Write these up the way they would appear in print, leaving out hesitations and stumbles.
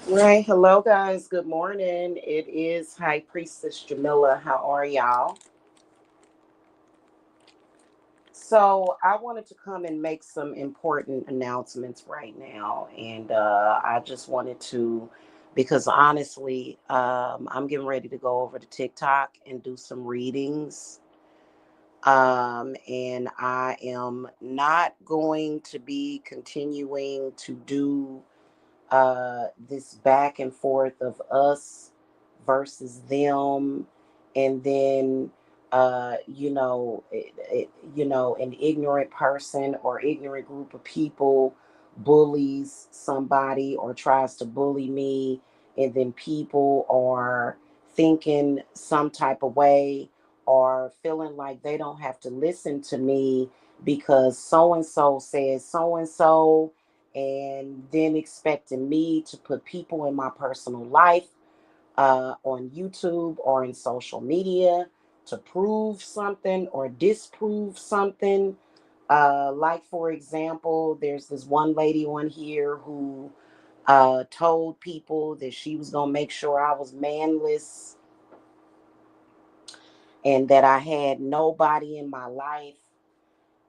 Right. Hello, guys. Good morning. It is High Priestess Jamila. How are y'all? So, I wanted to come and make some important announcements right now. And I just wanted to, because honestly, I'm getting ready to go over to TikTok and do some readings. And I am not going to be continuing to do this back and forth of us versus them, and then an ignorant person or ignorant group of people bullies somebody or tries to bully me, and then people are thinking some type of way or feeling like they don't have to listen to me because so and so says so and so, and then expecting me to put people in my personal life on YouTube or in social media to prove something or disprove something. Like, for example, there's this one lady on here who told people that she was going to make sure I was manless and that I had nobody in my life.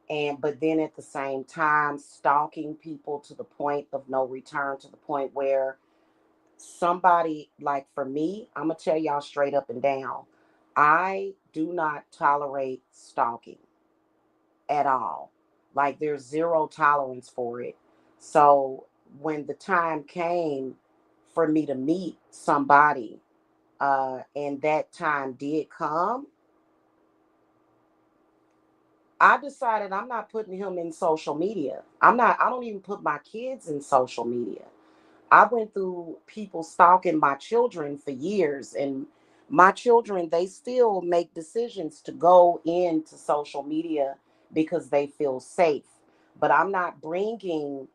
And but then at the same time, stalking people to the point of no return, to the point where somebody, like for me, I'm gonna tell y'all straight up and down, I do not tolerate stalking at all. Like, there's zero tolerance for it. So when the time came for me to meet somebody, and that time did come, I decided I'm not putting him in social media. I don't even put my kids in social media. I went through people stalking my children for years, and my children, they still make decisions to go into social media because they feel safe. But I'm not bringing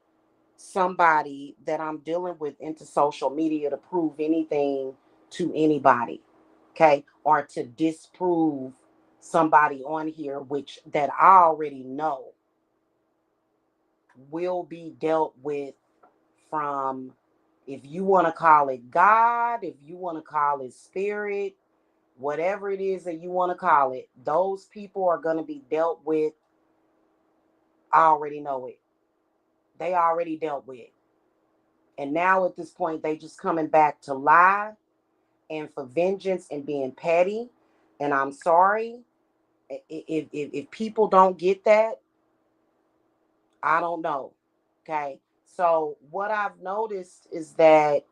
somebody that I'm dealing with into social media to prove anything to anybody, okay? Or to disprove somebody on here, which that I already know will be dealt with from, if you want to call it God, if you want to call it spirit, whatever it is that you want to call it, those people are going to be dealt with. I already know it. They already dealt with. And now at this point, they just coming back to lie and for vengeance and being petty. And I'm sorry. If people don't get that, I don't know. Okay. So what I've noticed is that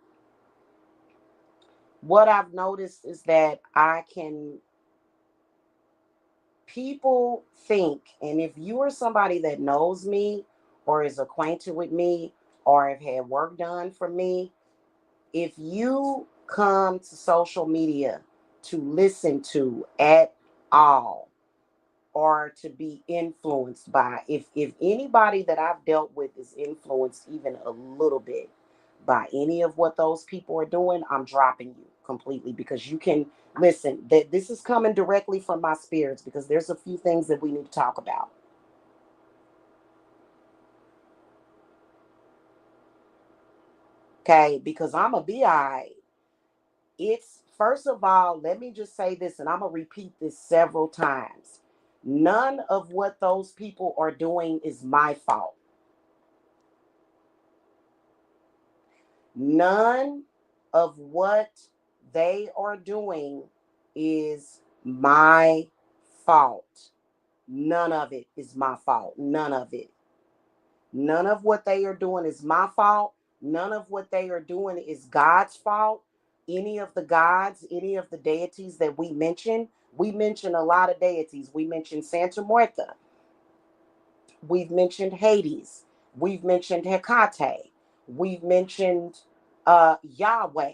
I can, people think, and if you are somebody that knows me or is acquainted with me or have had work done for me, if you come to social media to listen to at all or to be influenced by, if anybody that I've dealt with is influenced even a little bit by any of what those people are doing, I'm dropping you completely, because you can listen, that this is coming directly from my spirits, because there's a few things that we need to talk about. Okay, because I'm a bi. It's, first of all, let me just say this, and I'm gonna repeat this several times. None of what those people are doing is my fault. None of what they are doing is my fault. None of it is my fault. None of it. None of what they are doing is my fault. None of what they are doing is God's fault. Any of the gods, any of the deities that we mention a lot of deities. We mentioned Santa Muerta. We've mentioned Hades. We've mentioned Hecate. We've mentioned Yahweh.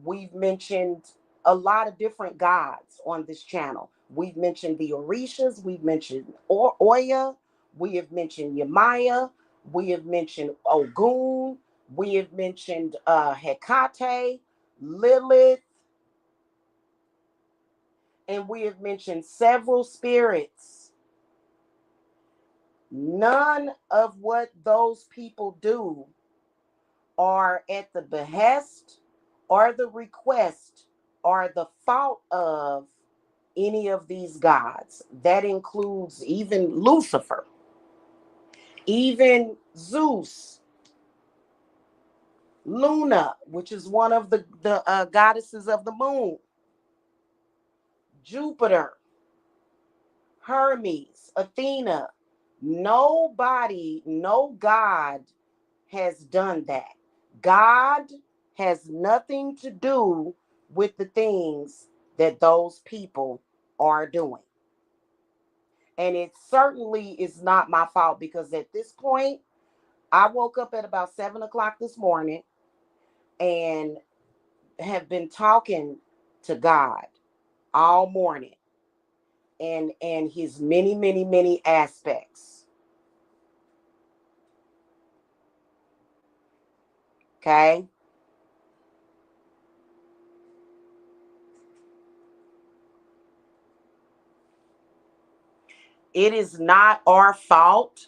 We've mentioned a lot of different gods on this channel. We've mentioned the Orishas. We've mentioned Oya. We have mentioned Yemaya. We have mentioned Ogun. We have mentioned Hecate, Lilith, and we have mentioned several spirits. None of what those people do are at the behest or the request or the fault of any of these gods. That includes even Lucifer, even Zeus, Luna, which is one of the goddesses of the moon, Jupiter, Hermes, Athena. Nobody, no God has done that. God has nothing to do with the things that those people are doing. And it certainly is not my fault, because at this point, I woke up at about 7 o'clock this morning and have been talking to God all morning, and his many, many, many aspects. Okay. It is not our fault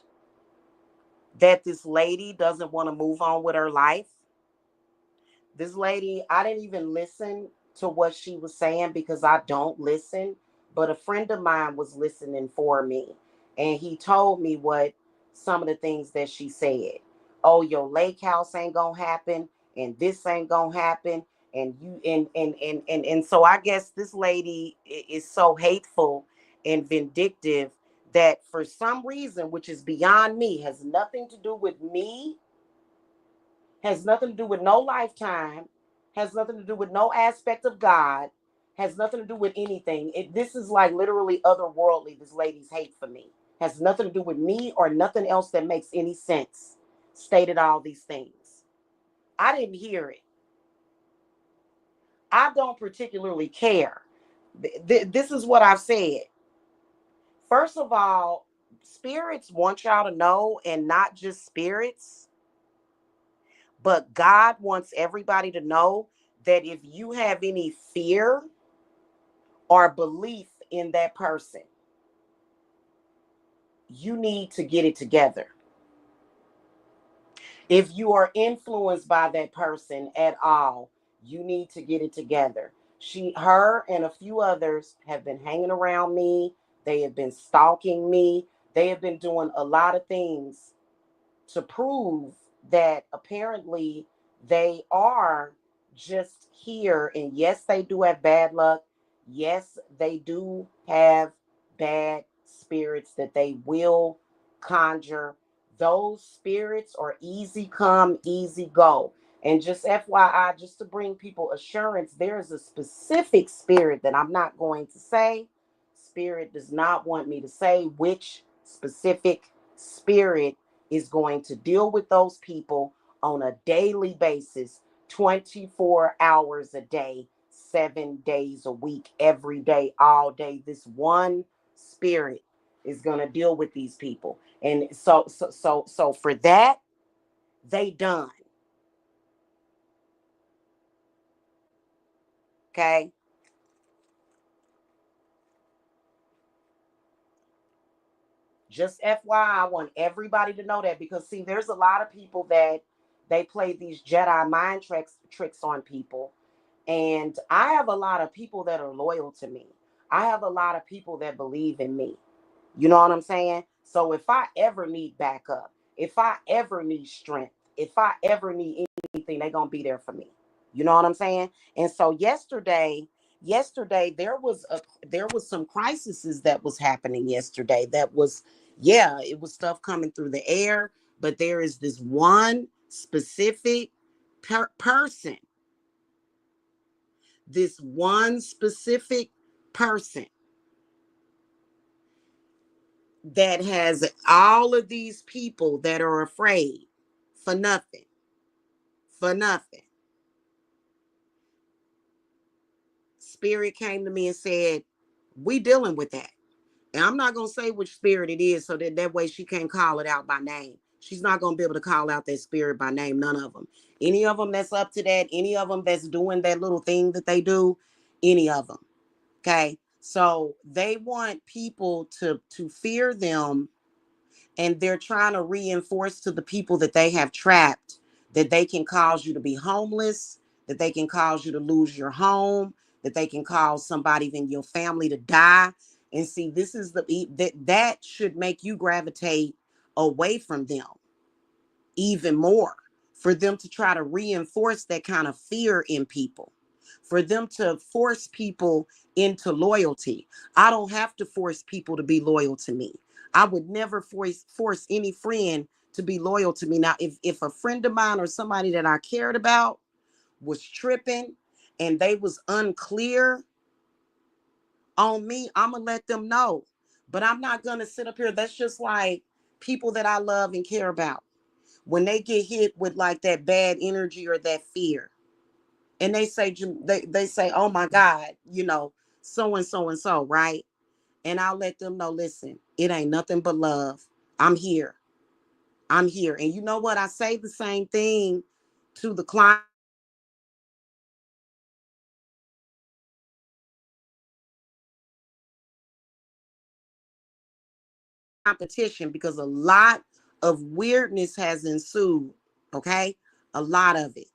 that this lady doesn't want to move on with her life. This lady, I didn't even listen to what she was saying because I don't listen, but a friend of mine was listening for me, and he told me what some of the things that she said. Oh, your lake house ain't gonna happen, and this ain't gonna happen, and you and so I guess this lady is so hateful and vindictive that for some reason, which is beyond me, has nothing to do with me, has nothing to do with no lifetime, has nothing to do with no aspect of God, has nothing to do with anything. This is like literally otherworldly, this lady's hate for me. Has nothing to do with me or nothing else that makes any sense. Stated all these things. I didn't hear it. I don't particularly care. This is what I've said. First of all, spirits want y'all to know, and not just spirits, but God wants everybody to know that if you have any fear or belief in that person, you need to get it together. If you are influenced by that person at all, you need to get it together. Her and a few others have been hanging around me. They have been stalking me. They have been doing a lot of things to prove that apparently they are just here. And yes, they do have bad luck. Yes, they do have bad spirits that they will conjure. Those spirits are easy come, easy go. And just FYI, just to bring people assurance, there is a specific spirit that I'm not going to say. Spirit does not want me to say which specific spirit is going to deal with those people on a daily basis, 24 hours a day, 7 days a week, every day, all day. This one spirit is going to deal with these people. And so for that, they done. Okay. Just FYI, I want everybody to know that, because see, there's a lot of people that they play these Jedi mind tricks on people. And I have a lot of people that are loyal to me. I have a lot of people that believe in me. You know what I'm saying? So if I ever need backup, if I ever need strength, if I ever need anything, they're gonna be there for me. You know what I'm saying? And so yesterday there was some crises that was happening yesterday. That was, yeah, it was stuff coming through the air, but there is this one specific person, this one specific person that has all of these people that are afraid for nothing, for nothing. Spirit came to me and said, we dealing with that. And I'm not going to say which spirit it is, so that way she can't call it out by name. She's not going to be able to call out that spirit by name. None of them. Any of them that's up to that, any of them that's doing that little thing that they do, any of them. Okay. So they want people to fear them, and they're trying to reinforce to the people that they have trapped that they can cause you to be homeless, that they can cause you to lose your home, that they can cause somebody in your family to die. And see, this is that should make you gravitate away from them even more, for them to try to reinforce that kind of fear in people, for them to force people into loyalty. I don't have to force people to be loyal to me. I would never force any friend to be loyal to me. Now, if a friend of mine or somebody that I cared about was tripping and they was unclear on me, I'm gonna let them know. But I'm not gonna sit up here. That's just like people that I love and care about. When they get hit with like that bad energy or that fear, and they say, oh my God, so and so and so, right? And I'll let them know, listen, it ain't nothing but love. I'm here. I'm here. And you know what? I say the same thing to the client competition, because a lot of weirdness has ensued. Okay. A lot of it.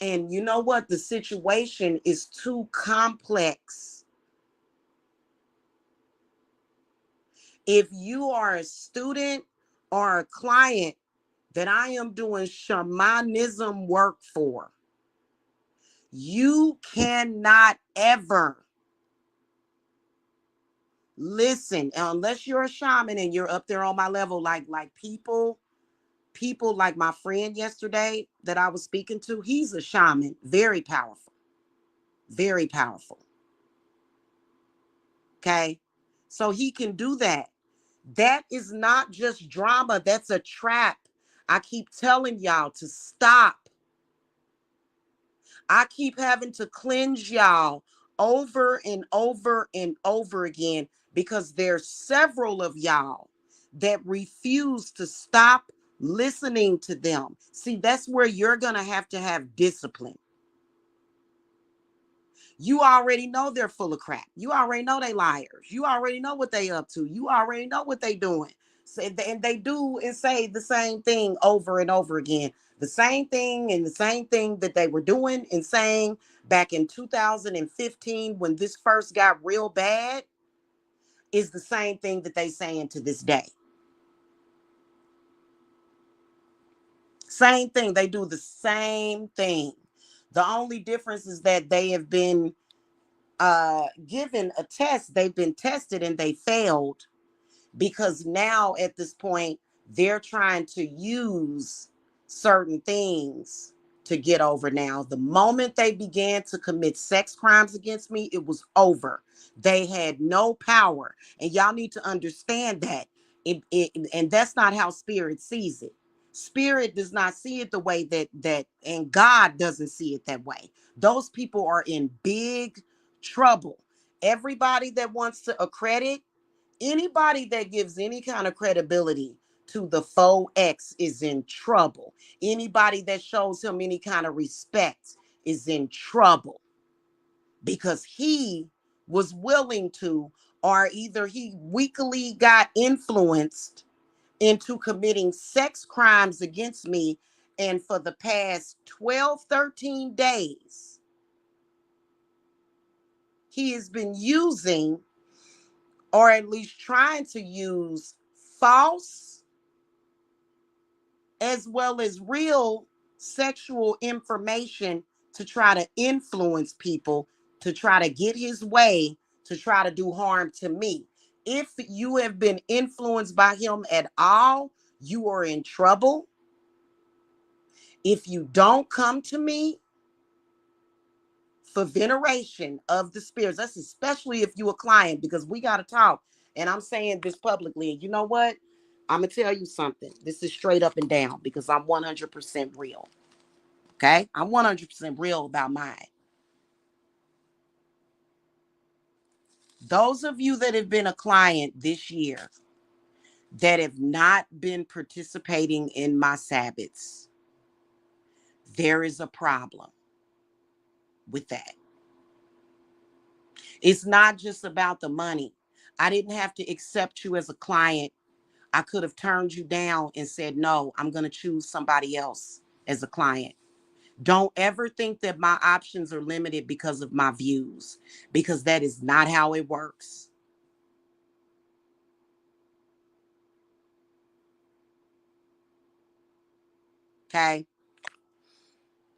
And you know what? The situation is too complex. If you are a student or a client that I am doing shamanism work for, you cannot ever listen unless you're a shaman and you're up there on my level, like people like my friend yesterday that I was speaking to. He's a shaman, very powerful, very powerful. Okay, so he can do that. That is not just drama, that's a trap. I keep telling y'all to stop. I keep having to cleanse y'all over and over and over again, because there's several of y'all that refuse to stop listening to them. See, that's where you're going to have discipline. You already know they're full of crap. You already know they liars. You already know what they up to. You already know what they doing. So, and they do and say the same thing over and over again. The same thing and the same thing that they were doing and saying back in 2015 when this first got real bad is the same thing that they saying to this day. Same thing. They do the same thing. The only difference is that they have been given a test. They've been tested and they failed, because now at this point they're trying to use certain things to get over. Now the moment they began to commit sex crimes against me, it was over. They had no power, and y'all need to understand that. And that's not how spirit sees it. Spirit does not see it the way that and God doesn't see it that way. Those people are in big trouble. Everybody that wants to accredit, anybody that gives any kind of credibility to the faux X is in trouble. Anybody that shows him any kind of respect is in trouble, because he was willing to, or either he weakly got influenced into committing sex crimes against me. And for the past 12, 13 days, he has been using, or at least trying to use, false as well as real sexual information to try to influence people, to try to get his way, to try to do harm to me. If you have been influenced by him at all, you are in trouble. If you don't come to me for veneration of the spirits, that's especially if you a client, because we got to talk. And I'm saying this publicly. And you know what? I'm going to tell you something. This is straight up and down, because I'm 100% real. Okay? I'm 100% real about mine. Those of you that have been a client this year that have not been participating in my Sabbaths, there is a problem with that. It's not just about the money. I didn't have to accept you as a client I could have turned you down and said, no, I'm going to choose somebody else as a client. Don't ever think that my options are limited because of my views, because that is not how it works. Okay?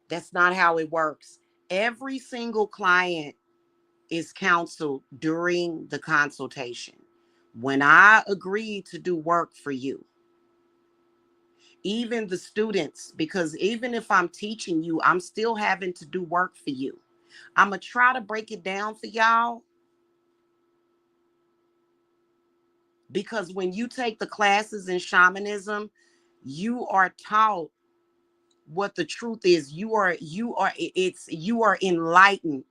That's not how it works. Every single client is counseled during the consultation. When I agree to do work for you, even the students, because even if I'm teaching you, I'm still having to do work for you. I'm going to try to break it down for y'all, because when you take the classes in shamanism, you are taught what the truth is. You are enlightened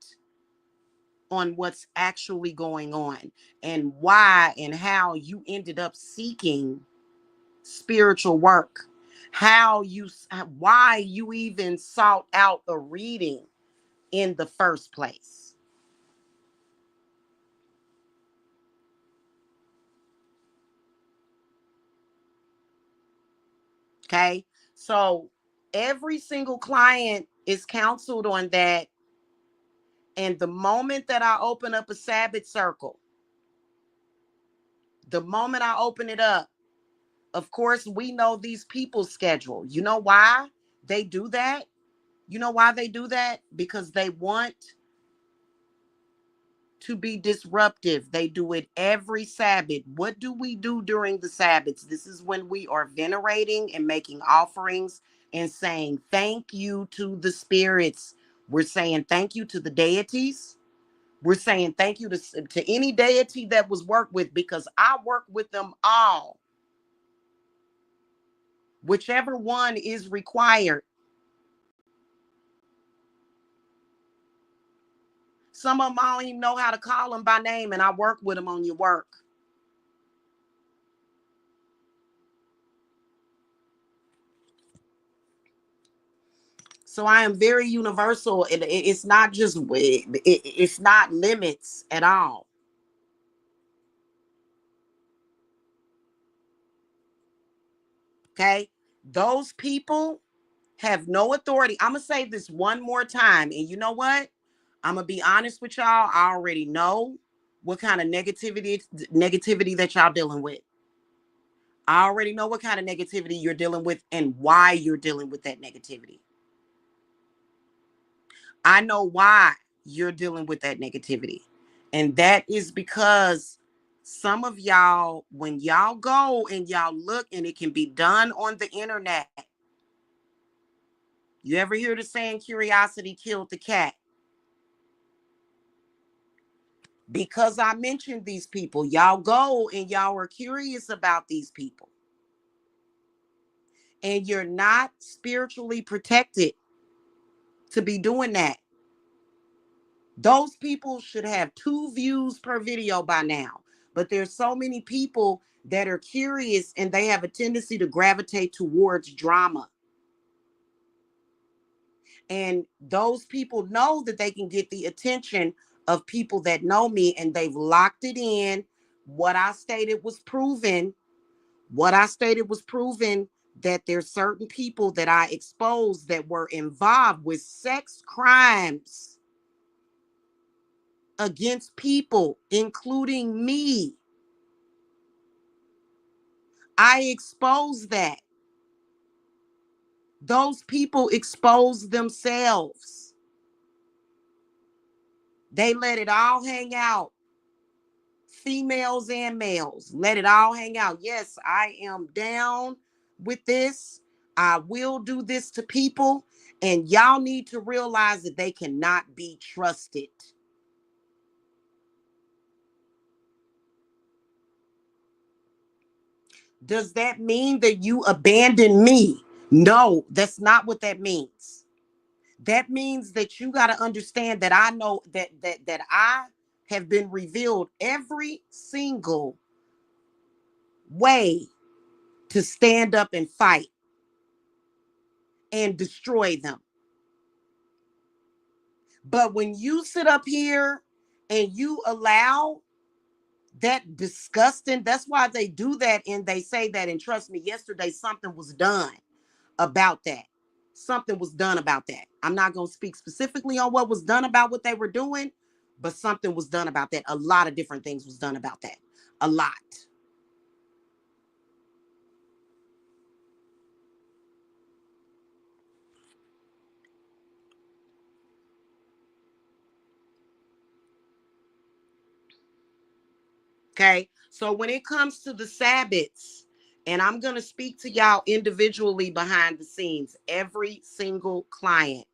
on what's actually going on and why and how you ended up seeking spiritual work, why you even sought out a reading in the first place. Okay? So every single client is counseled on that. And the moment that I open up a Sabbath circle, the moment I open it up, of course, we know these people's schedule. You know why they do that? You know why they do that? Because they want to be disruptive. They do it every Sabbath. What do we do during the Sabbaths? This is when we are venerating and making offerings and saying thank you to the spirits. We're saying thank you to the deities. We're saying thank you to any deity that was worked with, because I work with them all. Whichever one is required. Some of them I don't even know how to call them by name, and I work with them on your work. So I am very universal. It's not just, it's not limits at all. Okay. Those people have no authority. I'm going to say this one more time. And you know what? I'm going to be honest with y'all. I already know what kind of negativity that y'all dealing with. I already know what kind of negativity you're dealing with and why you're dealing with that negativity. I know why you're dealing with that negativity. And that is because some of y'all, when y'all go and y'all look, and it can be done on the internet. You ever hear the saying, curiosity killed the cat? Because I mentioned these people, y'all go and y'all are curious about these people. And you're not spiritually protected to be doing that. Those people should have 2 views per video by now. But there's so many people that are curious and they have a tendency to gravitate towards drama. And those people know that they can get the attention of people that know me, and they've locked it in. What I stated was proven. What I stated was proven, that there's certain people that I exposed that were involved with sex crimes against people, including me. I exposed that. Those people exposed themselves. They let it all hang out. Females and males, let it all hang out. Yes, I am down with this. I will do this to people. And y'all need to realize that they cannot be trusted. Does that mean that you abandon me? No, that's not what that means. That means that you got to understand that I know that I have been revealed every single way to stand up and fight and destroy them. But when you sit up here and you allow That disgusting. That's why they do that. And they say that. And trust me, yesterday something was done about that. Something was done about that. I'm not going to speak specifically on what was done about what they were doing, but something was done about that. A lot of different things was done about that. A lot. Okay. So when it comes to the Sabbaths, and I'm going to speak to y'all individually behind the scenes, every single client,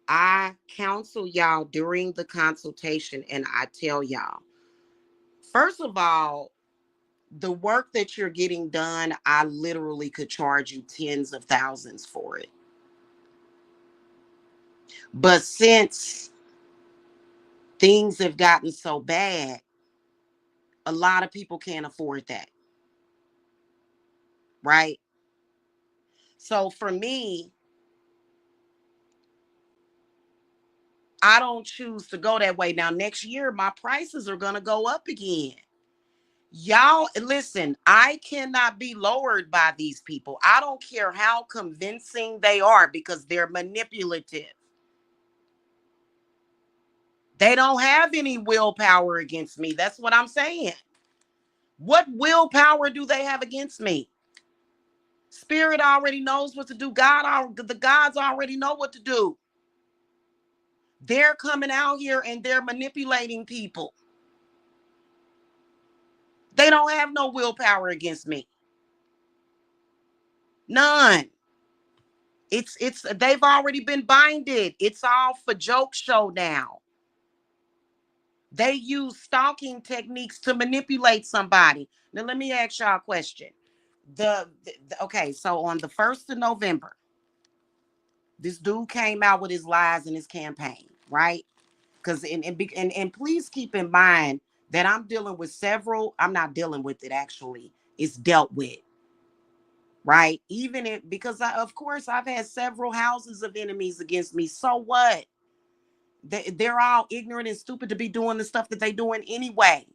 I counsel y'all during the consultation and I tell y'all, first of all, the work that you're getting done, I literally could charge you tens of thousands for it. But since things have gotten so bad, a lot of people can't afford that. Right? So for me, I don't choose to go that way. Now, next year, my prices are going to go up again. Y'all, listen, I cannot be lowered by these people. I don't care how convincing they are because they're manipulative. They don't have any willpower against me. That's what I'm saying. What willpower do they have against me? Spirit already knows what to do. The gods already know what to do. They're coming out here and they're manipulating people. They don't have no willpower against me. None. It's they've already been binded. It's all for joke show now. They use stalking techniques to manipulate somebody. Now let me ask y'all a question. Okay, so on the 1st of November, this dude came out with his lies in his campaign, right? Because and please keep in mind that I'm dealing with several. I'm not dealing with it actually. It's dealt with, right? Even if because of course I've had several houses of enemies against me. So what? They're all ignorant and stupid to be doing the stuff that they doing anyway.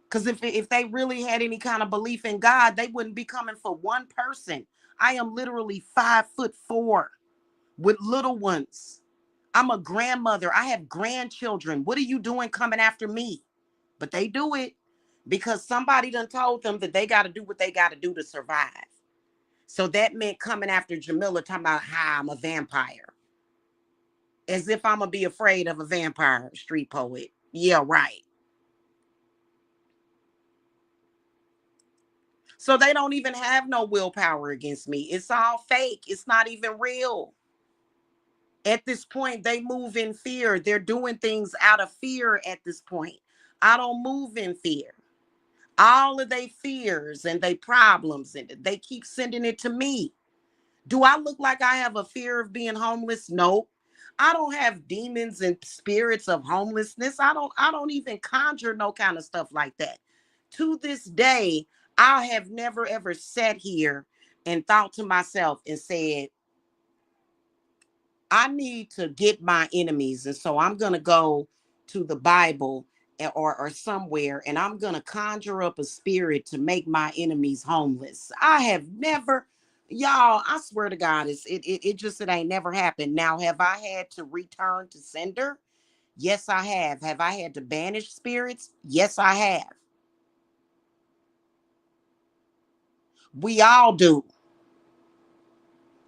Because if they really had any kind of belief in God, they wouldn't be coming for one person. I am literally 5'4" with little ones. I'm a grandmother. I have grandchildren. What are you doing coming after me? But they do it because somebody done told them that they got to do what they got to do to survive. So that meant coming after Jamila, talking about how I'm a vampire. As if I'm going to be afraid of a vampire, street poet. Yeah, right. So they don't even have no willpower against me. It's all fake. It's not even real. At this point, they move in fear. They're doing things out of fear at this point. I don't move in fear. All of their fears and their problems, and they keep sending it to me. Do I look like I have a fear of being homeless? Nope. I don't have demons and spirits of homelessness. I don't even conjure no kind of stuff like that. To this day, I have never ever sat here and thought to myself and said, I need to get my enemies. And so I'm going to go to the Bible or somewhere and I'm going to conjure up a spirit to make my enemies homeless. I have never, y'all, I swear to God, it ain't never happened. Now, have I had to return to sender? Yes, I have. Have I had to banish spirits? Yes, I have. We all do.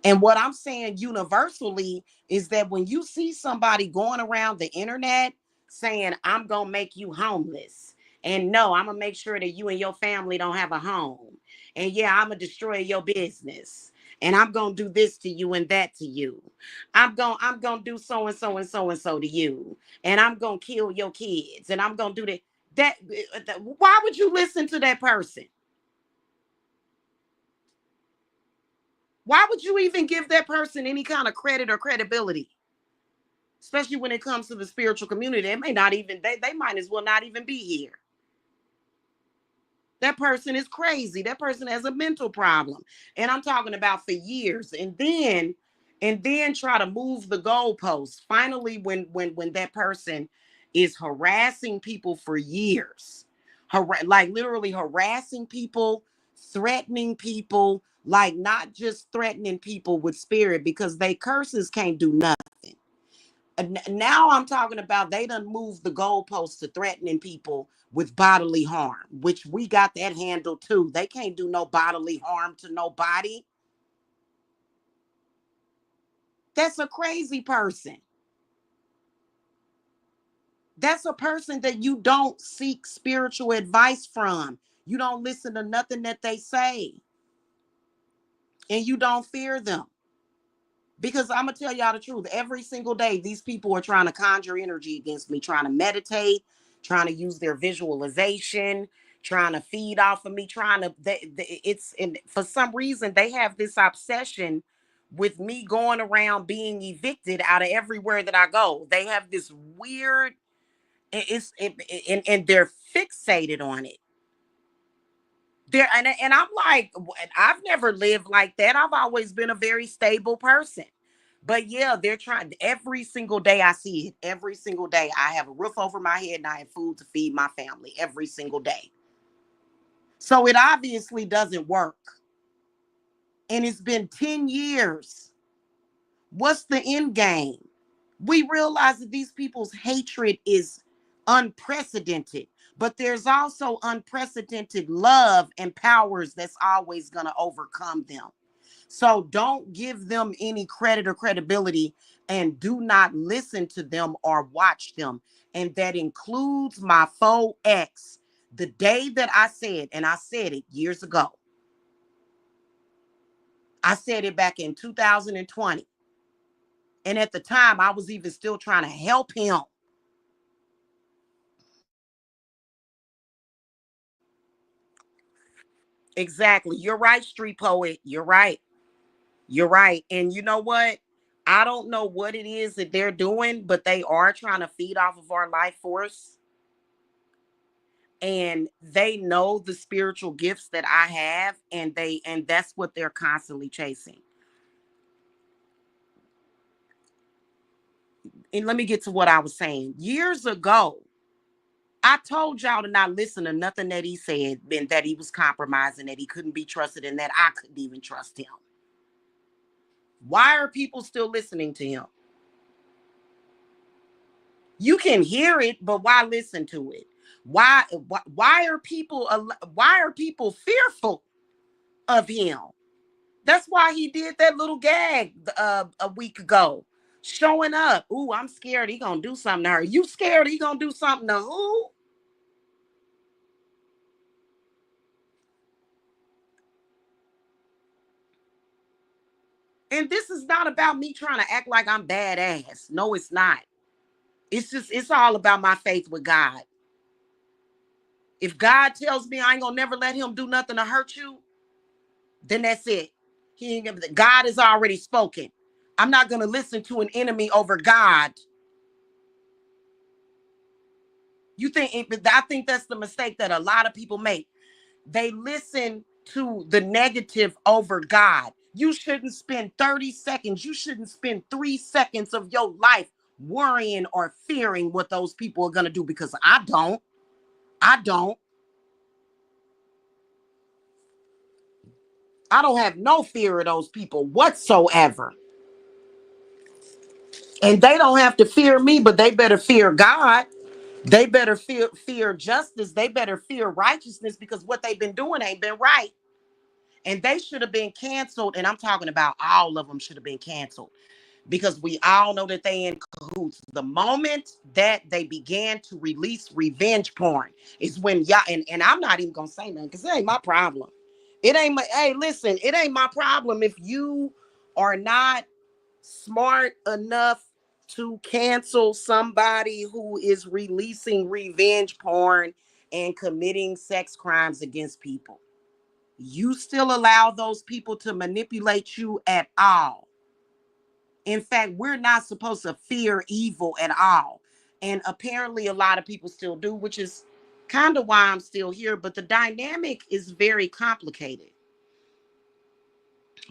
And what I'm saying universally is that when you see somebody going around the internet saying, I'm going to make you homeless, and no, I'm going to make sure that you and your family don't have a home, and yeah, I'm going to destroy your business, and I'm going to do this to you and that to you. I'm going to do so and so and so and so to you, and I'm going to kill your kids, and I'm going to do why would you listen to that person? Why would you even give that person any kind of credit or credibility? Especially when it comes to the spiritual community. They may not even, they might as well not even be here. That person is crazy. That person has a mental problem. And I'm talking about for years. And then try to move the goalposts. Finally, when that person is harassing people for years. Like literally harassing people, threatening people, like not just threatening people with spirit because they curses can't do nothing. Now I'm talking about they done moved the goalposts to threatening people with bodily harm, which we got that handled too. They can't do no bodily harm to nobody. That's a crazy person. That's a person that you don't seek spiritual advice from. You don't listen to nothing that they say. And you don't fear them. Because I'm going to tell y'all the truth. Every single day, these people are trying to conjure energy against me, trying to meditate, trying to use their visualization, trying to feed off of me, trying to, it's, and for some reason, they have this obsession with me going around being evicted out of everywhere that I go. They have this weird, and they're fixated on it. And I'm like, I've never lived like that. I've always been a very stable person. But yeah, they're trying every single day. I see it every single day. I have a roof over my head and I have food to feed my family every single day. So it obviously doesn't work. And it's been 10 years. What's the end game? We realize that these people's hatred is unprecedented, but there's also unprecedented love and powers that's always going to overcome them. So don't give them any credit or credibility, and do not listen to them or watch them. And that includes my faux ex. The day that I said, and I said it years ago, I said it back in 2020. And at the time, I was even still trying to help him. Exactly. You're right, street poet. You're right. You're right. And you know what? I don't know what it is that they're doing, but they are trying to feed off of our life force. And they know the spiritual gifts that I have, and that's what they're constantly chasing. And let me get to what I was saying. Years ago, I told y'all to not listen to nothing that he said, and that he was compromising, that he couldn't be trusted, and that I couldn't even trust him. Why are people still listening to him? You can hear it, but why listen to it? Why are people fearful of him? That's why he did that little gag a week ago, showing up. Ooh, I'm scared he gonna do something to her. You scared he gonna do something to who? And this is not about me trying to act like I'm badass. No, it's not. It's all about my faith with God. If God tells me I ain't gonna never let him do nothing to hurt you, then that's it. He ain't gonna, God has already spoken. I'm not gonna listen to an enemy over God. I think that's the mistake that a lot of people make. They listen to the negative over God. You shouldn't spend 30 seconds, you shouldn't spend 3 seconds of your life worrying or fearing what those people are going to do, because I don't. I don't. I don't have no fear of those people whatsoever. And they don't have to fear me, but they better fear God. They better fear justice. They better fear righteousness, because what they've been doing ain't been right. And they should have been canceled. And I'm talking about all of them should have been canceled, because we all know that they in cahoots. The moment that they began to release revenge porn is when y'all, and I'm not even gonna say nothing because it ain't my problem. It ain't my, hey, listen, it ain't my problem if you are not smart enough to cancel somebody who is releasing revenge porn and committing sex crimes against people. You still allow those people to manipulate you at all. In fact, we're not supposed to fear evil at all. And apparently, a lot of people still do, which is kind of why I'm still here. But the dynamic is very complicated,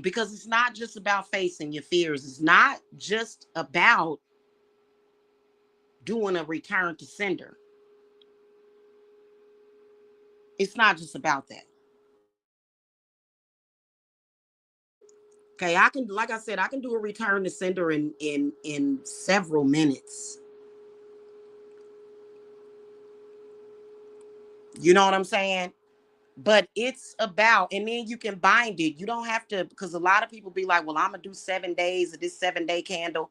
because it's not just about facing your fears. It's not just about doing a return to sender. It's not just about that. Okay, I can, like I said, I can do a return to sender in several minutes. You know what I'm saying? But it's about, and then you can bind it. You don't have to, because a lot of people be like, well, I'm gonna do 7 days of this 7 day candle.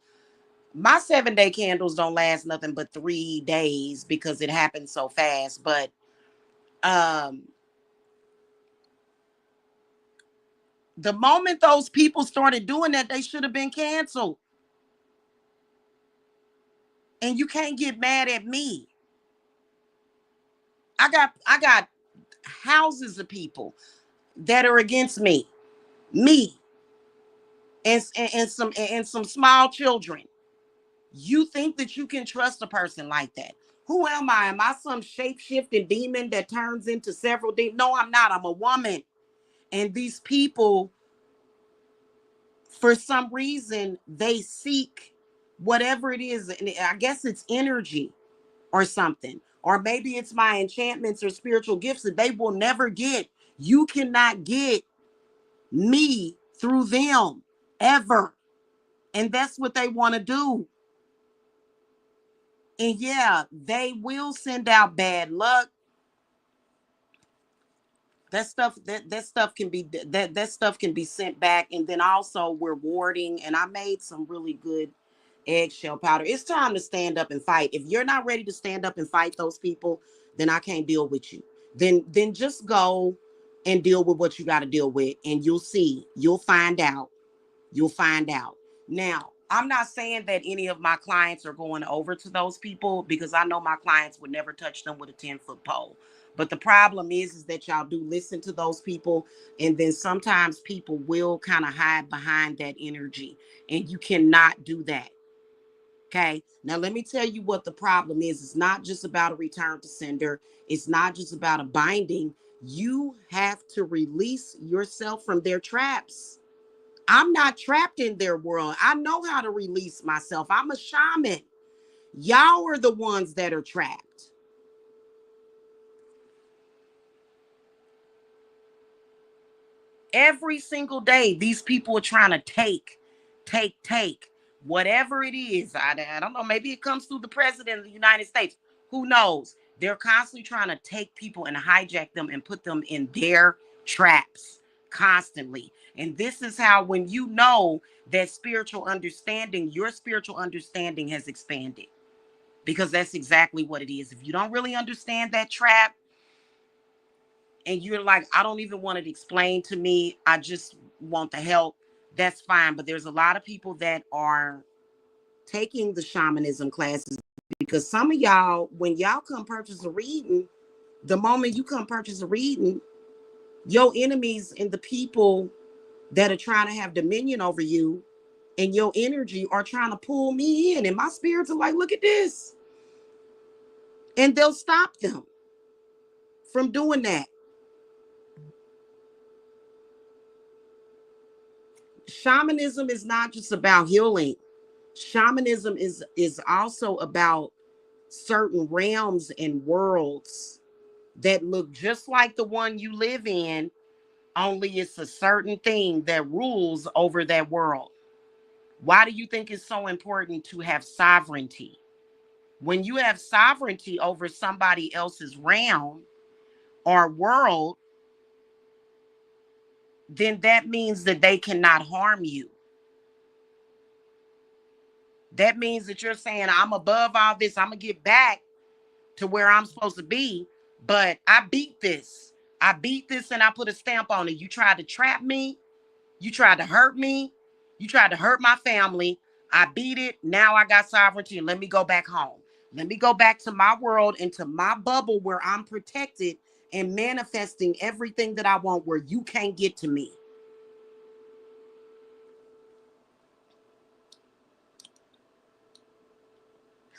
My 7 day candles don't last nothing but 3 days because it happens so fast. But um the moment those people started doing that, they should have been canceled. And you can't get mad at me. I got houses of people that are against me. Me and some small children. You think that you can trust a person like that? Who am I? Am I some shape-shifting demon that turns into several demons? No, I'm not. I'm a woman. And these people, for some reason, they seek whatever it is. And I guess it's energy or something. Or maybe it's my enchantments or spiritual gifts that they will never get. You cannot get me through them ever. And that's what they want to do. And yeah, they will send out bad luck. That stuff can be that stuff can be sent back. And then also we're warding, and I made some really good eggshell powder. It's time to stand up and fight. If you're not ready to stand up and fight those people, then I can't deal with you. Then just go and deal with what you got to deal with, and you'll see. You'll find out. You'll find out. Now, I'm not saying that any of my clients are going over to those people, because I know my clients would never touch them with a 10-foot pole. But the problem is that y'all do listen to those people. And then sometimes people will kind of hide behind that energy. And you cannot do that. Okay. Now, let me tell you what the problem is. It's not just about a return to sender. It's not just about a binding. You have to release yourself from their traps. I'm not trapped in their world. I know how to release myself. I'm a shaman. Y'all are the ones that are trapped. Every single day, these people are trying to take whatever it is. I don't know. Maybe it comes through the president of the United States. Who knows? They're constantly trying to take people and hijack them and put them in their traps constantly. And this is how, when you know that spiritual understanding, your spiritual understanding has expanded, because that's exactly what it is. If you don't really understand that trap, and you're like, I don't even want it explained to me, I just want the help, that's fine. But there's a lot of people that are taking the shamanism classes, because some of y'all, when y'all come purchase a reading, the moment you come purchase a reading, your enemies and the people that are trying to have dominion over you and your energy are trying to pull me in. And my spirits are like, look at this. And they'll stop them from doing that. Shamanism is not just about healing. Shamanism is also about certain realms and worlds that look just like the one you live in, only it's a certain thing that rules over that world. Why do you think it's so important to have sovereignty? When you have sovereignty over somebody else's realm or world, then that means that they cannot harm you. That means that you're saying, I'm above all this. I'm going to get back to where I'm supposed to be. But I beat this. I beat this and I put a stamp on it. You tried to trap me. You tried to hurt me. You tried to hurt my family. I beat it. Now I got sovereignty. And let me go back home. Let me go back to my world and to my bubble where I'm protected and manifesting everything that I want, where you can't get to me.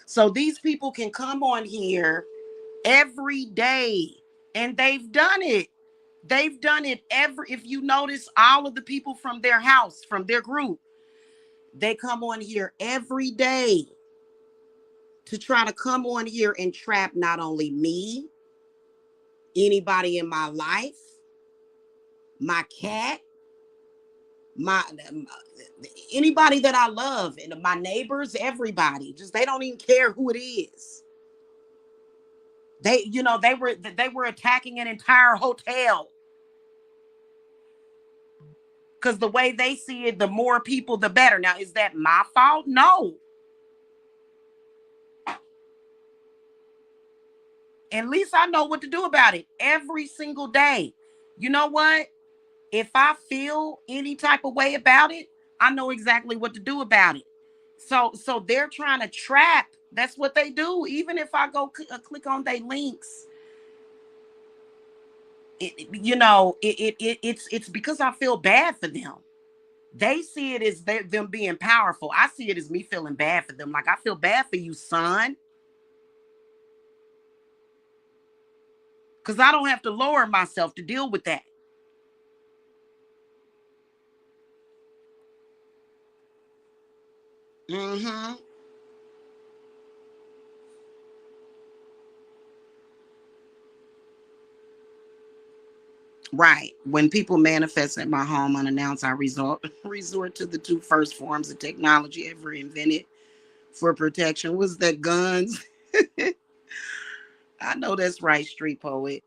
So these people can come on here every day, and they've done it. They've done it if you notice, all of the people from their house, from their group, they come on here every day to try to come on here and trap not only me, anybody in my life, my cat, my anybody that I love, and my neighbors, everybody. Just they don't even care who it is. They were attacking an entire hotel because the way they see it, the more people, the better. Now, is that my fault? No. At least I know what to do about it every single day. You know what? If I feel any type of way about it, I know exactly what to do about it. So they're trying to trap. That's what they do. Even if I go click on their links, it's because I feel bad for them. They see it as them being powerful. I see it as me feeling bad for them. Like, I feel bad for you, son, because I don't have to lower myself to deal with that. Mm-hmm. Right. When people manifest at my home unannounced, I resort to the two first forms of technology ever invented for protection. Was that guns? I know that's right, street poet.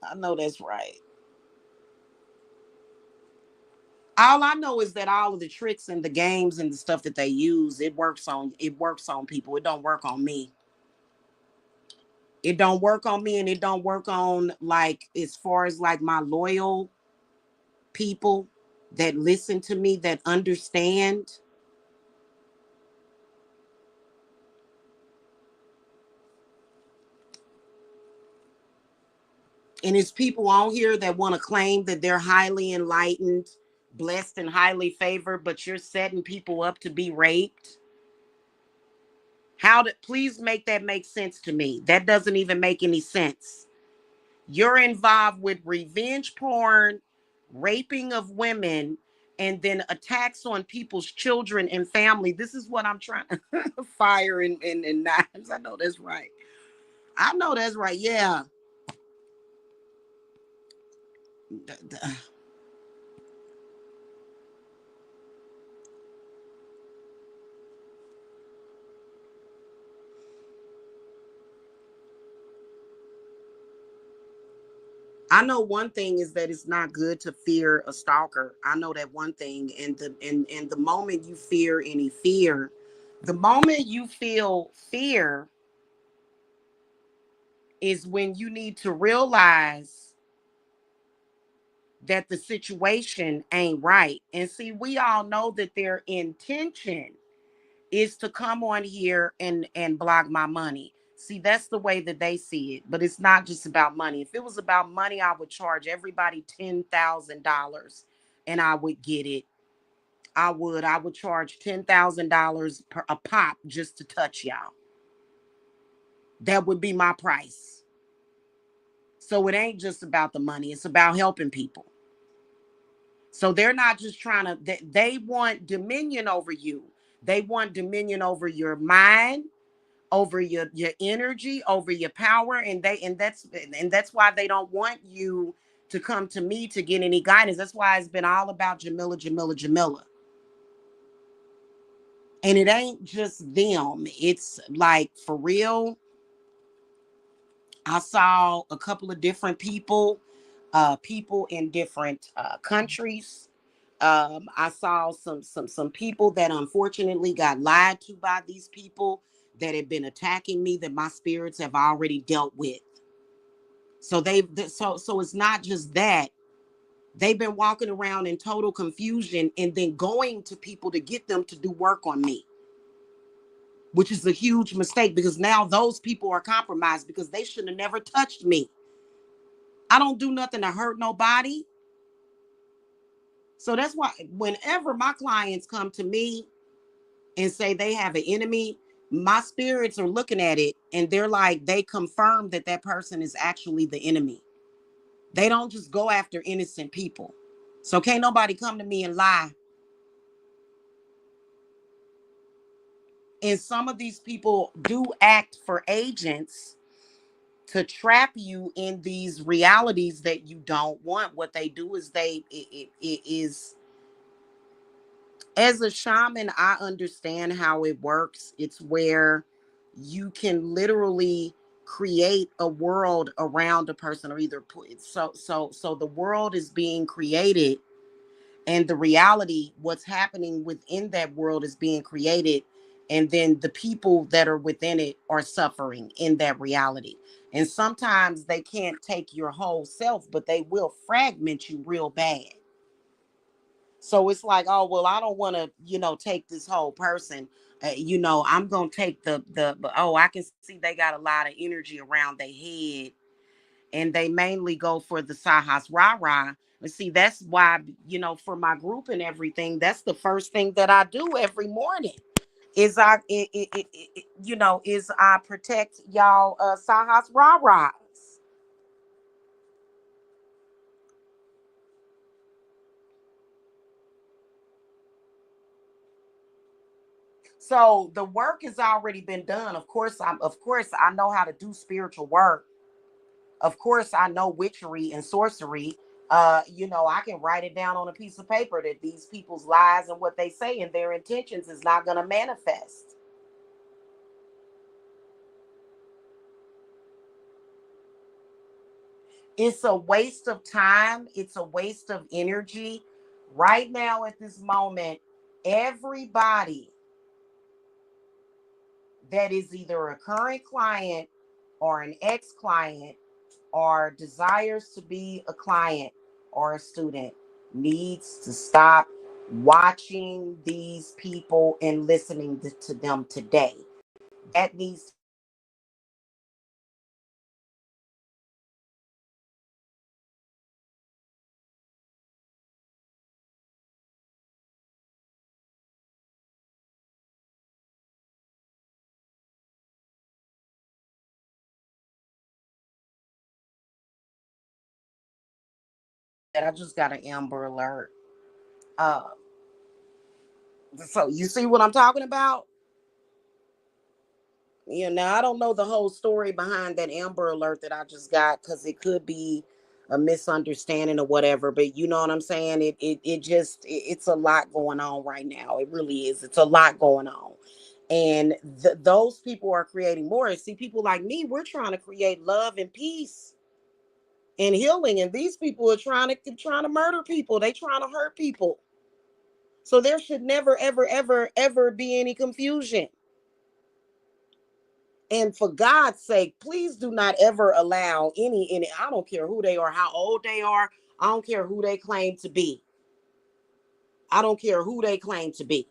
I know that's right. All I know is that all of the tricks and the games and the stuff that they use, it works on people. It don't work on me. It don't work on me, and it don't work on, like, as far as like my loyal people that listen to me, that understand. And it's people on here that want to claim that they're highly enlightened, blessed, and highly favored, but you're setting people up to be raped. Please make that make sense to me? That doesn't even make any sense. You're involved with revenge porn, raping of women, and then attacks on people's children and family. This is what I'm trying to fire and knives. I know that's right. I know that's right. Yeah. I know one thing is that it's not good to fear a stalker. I know that one thing. And the moment you fear any fear, the moment you feel fear is when you need to realize that the situation ain't right. And see, we all know that their intention is to come on here and block my money. See, that's the way that they see it. But it's not just about money. If it was about money, I would charge everybody $10,000 and I would get it. I would charge $10,000 per a pop just to touch y'all. That would be my price. So it ain't just about the money. It's about helping people. So they're not just trying to, they want dominion over you. They want dominion over your mind, over your energy, over your power, and that's why they don't want you to come to me to get any guidance. That's why it's been all about Jamila, Jamila, Jamila. And it ain't just them. It's like, for real. I saw a couple of different people in different countries. I saw some people that unfortunately got lied to by these people that have been attacking me, that my spirits have already dealt with. So it's not just that. They've been walking around in total confusion and then going to people to get them to do work on me, which is a huge mistake, because now those people are compromised because they should have never touched me. I don't do nothing to hurt nobody. So that's why whenever my clients come to me and say they have an enemy, my spirits are looking at it and they're like, they confirm that that person is actually the enemy. They don't just go after innocent people. So can't nobody come to me and lie. And some of these people do act for agents to trap you in these realities that you don't want. What they do is it is, as a shaman, I understand how it works. It's where you can literally create a world around a person, or either put so the world is being created, and the reality, what's happening within that world is being created, and then the people that are within it are suffering in that reality. And sometimes they can't take your whole self, but they will fragment you real bad. So it's like, oh well, I don't want to, take this whole person. I'm gonna take oh, I can see they got a lot of energy around their head, and they mainly go for the Sahas Rara. And see, that's why, for my group and everything, that's the first thing that I do every morning is I protect y'all Sahas Raras. So the work has already been done. Of course I know how to do spiritual work. Of course I know witchery and sorcery. I can write it down on a piece of paper that these people's lies and what they say and their intentions is not going to manifest. It's a waste of time. It's a waste of energy. Right now, at this moment, everybody that is either a current client or an ex client or desires to be a client or a student needs to stop watching these people and listening to them today. That needs that I just got an Amber Alert. Uh, so you see what I'm talking about? Now I don't know the whole story behind that Amber Alert that I just got, because it could be a misunderstanding or whatever. But you know what I'm saying? It's a lot going on right now. It really is. It's a lot going on, and those people are creating more. See, people like me, we're trying to create love and peace and healing, and these people are trying to murder people. They trying to hurt people. So there should never, ever, ever, ever be any confusion. And for God's sake, please do not ever allow any, I don't care who they are, how old they are. I don't care who they claim to be. I don't care who they claim to be.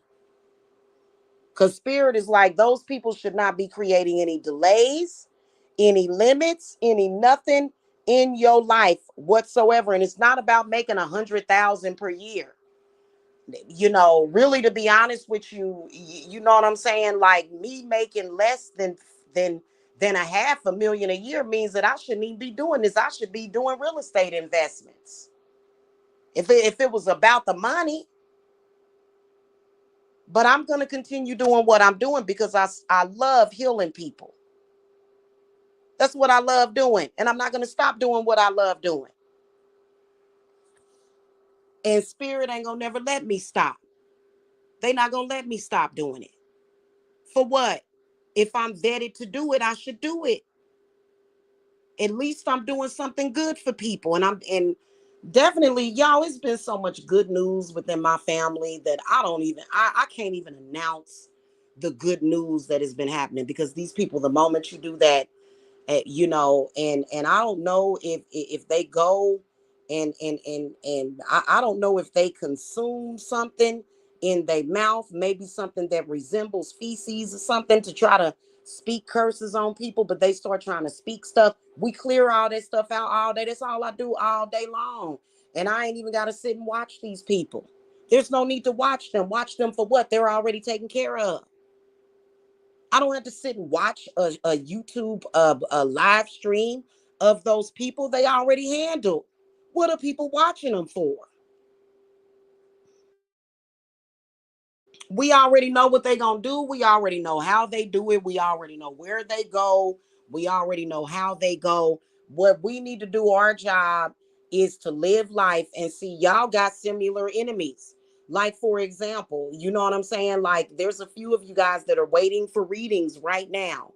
Because spirit is like, those people should not be creating any delays, any limits, any nothing in your life whatsoever. And it's not about making 100,000 per year. Really, to be honest with you, you know what I'm saying? Like, me making less than than a half a million a year means that I shouldn't even be doing this. I should be doing real estate investments. If it was about the money, but I'm going to continue doing what I'm doing because I love healing people. That's what I love doing, and I'm not going to stop doing what I love doing. And spirit ain't going to never let me stop. They not going to let me stop doing it. For what? If I'm vetted to do it, I should do it. At least I'm doing something good for people. And definitely, y'all, it's been so much good news within my family that I can't even announce the good news that has been happening, because these people, the moment you do that, and I don't know if they go and I don't know if they consume something in their mouth, maybe something that resembles feces or something, to try to speak curses on people, but they start trying to speak stuff. We clear all that stuff out all day. That's all I do all day long. And I ain't even got to sit and watch these people. There's no need to watch them. Watch them for what? They're already taken care of. I don't have to sit and watch a YouTube a live stream of those people. They already handle. What are people watching them for? We already know what they gonna do. We already know how they do it. We already know where they go. We already know how they go. What we need to do, our job, is to live life and see y'all got similar enemies. Like, for example, you know what I'm saying? Like, there's a few of you guys that are waiting for readings right now.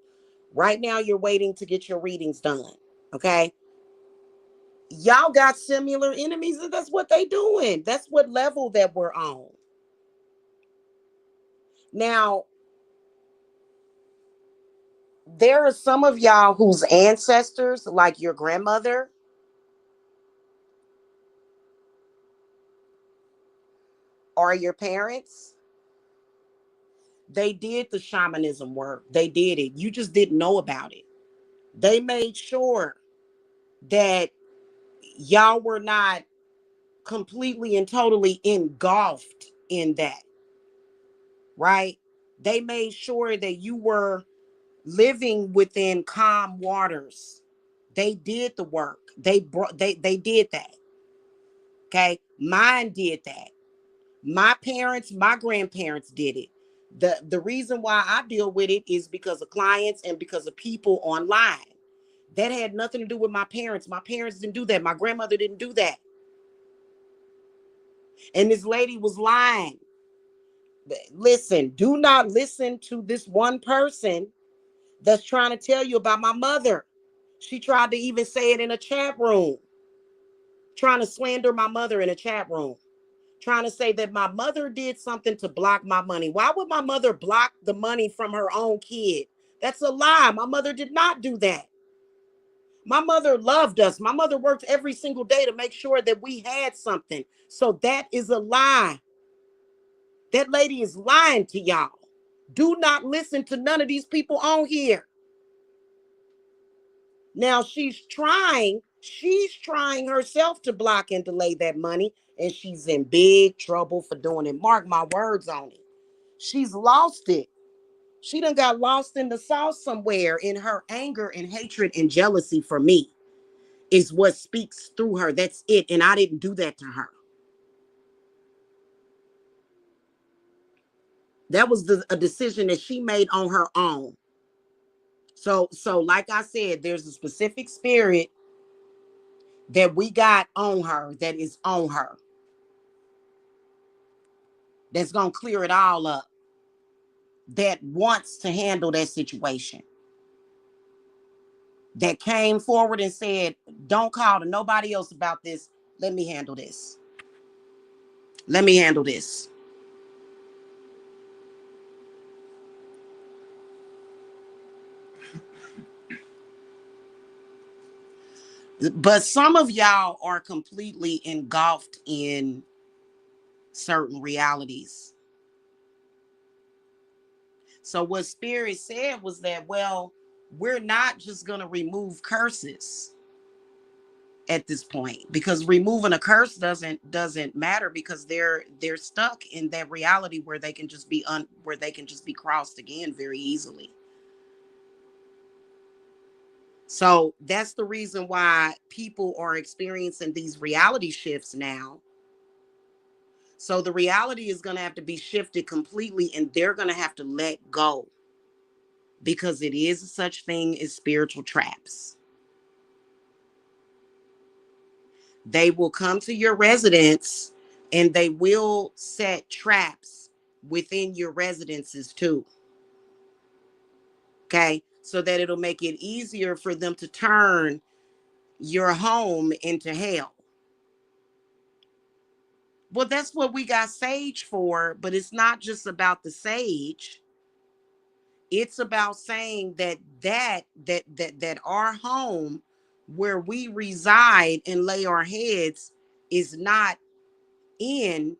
Right now, you're waiting to get your readings done. Okay. Y'all got similar enemies, and that's what they doing. That's what level that we're on. Now, there are some of y'all whose ancestors, like your grandmother or your parents, they did the shamanism work. They did it. You just didn't know about it. They made sure that y'all were not completely and totally engulfed in that, right? They made sure that you were living within calm waters. They did the work. They did that. Okay? Mine did that. My parents, my grandparents did it. The reason why I deal with it is because of clients and because of people online. That had nothing to do with my parents. My parents didn't do that. My grandmother didn't do that. And this lady was lying. Listen, do not listen to this one person that's trying to tell you about my mother. She tried to even say it in a chat room, trying to slander my mother in a chat room, trying to say that my mother did something to block my money. Why would my mother block the money from her own kid? That's a lie. My mother did not do that. My mother loved us. My mother worked every single day to make sure that we had something. So that is a lie. That lady is lying to y'all. Do not listen to none of these people on here. Now she's trying herself to block and delay that money, and she's in big trouble for doing it. Mark my words on it. She's lost it. She done got lost in the sauce somewhere in her anger and hatred and jealousy for me is what speaks through her. That's it. And I didn't do that to her. That was a decision that she made on her own. So like I said, there's a specific spirit that we got on her that is on her. That's going to clear it all up. That wants to handle that situation. That came forward and said, don't call to nobody else about this. Let me handle this. Let me handle this. But some of y'all are completely engulfed in certain realities. So what Spirit said was that, well, we're not just going to remove curses at this point, because removing a curse doesn't matter, because they're stuck in that reality where they can just be where they can just be crossed again very easily. So that's the reason why people are experiencing these reality shifts now. So the reality is going to have to be shifted completely, and they're going to have to let go, because it is such thing as spiritual traps. They will come to your residence and they will set traps within your residences too. Okay. So that it'll make it easier for them to turn your home into hell. Well, that's what we got sage for, but it's not just about the sage. It's about saying that our home where we reside and lay our heads is not in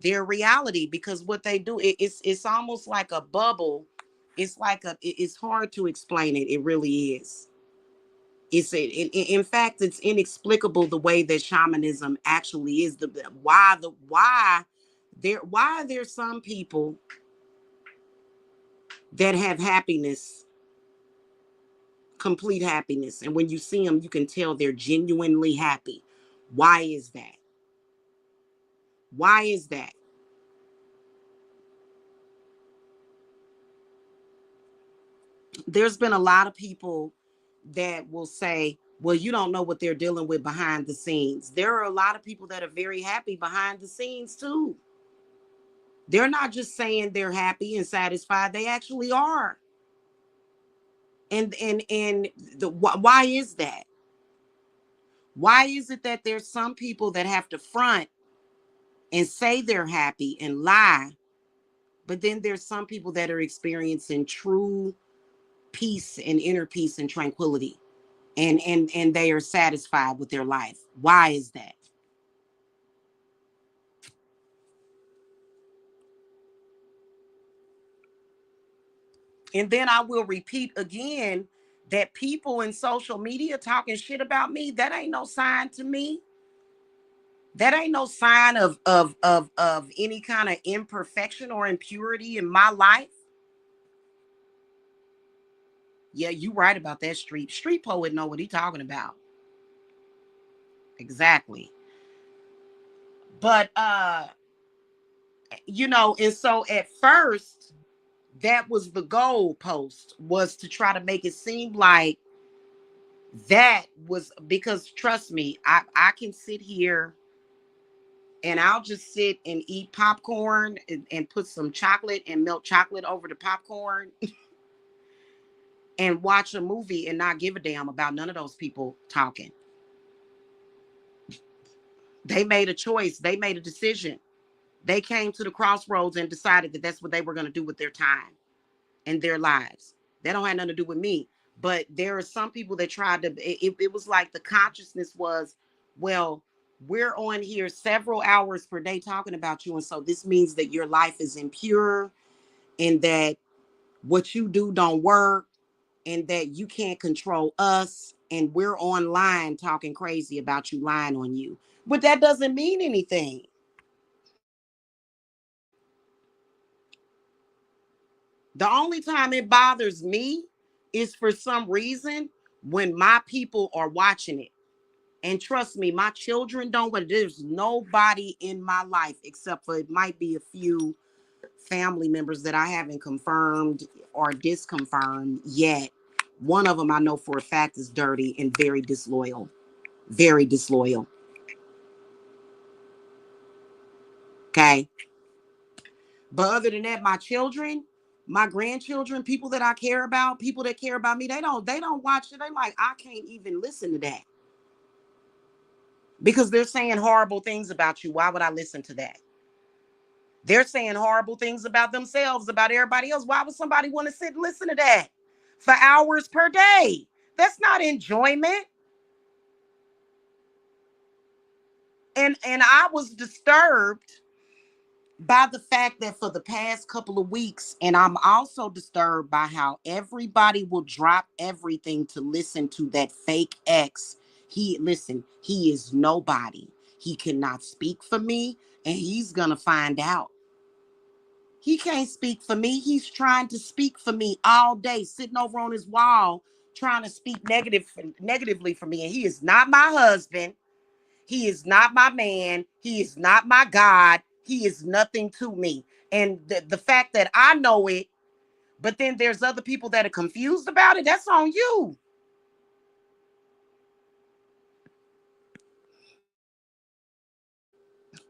their reality, because what they do, it's almost like a bubble. It's like it's hard to explain it. It really is. In fact, it's inexplicable the way that shamanism actually is. Why there's some people that have happiness, complete happiness, and when you see them you can tell they're genuinely happy. Why is that? Why is that? There's been a lot of people that will say, well, you don't know what they're dealing with behind the scenes. There are a lot of people that are very happy behind the scenes too. They're not just saying they're happy and satisfied, they actually are. Why is that? Why is it that there's some people that have to front and say they're happy and lie, but then there's some people that are experiencing true peace and inner peace and tranquility, and they are satisfied with their life? Why is that? And then I will repeat again that people in social media talking shit about me, that ain't no sign to me. That ain't no sign of any kind of imperfection or impurity in my life. Yeah, you right about that. Street poet know what he talking about. Exactly. But and so at first that was the goal post, was to try to make it seem like that was, because trust me, I can sit here and I'll just sit and eat popcorn and put some chocolate and melt chocolate over the popcorn and watch a movie and not give a damn about none of those people talking. They made a choice. They made a decision. They came to the crossroads and decided that that's what they were going to do with their time and their lives. That don't have nothing to do with me. But there are some people that tried to, it was like the consciousness was, well, we're on here several hours per day talking about you. And so this means that your life is impure, and that what you do don't work, and that you can't control us. And we're online talking crazy about you, lying on you. But that doesn't mean anything. The only time it bothers me is for some reason when my people are watching it. And trust me, my children don't, but there's nobody in my life except for, it might be a few family members that I haven't confirmed or disconfirmed yet. One of them I know for a fact is dirty and very disloyal. Very disloyal. Okay. But other than that, my children, my grandchildren, people that I care about, people that care about me, they don't watch it. They like, I can't even listen to that. Because they're saying horrible things about you. Why would I listen to that? They're saying horrible things about themselves, about everybody else. Why would somebody want to sit and listen to that for hours per day? That's not enjoyment. And I was disturbed by the fact that for the past couple of weeks, and I'm also disturbed by how everybody will drop everything to listen to that fake ex. He is nobody. He cannot speak for me, and he's gonna find out. He can't speak for me. He's trying to speak for me all day, sitting over on his wall, trying to speak negatively for me. And he is not my husband. He is not my man. He is not my God. He is nothing to me. And the fact that I know it, but then there's other people that are confused about it, that's on you.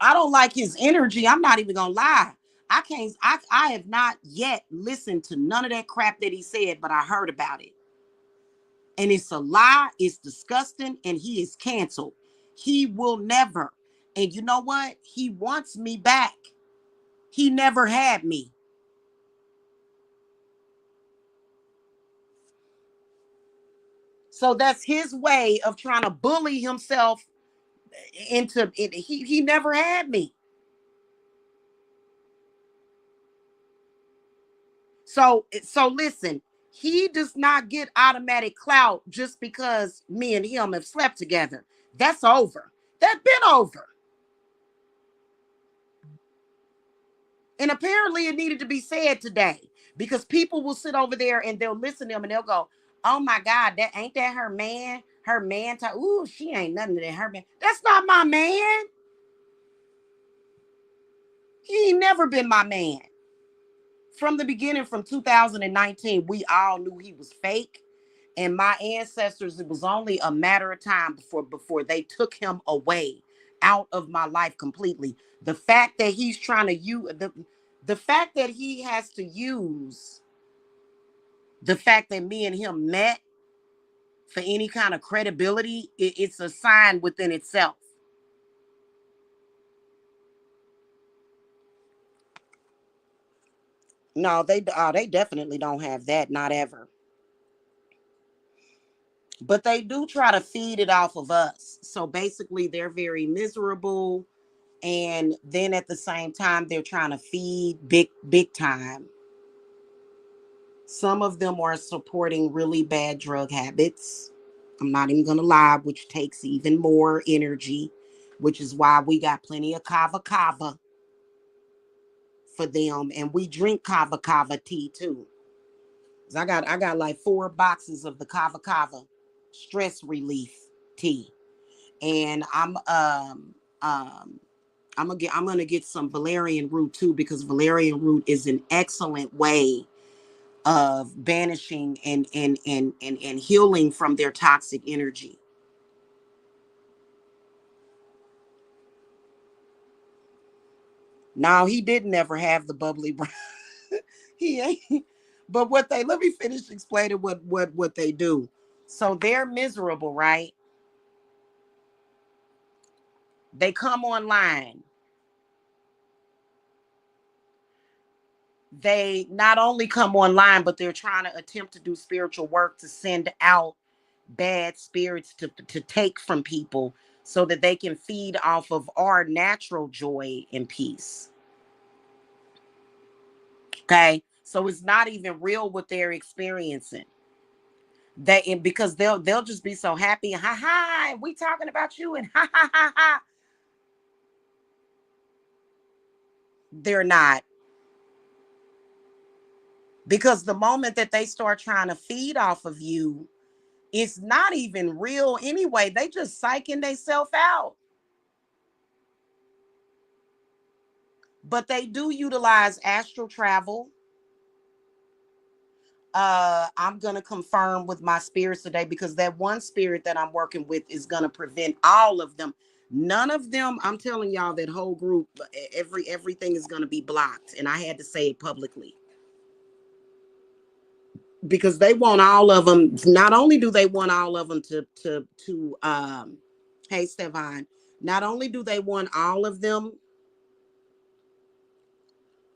I don't like his energy. I'm not even gonna lie. I can't, I have not yet listened to none of that crap that he said, but I heard about it. And it's a lie. It's disgusting. And he is canceled. He will never. And you know what? He wants me back. He never had me. So that's his way of trying to bully himself into it. He never had me. So listen, he does not get automatic clout just because me and him have slept together. That's over. That's been over. And apparently it needed to be said today, because people will sit over there and they'll listen to them and they'll go, oh my God, that ain't that her man? Her man, ooh, she ain't nothing to that. Her man. That's not my man. He ain't never been my man. from the beginning, from 2019, we all knew he was fake. And my ancestors, it was only a matter of time before they took him away out of my life completely. The fact that he's trying to use the fact that he has to use the fact that me and him met for any kind of credibility, it's a sign within itself. No, they definitely don't have that, not ever. But they do try to feed it off of us. So basically, they're very miserable, and then at the same time, they're trying to feed big time. Some of them are supporting really bad drug habits. I'm not even gonna lie, which takes even more energy, which is why we got plenty of kava kava for them, and we drink kava kava tea too. 'Cause I got like 4 boxes of the kava kava stress relief tea, and I'm gonna get some valerian root too, because valerian root is an excellent way of banishing and healing from their toxic energy. Now he didn't ever have the bubbly brown. He ain't. But what they let me finish explaining what they do. So they're miserable, right? They come online. They not only come online, but they're trying to attempt to do spiritual work to send out bad spirits to take from people so that they can feed off of our natural joy and peace. Okay. So it's not even real what they're experiencing. They and because they'll just be so happy. Ha ha, we talking about you and ha ha ha ha. They're not. Because the moment that they start trying to feed off of you, it's not even real anyway. They just psyching themselves out. But they do utilize astral travel. I'm gonna confirm with my spirits today, because that one spirit that I'm working with is gonna prevent all of them. None of them, I'm telling y'all, that whole group, everything is gonna be blocked. And I had to say it publicly. Because they want all of them. Not only do they want all of them to hey Stefan, not only do they want all of them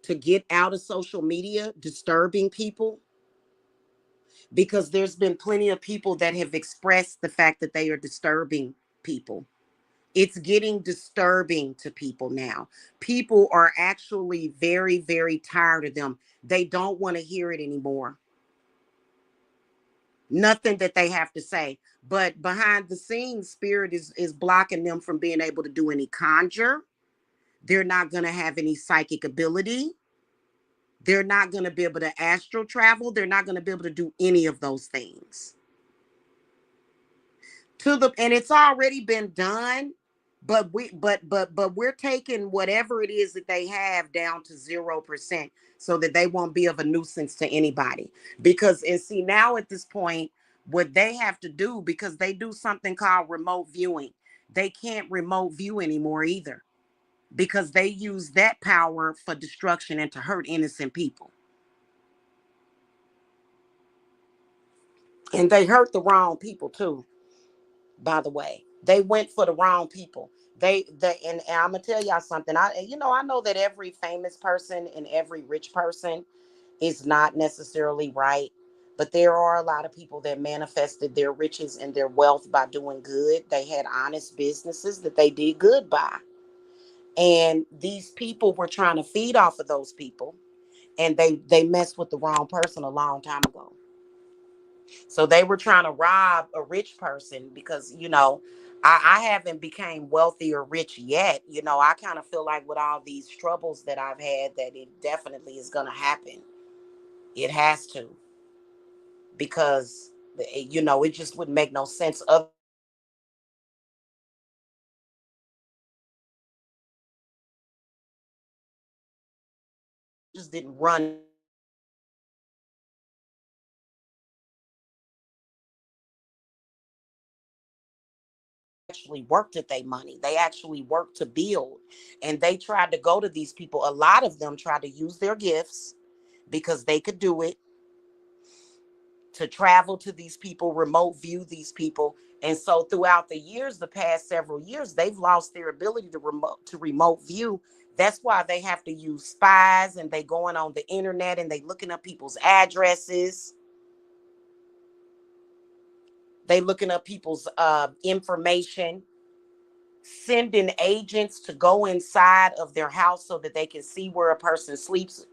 to get out of social media disturbing people, because there's been plenty of people that have expressed the fact that they are disturbing people. It's getting disturbing to people now. People are actually very, very tired of them. They don't want to hear it anymore. Nothing that they have to say. But behind the scenes, spirit is blocking them from being able to do any conjure. They're not going to have any psychic ability. They're not going to be able to astral travel. They're not going to be able to do any of those things. And it's already been done, but we're taking whatever it is that they have down to 0%, so that they won't be of a nuisance to anybody. Because and see, now at this point, what they have to do, because they do something called remote viewing, they can't remote view anymore either, because they use that power for destruction and to hurt innocent people. And they hurt the wrong people too, by the way. They went for the wrong people. And I'm gonna tell y'all something. I know that every famous person and every rich person is not necessarily right, but there are a lot of people that manifested their riches and their wealth by doing good. They had honest businesses that they did good by. And these people were trying to feed off of those people, and they messed with the wrong person a long time ago. So they were trying to rob a rich person, because, I haven't became wealthy or rich yet. I kind of feel like with all these troubles that I've had, that it definitely is going to happen. It has to, because, it just wouldn't make no sense. Others just didn't run. actually worked at their money. They actually worked to build. And they tried to go to these people. A lot of them tried to use their gifts because they could do it, to travel to these people, remote view these people. And so throughout the years, the past several years, they've lost their ability to remote view. That's why they have to use spies, and they going on the internet and they looking up people's addresses. They looking up people's information, sending agents to go inside of their house so that they can see where a person sleeps.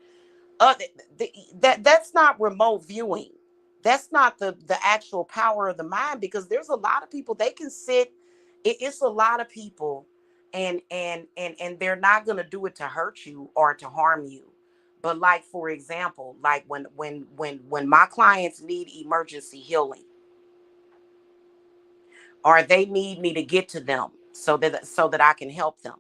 uh, that's not remote viewing. That's not the actual power of the mind, because there's a lot of people, they can sit, it's a lot of people, and they're not going to do it to hurt you or to harm you. But like, for example, like when my clients need emergency healing, or they need me to get to them so that I can help them.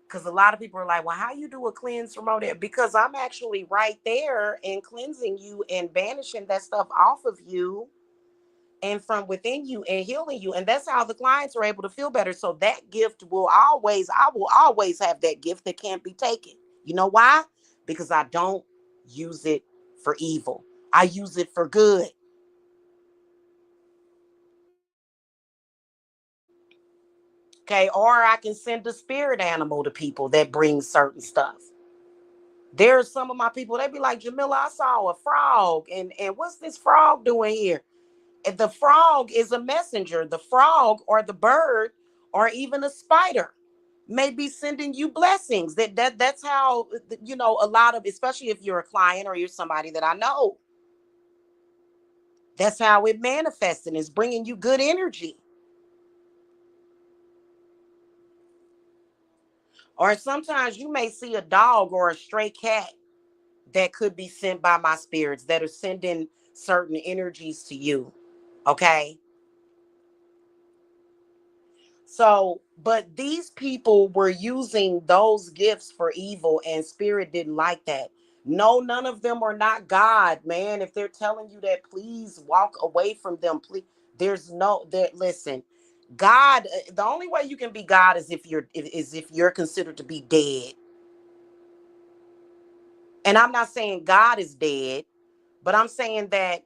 Because a lot of people are like, well, how you do a cleanse from over there? Because I'm actually right there and cleansing you and banishing that stuff off of you and from within you and healing you. And that's how the clients are able to feel better. So that gift I will always have that gift that can't be taken. You know why? Because I don't use it for evil. I use it for good. Okay. Or I can send a spirit animal to people that brings certain stuff. There's some of my people, they be like, Jamila, I saw a frog. And what's this frog doing here? And the frog is a messenger. The frog or the bird or even a spider may be sending you blessings. That's how, a lot of, especially if you're a client or you're somebody that I know, that's how it manifests, and it's bringing you good energy. Or sometimes you may see a dog or a stray cat that could be sent by my spirits that are sending certain energies to you. Okay. So, but these people were using those gifts for evil, and spirit didn't like that. No, none of them are not God, man. If they're telling you that, please walk away from them. Please, there's no there. Listen, God. The only way you can be God is if you're considered to be dead. And I'm not saying God is dead, but I'm saying that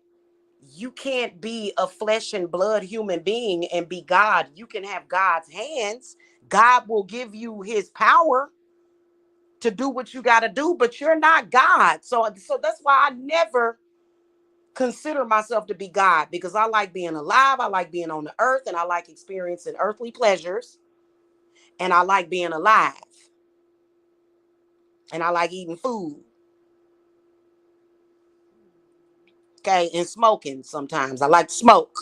you can't be a flesh and blood human being and be God. You can have God's hands. God will give you his power to do what you got to do, but you're not God. So that's why I never consider myself to be God, because I like being alive. I like being on the earth, and I like experiencing earthly pleasures, and I like being alive, and I like eating food. Okay. And smoking sometimes. I like to smoke.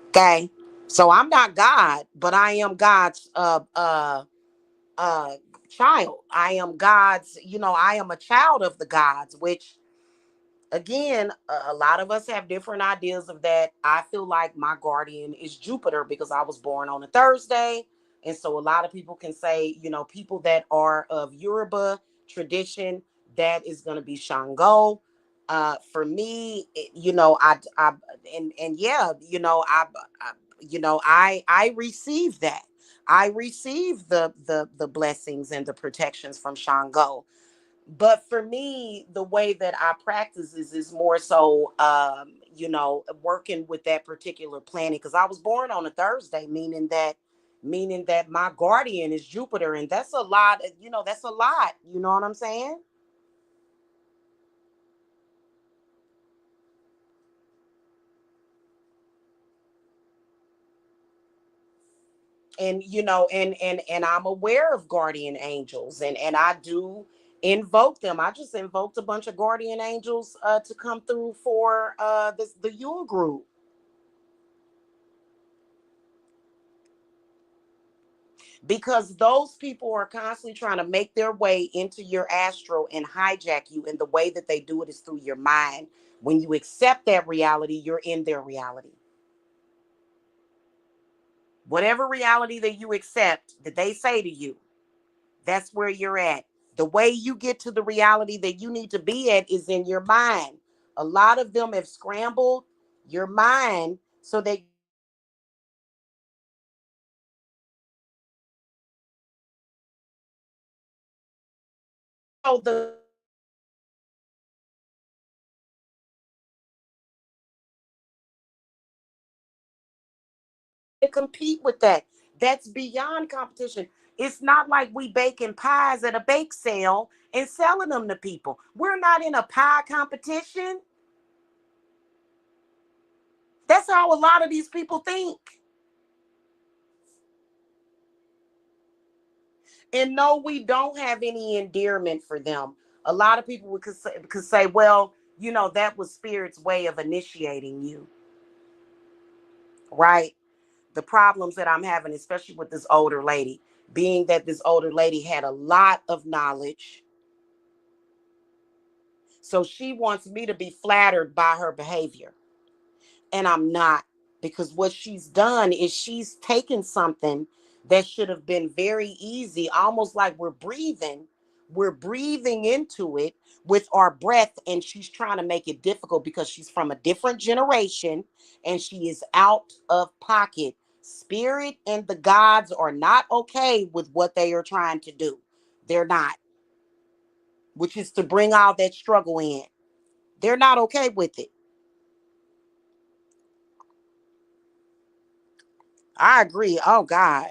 Okay. So I'm not God, but I am God's uh child. I am God's, I am a child of the gods, which again, a lot of us have different ideas of that. I feel like my guardian is Jupiter because I was born on a Thursday. And so a lot of people can say, people that are of Yoruba tradition, that is going to be Shango. For me, I and yeah, I receive that. I receive the blessings and the protections from Shango. But for me, the way that I practice is more so, working with that particular planet, because I was born on a Thursday, meaning that my guardian is Jupiter, and that's a lot. That's a lot. You know what I'm saying? And and I'm aware of guardian angels, and I do invoke them. I just invoked a bunch of guardian angels to come through for the Yule group, because those people are constantly trying to make their way into your astral and hijack you, and the way that they do it is through your mind. When you accept that reality, you're in their reality. Whatever reality that you accept that they say to you, that's where you're at. The way you get to the reality that you need to be at is in your mind. A lot of them have scrambled your mind so that the to compete with that. That's beyond competition. It's not like we baking pies at a bake sale and selling them to people. We're not in a pie competition. That's how a lot of these people think. And no, we don't have any endearment for them. A lot of people could say, well, you know, that was Spirit's way of initiating you, right? The problems that I'm having, especially with this older lady, being that this older lady had a lot of knowledge. So she wants me to be flattered by her behavior. And I'm not, because what she's done is she's taken something that should have been very easy, almost like we're breathing into it with our breath, and she's trying to make it difficult because she's from a different generation and she is out of pocket. Spirit and the gods are not okay with what they are trying to do. They're not, which is to bring all that struggle in. They're not okay with it. I agree. Oh God.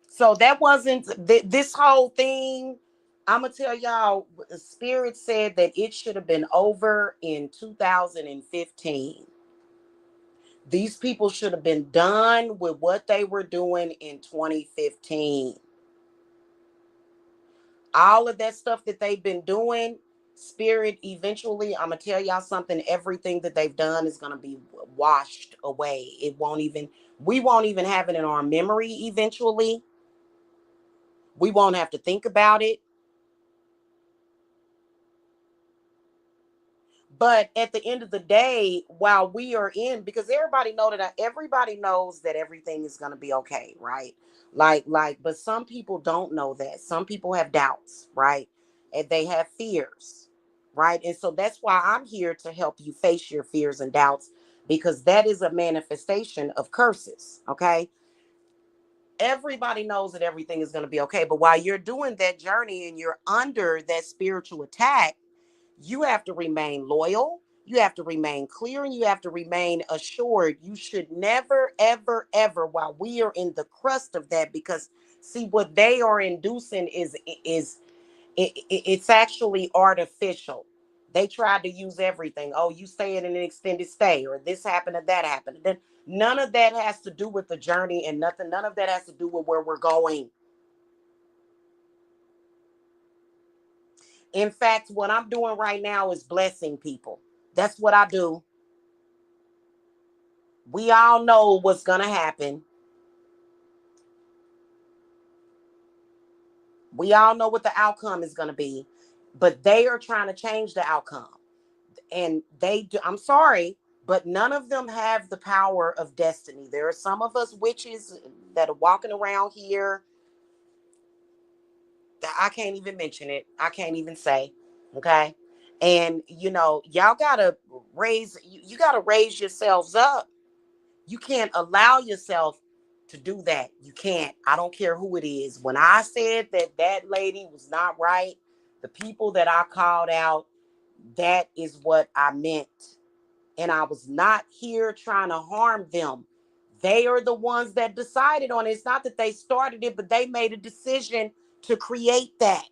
So that wasn't this whole thing. I'm gonna tell y'all, Spirit said that it should have been over in 2015. These people should have been done with what they were doing in 2015. All of that stuff that they've been doing, Spirit, eventually, I'm gonna tell y'all something. Everything that they've done is gonna be washed away. It won't even, we won't even have it in our memory eventually. We won't have to think about it. But at the end of the day, while we are in, because everybody knows that everything is going to be okay, right? But some people don't know that. Some people have doubts, right? And they have fears, right? And so that's why I'm here to help you face your fears and doubts, because that is a manifestation of curses, okay? Everybody knows that everything is going to be okay. But while you're doing that journey and you're under that spiritual attack, you have to remain loyal. You have to remain clear, and you have to remain assured. You should never, ever, ever, while we are in the crust of that, because see what they are inducing is it's actually artificial. They tried to use everything. Oh, you stay in an extended stay, or this happened or that happened. Then none of that has to do with the journey, and nothing. None of that has to do with where we're going. In fact, what I'm doing right now is blessing people. That's what I do. We all know what's going to happen. We all know what the outcome is going to be, but they are trying to change the outcome. And they do, I'm sorry, but none of them have the power of destiny. There are some of us witches that are walking around here that I can't even mention it. I can't even say, okay? And you know, y'all got to you got to raise yourselves up. You can't allow yourself to do that. You can't. I don't care who it is. When I said that that lady was not right, the people that I called out, that is what I meant. And I was not here trying to harm them. They are the ones that decided on it. It's not that they started it, but they made a decision to create that.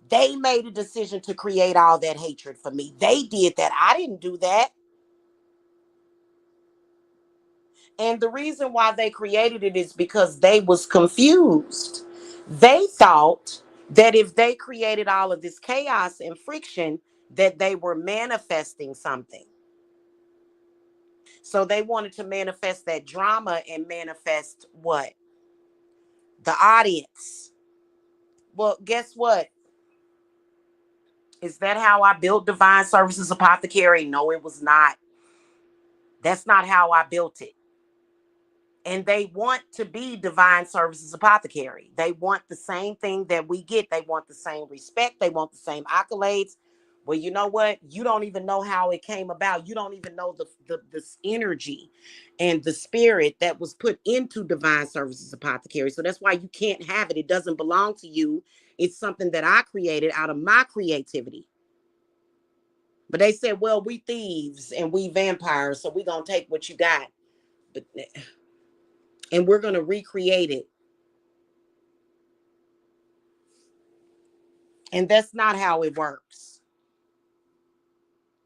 They made a decision to create all that hatred for me. They did that. I didn't do that. And the reason why they created it is because they was confused. They thought that if they created all of this chaos and friction, that they were manifesting something. So they wanted to manifest that drama and manifest what? The audience. Well, guess what? Is that how I built Divine Services Apothecary? No, it was not. That's not how I built it. And they want to be Divine Services Apothecary. They want the same thing that we get. They want the same respect. They want the same accolades. Well, you know what? You don't even know how it came about. You don't even know this energy and the spirit that was put into Divine Services Apothecary. So that's why you can't have it. It doesn't belong to you. It's something that I created out of my creativity. But they said, well, we thieves and we vampires, so we're going to take what you got. But, and we're going to recreate it. And that's not how it works.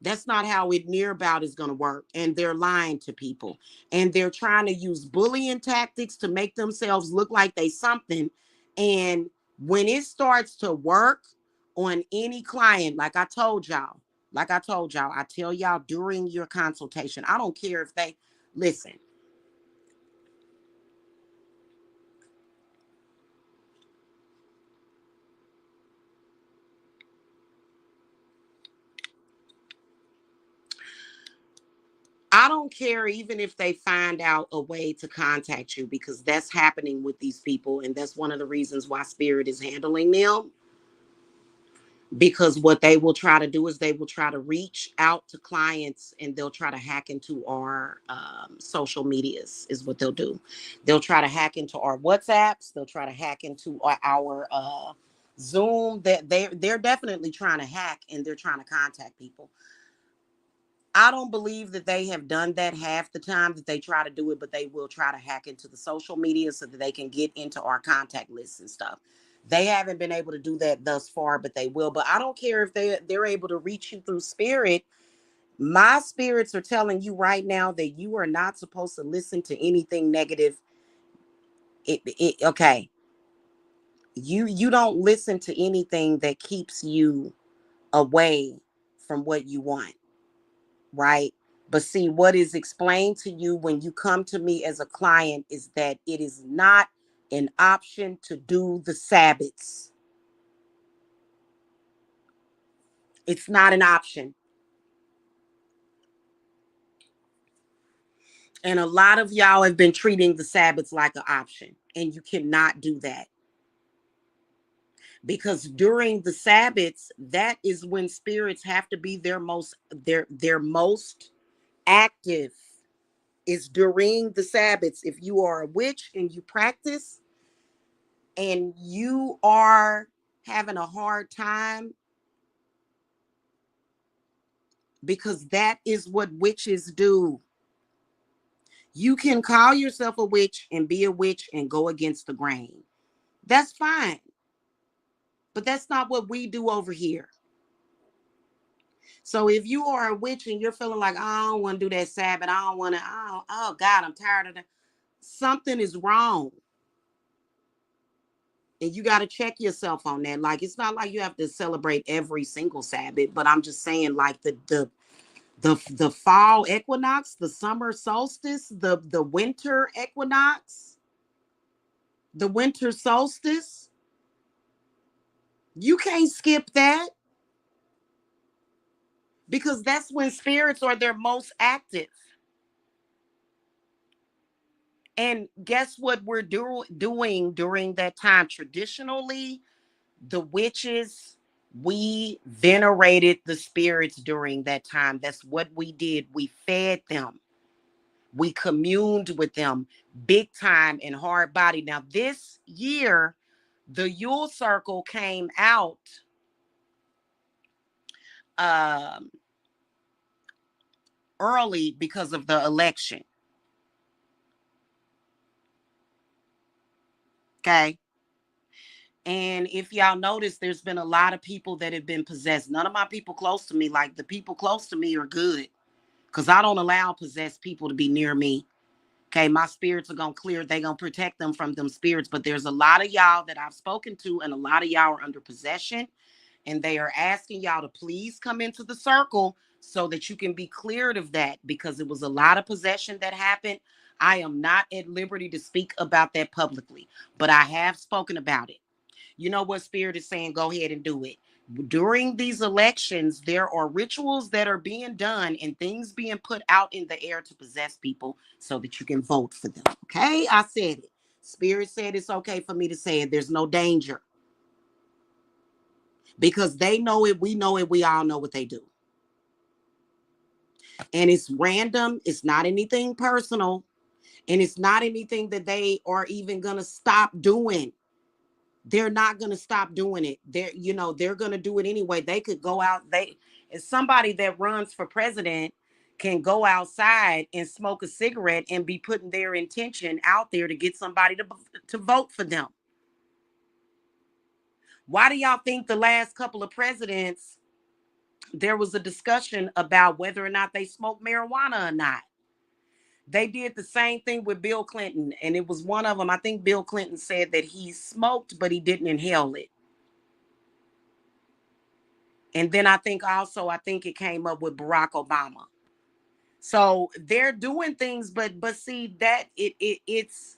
That's not how it near about is going to work. And they're lying to people. And they're trying to use bullying tactics to make themselves look like they something. And when it starts to work on any client, I tell y'all during your consultation, I don't care if they listen. I don't care even if they find out a way to contact you, because that's happening with these people. And that's one of the reasons why Spirit is handling them. Because what they will try to do is they will try to reach out to clients and they'll try to hack into our social medias is what they'll do. They'll try to hack into our WhatsApps. They'll try to hack into our Zoom. That they're definitely trying to hack, and they're trying to contact people. I don't believe that they have done that half the time that they try to do it, but they will try to hack into the social media so that they can get into our contact lists and stuff. They haven't been able to do that thus far, but they will. But I don't care if they're able to reach you through spirit. My spirits are telling you right now that you are not supposed to listen to anything negative. Okay. You don't listen to anything that keeps you away from what you want, right? But see, what is explained to you when you come to me as a client is that it is not an option to do the Sabbaths. It's not an option. And a lot of y'all have been treating the Sabbaths like an option, and you cannot do that. Because during the Sabbaths, that is when spirits have to be their most active, is during the Sabbaths. If you are a witch and you practice and you are having a hard time, because that is what witches do. You can call yourself a witch and be a witch and go against the grain. That's fine. But that's not what we do over here. So if you are a witch and you're feeling like, I don't want to do that Sabbath, I don't want to, oh God, I'm tired of that. Something is wrong. And you got to check yourself on that. Like, it's not like you have to celebrate every single Sabbath, but I'm just saying, like, the fall equinox, the summer solstice, the winter equinox, the winter solstice, you can't skip that, because that's when spirits are their most active. And guess what we're doing during that time? Traditionally, the witches, we venerated the spirits during that time. That's what we did. We fed them. We communed with them big time and hard body. Now, this year, the Yule Circle came out um, early because of the election. Okay. And if y'all notice, there's been a lot of people that have been possessed. None of my people close to me, like the people close to me, are good, because I don't allow possessed people to be near me. Okay, my spirits are going to clear. They're going to protect them from them spirits. But there's a lot of y'all that I've spoken to, and a lot of y'all are under possession. And they are asking y'all to please come into the circle so that you can be cleared of that, because it was a lot of possession that happened. I am not at liberty to speak about that publicly, but I have spoken about it. You know what Spirit is saying? Go ahead and do it. During these elections, there are rituals that are being done and things being put out in the air to possess people so that you can vote for them. Okay, I said it. Spirit said it's okay for me to say it. There's no danger. because they know it, we know it, we all know what they do. And it's random, it's not anything personal, and it's not anything that they are even going to stop doing. They're not going to stop doing it. They're going to do it anyway. They could go out. As somebody that runs for president can go outside and smoke a cigarette and be putting their intention out there to get somebody to vote for them. Why do y'all think the last couple of presidents, there was a discussion about whether or not they smoked marijuana or not? They did the same thing with Bill Clinton, and it was one of them. I think Bill Clinton said that he smoked, but he didn't inhale it. And then I think it came up with Barack Obama. So they're doing things, but see that it's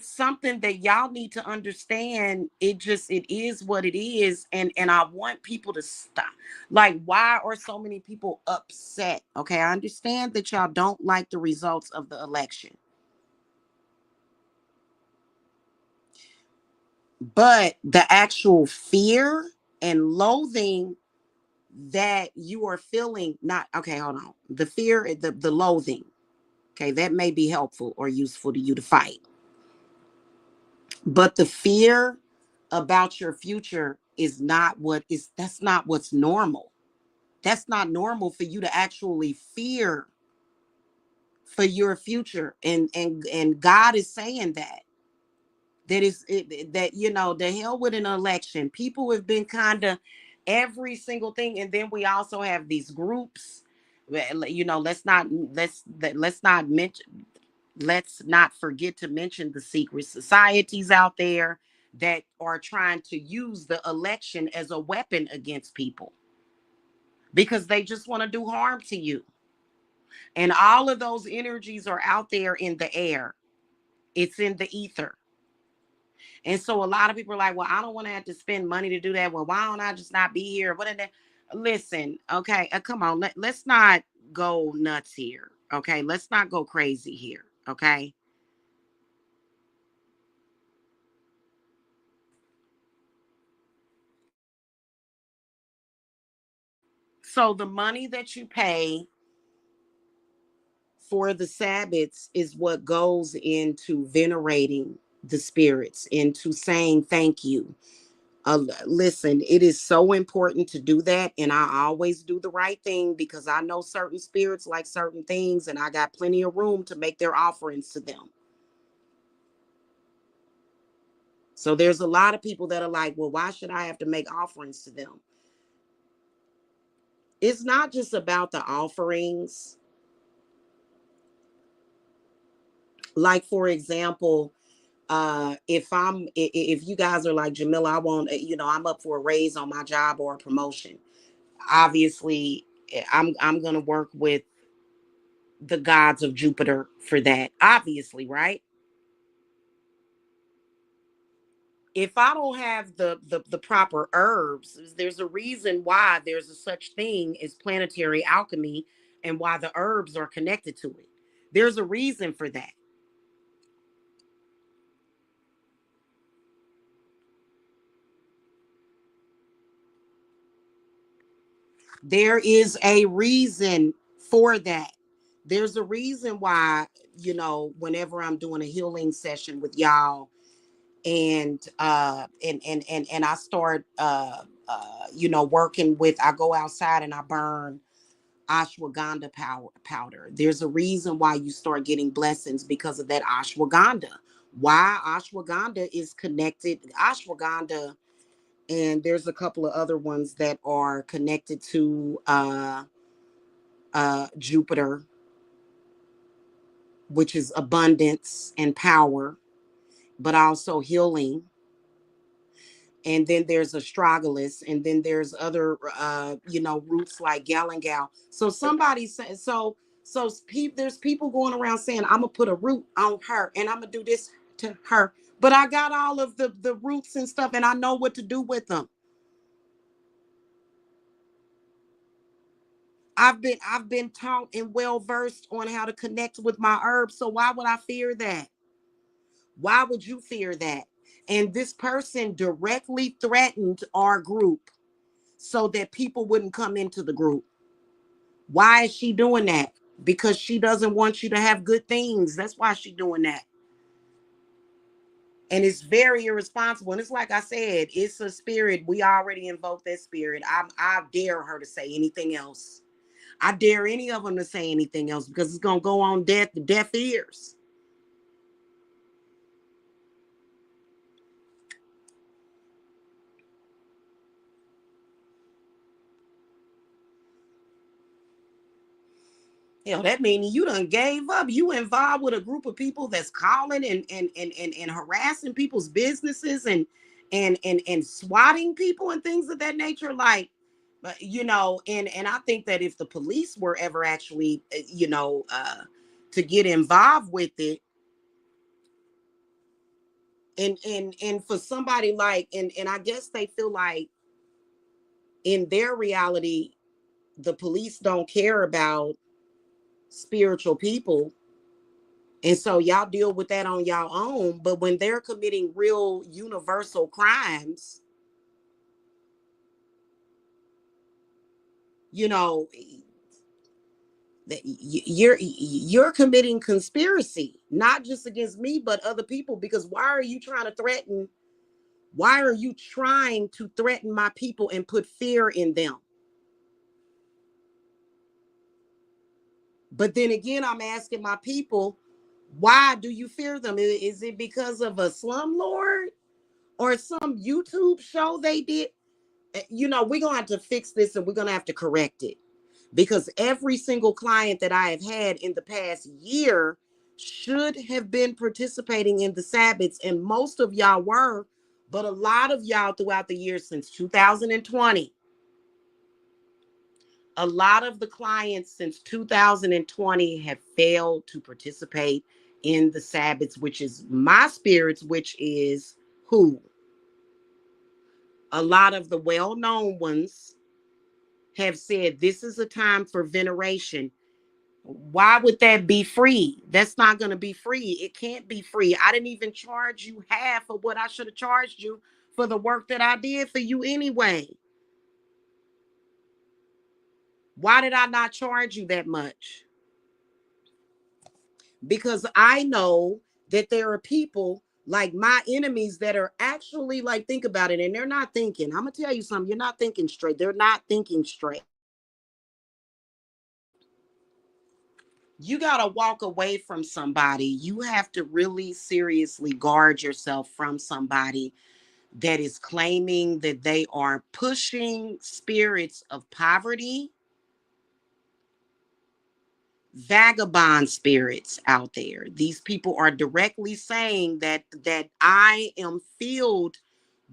something that y'all need to understand. It is what it is, and I want people to stop. Like, why are so many people upset? Okay, I understand that y'all don't like the results of the election, but the actual fear and loathing that you are feeling, not okay, hold on. The fear, the loathing, okay, that may be helpful or useful to you to fight. But the fear about your future that's not what's normal. That's not normal for you to actually fear for your future. And God is saying that the hell with an election. People have been kind of every single thing. And then we also have these groups. Let's not forget to mention the secret societies out there that are trying to use the election as a weapon against people because they just want to do harm to you. And all of those energies are out there in the air. It's in the ether. And so a lot of people are like, well, I don't want to have to spend money to do that. Well, why don't I just not be here? What is that? Listen, okay, come on. Let's not go nuts here. Okay, let's not go crazy here. Okay. So the money that you pay for the Sabbaths is what goes into venerating the spirits, into saying thank you. Listen, it is so important to do that. And I always do the right thing because I know certain spirits like certain things, and I got plenty of room to make their offerings to them. So there's a lot of people that are like, well, why should I have to make offerings to them? It's not just about the offerings. Like, for example, if you guys are like, Jamila, I want, I'm up for a raise on my job or a promotion. Obviously, I'm gonna work with the gods of Jupiter for that. Obviously, right? If I don't have the proper herbs, there's a reason why there's a such thing as planetary alchemy and why the herbs are connected to it. There's a reason for that. There is a reason for that. There's a reason why, whenever I'm doing a healing session with y'all and I start working with, I go outside and I burn ashwagandha powder. There's a reason why you start getting blessings because of that ashwagandha. Why ashwagandha is connected. Ashwagandha, and there's a couple of other ones that are connected to Jupiter, which is abundance and power, but also healing. And then there's astragalus, and then there's other roots like galangal. So somebody said, there's people going around saying, I'm gonna put a root on her and I'm gonna do this to her, but I got all of the roots and stuff and I know what to do with them. I've been taught and well versed on how to connect with my herbs. So why would I fear that? Why would you fear that? And this person directly threatened our group so that people wouldn't come into the group. Why is she doing that? Because she doesn't want you to have good things. That's why she's doing that. And it's very irresponsible. And it's like I said, it's a spirit. We already invoked that spirit. I dare her to say anything else. I dare any of them to say anything else because it's going to go on deaf ears. Hell, that means you done gave up. You involved with a group of people that's calling and harassing people's businesses and swatting people and things of that nature. Like, you know, and I think that if the police were ever actually, to get involved with it, and for somebody like, and I guess they feel like in their reality, the police don't care about spiritual people. And so y'all deal with that on y'all own. But when they're committing real universal crimes, you know, you're committing conspiracy, not just against me, but other people. Because why are you trying to threaten? Why are you trying to threaten my people and put fear in them? But then again, I'm asking my people, why do you fear them? Is it because of a slumlord or some YouTube show they did? You know, we're going to have to fix this and we're going to have to correct it because every single client that I have had in the past year should have been participating in the Sabbaths, and most of y'all were, but a lot of y'all throughout the years since 2020, a lot of the clients since 2020 have failed to participate in the Sabbaths, which is my spirits, which is who? A lot of the well-known ones have said this is a time for veneration. Why would that be free? That's not going to be free. It can't be free. I didn't even charge you half of what I should have charged you for the work that I did for you anyway. Why did I not charge you that much? Because I know that there are people like my enemies that are actually like, think about it, and they're not thinking. I'm going to tell you something. You're not thinking straight. They're not thinking straight. You got to walk away from somebody. You have to really seriously guard yourself from somebody that is claiming that they are pushing spirits of poverty, vagabond spirits out there. These people are directly saying that I am filled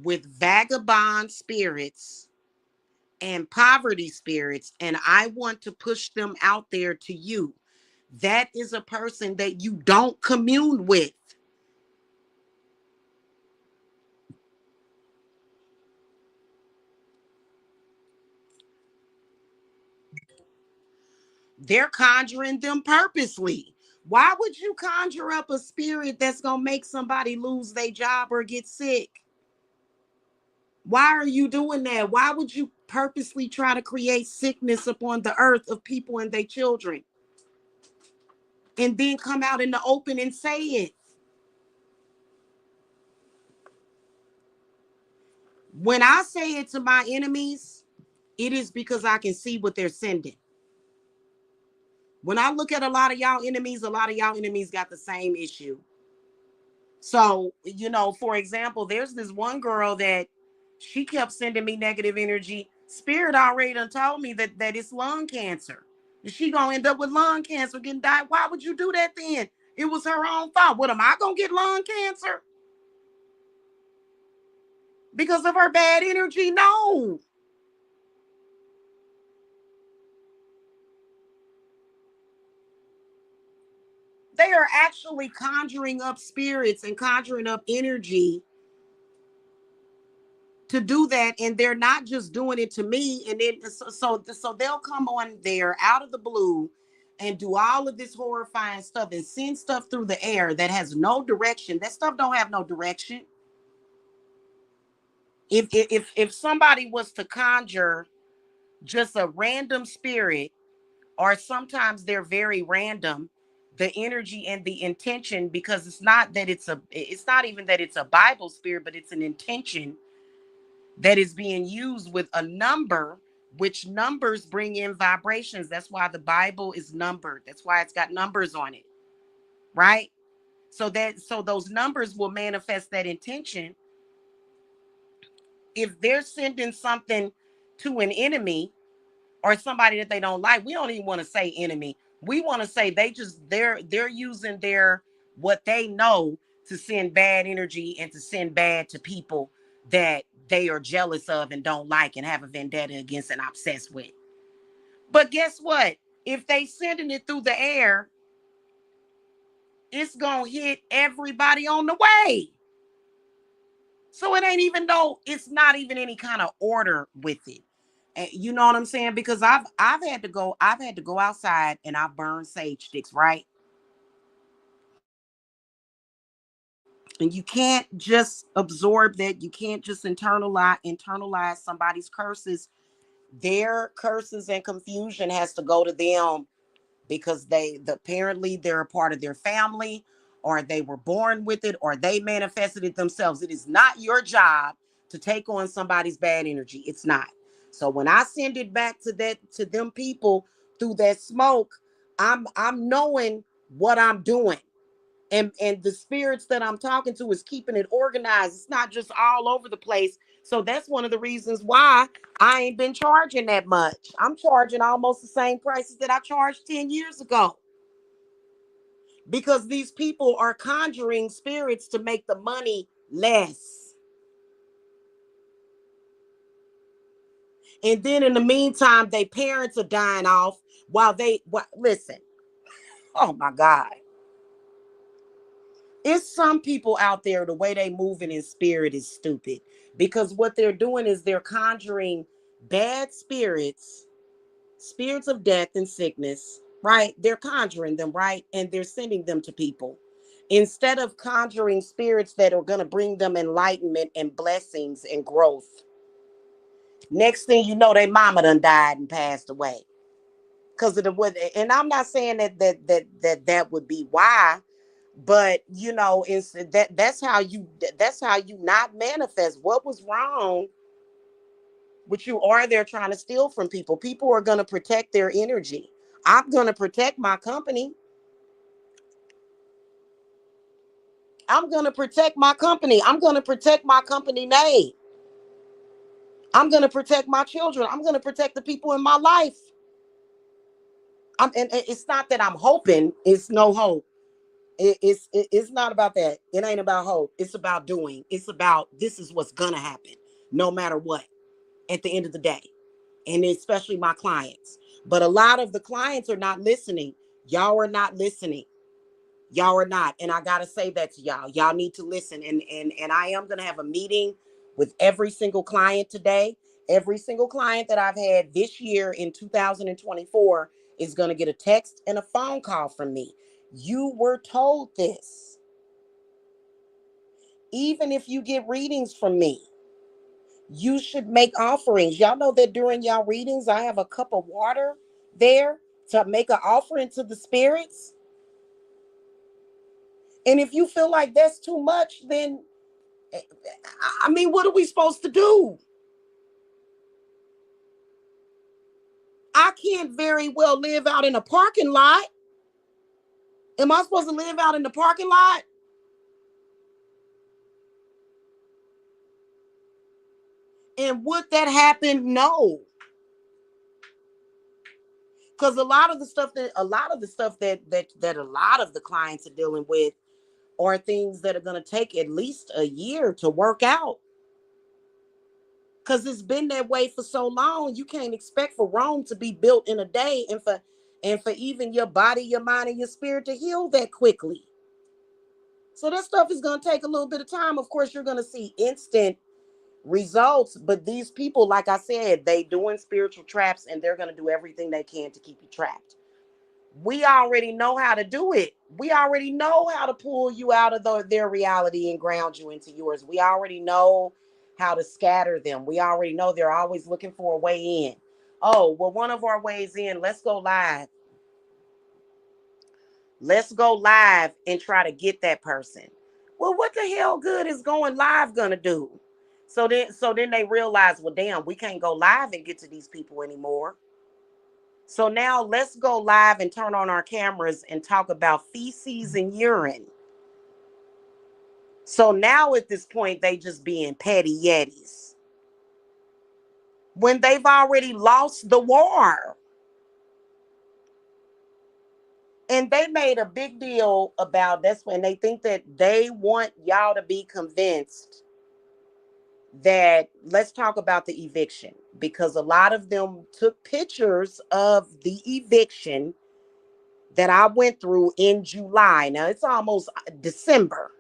with vagabond spirits and poverty spirits, and I want to push them out there to you. That is a person that you don't commune with. They're conjuring them purposely. Why would you conjure up a spirit that's going to make somebody lose their job or get sick? Why are you doing that? Why would you purposely try to create sickness upon the earth of people and their children? And then come out in the open and say it. When I say it to my enemies, it is because I can see what they're sending. When I look at a lot of y'all enemies got the same issue. So, you know, for example, there's this one girl that she kept sending me negative energy. Spirit already done told me that it's lung cancer. She gonna end up with lung cancer, getting died. Why would you do that then? It was her own fault. What, am I gonna get lung cancer because of her bad energy? No. They are actually conjuring up spirits and conjuring up energy to do that, and they're not just doing it to me. And then so they'll come on there out of the blue and do all of this horrifying stuff and send stuff through the air that has no direction. That stuff don't have no direction. If somebody was to conjure just a random spirit, or sometimes they're very random, the energy and the intention, because it's not even that it's a Bible spirit, but it's an intention that is being used with a number, which numbers bring in vibrations. That's why the Bible is numbered. That's why it's got numbers on it, right? So those numbers will manifest that intention. If they're sending something to an enemy or somebody that they don't like, we don't even want to say enemy. We want to say they're using their what they know to send bad energy and to send bad to people that they are jealous of and don't like and have a vendetta against and obsessed with. But guess what? If they sending it through the air, it's gonna hit everybody on the way. So it ain't even though it's not even any kind of order with it. And you know what I'm saying? Because I've had to go outside and I've burned sage sticks, right? And you can't just absorb that. You can't just internalize somebody's curses. Their curses and confusion has to go to them because apparently they're a part of their family, or they were born with it, or they manifested it themselves. It is not your job to take on somebody's bad energy. It's not. So when I send it back to them people through that smoke, I'm knowing what I'm doing. And the spirits that I'm talking to is keeping it organized. It's not just all over the place. So that's one of the reasons why I ain't been charging that much. I'm charging almost the same prices that I charged 10 years ago, because these people are conjuring spirits to make the money less. And then in the meantime, their parents are dying off listen. Oh my God. It's some people out there, the way they moving in spirit is stupid, because what they're doing is they're conjuring bad spirits, spirits of death and sickness, right? They're conjuring them, right? And they're sending them to people instead of conjuring spirits that are going to bring them enlightenment and blessings and growth. Next thing you know, their mama done died and passed away because of the weather. And I'm not saying that would be why, but you know, that's how you not manifest. What was wrong with you? Are they're trying to steal from people? People are going to protect their energy. I'm going to protect my company. I'm going to protect my company. I'm going to protect my company name. I'm going to protect my children. I'm going to protect the people in my life. And it's not that I'm hoping. It's no hope. It's not about that. It ain't about hope. It's about doing. It's about this is what's gonna happen, no matter what. At the end of the day, and especially my clients. But a lot of the clients are not listening. Y'all are not listening. Y'all are not. And I gotta say that to y'all. Y'all need to listen. And I am gonna have a meeting with every single client today. Every single client that I've had this year in 2024 is gonna get a text and a phone call from me. You were told this. Even if you get readings from me, you should make offerings. Y'all know that during y'all readings, I have a cup of water there to make an offering to the spirits. And if you feel like that's too much, then I mean, what are we supposed to do? I can't very well live out in a parking lot. Am I supposed to live out in the parking lot? And would that happen? No. Because a lot of the clients are dealing with are things that are going to take at least a year to work out. Because it's been that way for so long. You can't expect for Rome to be built in a day, and for even your body, your mind, and your spirit to heal that quickly. So that stuff is going to take a little bit of time. Of course, you're going to see instant results, but these people, like I said, they doing spiritual traps, and they're going to do everything they can to keep you trapped. We already know how to do it. We already know how to pull you out of their reality and ground you into yours. We already know how to scatter them. We already know they're always looking for a way in. Oh, well, one of our ways in, let's go live. Let's go live and try to get that person. Well, what the hell good is going live gonna do? So then they realize, well, damn, we can't go live and get to these people anymore. So now let's go live and turn on our cameras and talk about feces and urine. So now at this point, they just being petty yetis when they've already lost the war. And they made a big deal about this when they think that they want y'all to be convinced that let's talk about the eviction, because a lot of them took pictures of the eviction that I went through in July. Now it's almost December.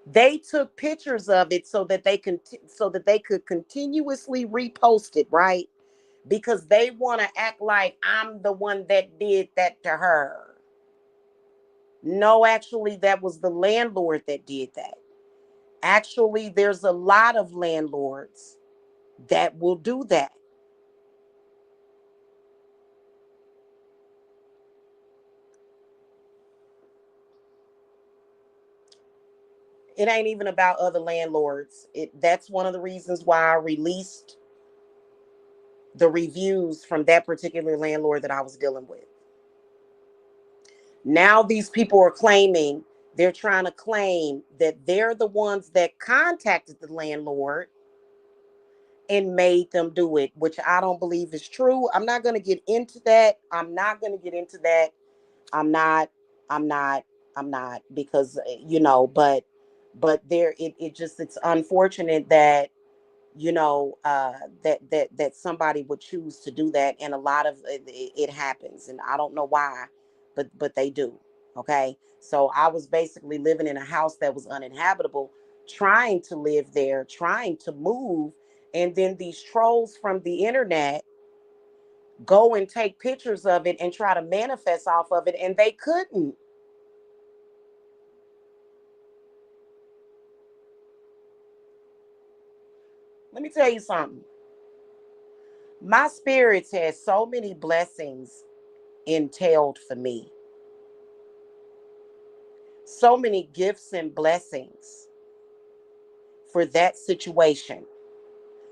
They took pictures of it so that they could continuously repost it, right? Because they want to act like I'm the one that did that to her. No, actually, that was the landlord that did that. Actually, there's a lot of landlords that will do that. It ain't even about other landlords. That's one of the reasons why I released the reviews from that particular landlord that I was dealing with. Now these people are claiming, they're trying to claim that they're the ones that contacted the landlord and made them do it, which I don't believe is true. I'm not going to get into that. I'm not going to get into that. I'm not, I'm not, I'm not, because, but there, it just, it's unfortunate that, that somebody would choose to do that. And a lot of it happens, and I don't know why, but they do. Okay. So I was basically living in a house that was uninhabitable, trying to live there, trying to move. And then these trolls from the internet go and take pictures of it and try to manifest off of it, and they couldn't. Let me tell you something. My spirits had so many blessings entailed for me, so many gifts and blessings for that situation,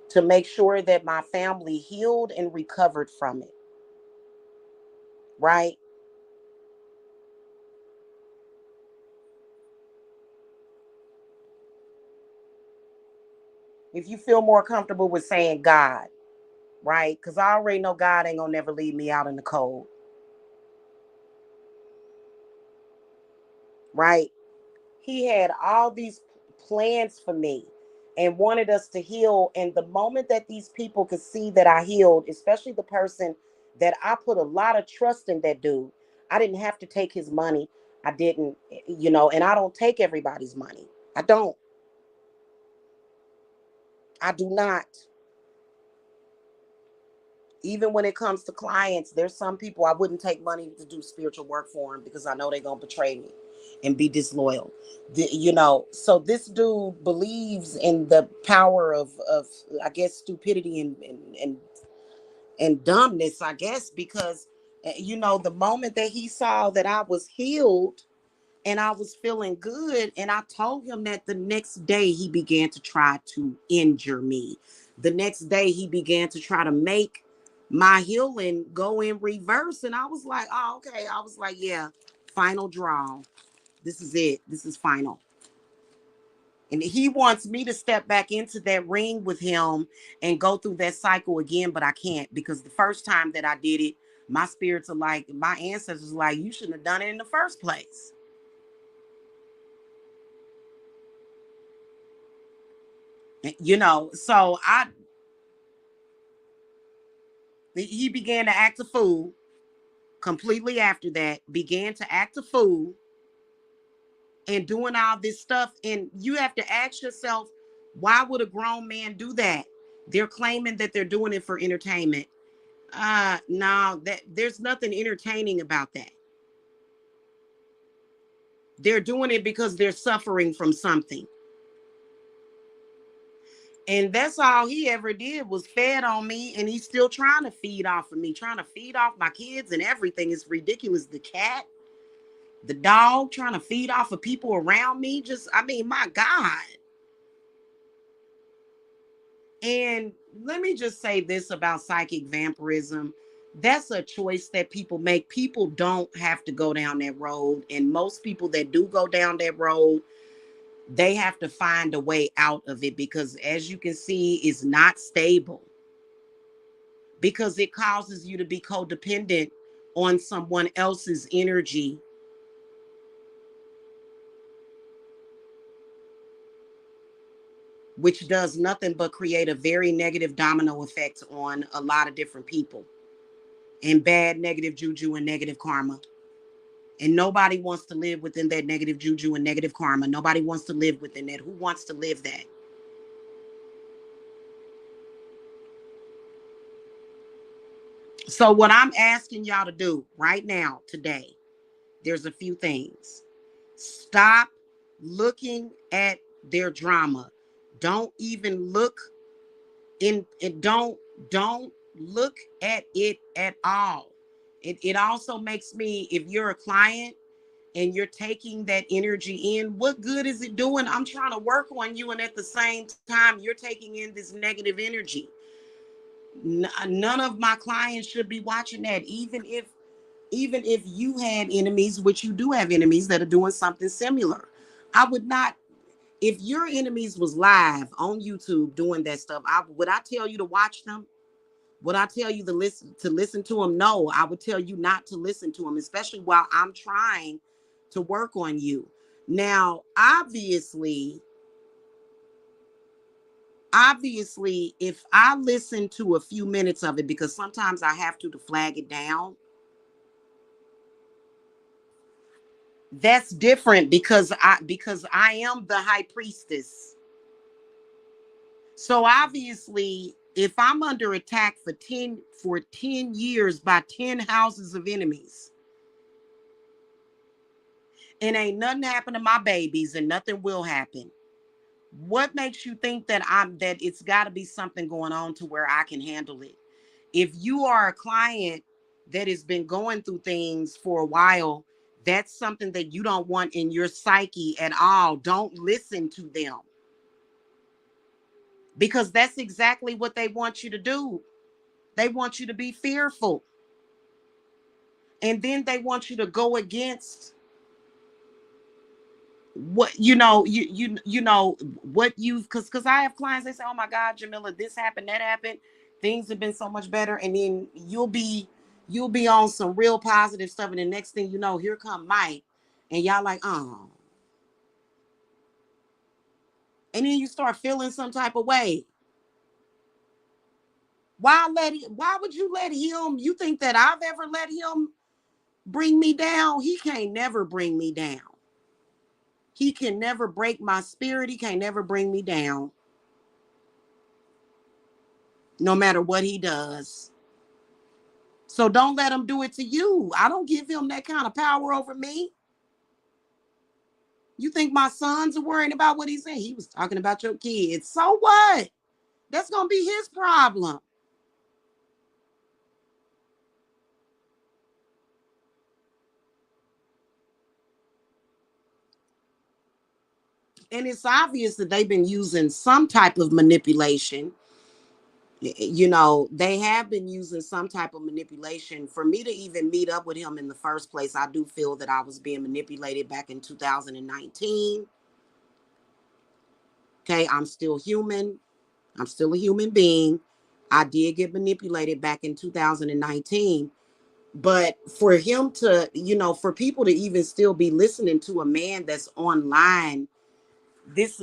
to make sure that my family healed and recovered from it, right? If you feel more comfortable with saying God, right? Because I already know God ain't gonna never leave me out in the cold, right? He had all these plans for me and wanted us to heal. And the moment that these people could see that I healed, especially the person that I put a lot of trust in, that dude, I didn't have to take his money. I didn't, and I don't take everybody's money. I don't. I do not. Even when it comes to clients, there's some people I wouldn't take money to do spiritual work for them, because I know they're going to betray me and be disloyal. So this dude believes in the power of I guess, stupidity and dumbness, I guess, because, the moment that he saw that I was healed and I was feeling good, and I told him that, the next day he began to try to injure me. The next day he began to try to make my healing go in reverse. And I was like, oh, okay. I was like, yeah, final draw. This is it. This is final. And he wants me to step back into that ring with him and go through that cycle again, but I can't, because the first time that I did it, my spirits are like, my ancestors are like, you shouldn't have done it in the first place. So he began to act a fool completely. After that, began to act a fool and doing all this stuff. And you have to ask yourself, why would a grown man do that? They're claiming that they're doing it for entertainment. No, that there's nothing entertaining about that. They're doing it because they're suffering from something. And that's all he ever did was fed on me, and he's still trying to feed off of me, trying to feed off my kids and everything. It's ridiculous. The cat, the dog, trying to feed off of people around me. Just, I mean, my God. And let me just say this about psychic vampirism. That's a choice that people make. People don't have to go down that road. And most people that do go down that road, they have to find a way out of it, because as you can see, it's not stable, because it causes you to be codependent on someone else's energy, which does nothing but create a very negative domino effect on a lot of different people, and bad negative juju and negative karma. And nobody wants to live within that negative juju and negative karma. Nobody wants to live within that. Who wants to live that? So what I'm asking y'all to do right now, today, there's a few things. Stop looking at their drama. Don't even look in it. Don't look at it at all. It also makes me, if you're a client and you're taking that energy in, what good is it doing? I'm trying to work on you, and at the same time, you're taking in this negative energy. None of my clients should be watching that, even if you had enemies, which you do have enemies that are doing something similar. I would not, if your enemies was live on YouTube doing that stuff, would I tell you to watch them? Would I tell you to listen to them? No, I would tell you not to listen to them, especially while I'm trying to work on you. Now, obviously, if I listen to a few minutes of it, because sometimes I have to flag it down, that's different, because I am the high priestess. So obviously, if I'm under attack for 10 years by 10 houses of enemies, and ain't nothing happened to my babies and nothing will happen, what makes you think that it's got to be something going on to where I can handle it? If you are a client that has been going through things for a while, that's something that you don't want in your psyche at all. Don't listen to them, because that's exactly what they want you to do. They want you to be fearful. And then they want you to go against what what you've, because I have clients, they say, oh my God, Jamila, this happened, that happened, things have been so much better. And then you'll be on some real positive stuff, and the next thing you know, here come Mike, and y'all like, oh. And then you start feeling some type of way. Why would you let him? You think that I've ever let him bring me down? He can't never bring me down. He can never break my spirit. He can't never bring me down, no matter what he does. So don't let him do it to you. I don't give him that kind of power over me. You think my sons are worrying about what he's saying? He was talking about your kids. So what? That's going to be his problem. And it's obvious that they've been using some type of manipulation. They have been using some type of manipulation for me to even meet up with him in the first place. I do feel that I was being manipulated back in 2019. Okay, I'm still human. I'm still a human being. I did get manipulated back in 2019. But for him to, for people to even still be listening to a man that's online, this,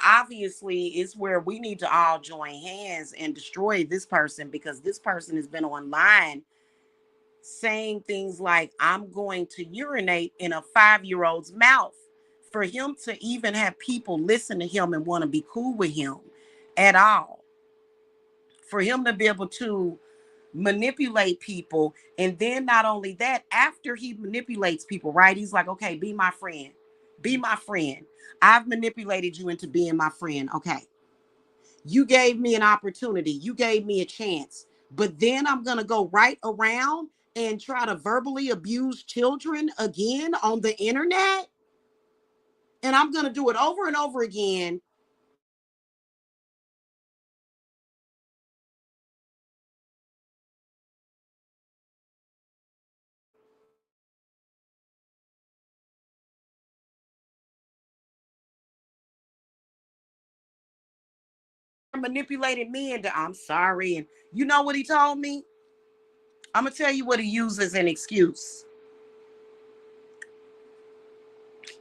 obviously is where we need to all join hands and destroy this person, because this person has been online saying things like, I'm going to urinate in a 5-year-old's mouth. For him to even have people listen to him and want to be cool with him at all, for him to be able to manipulate people. And then not only that, after he manipulates people, right, he's like, okay, be my friend. Be my friend. I've manipulated you into being my friend. Okay. You gave me an opportunity. You gave me a chance. But then I'm going to go right around and try to verbally abuse children again on the internet. And I'm going to do it over and over again. Manipulated me into, I'm sorry. And you know what he told me? I'm going to tell you what he used as an excuse.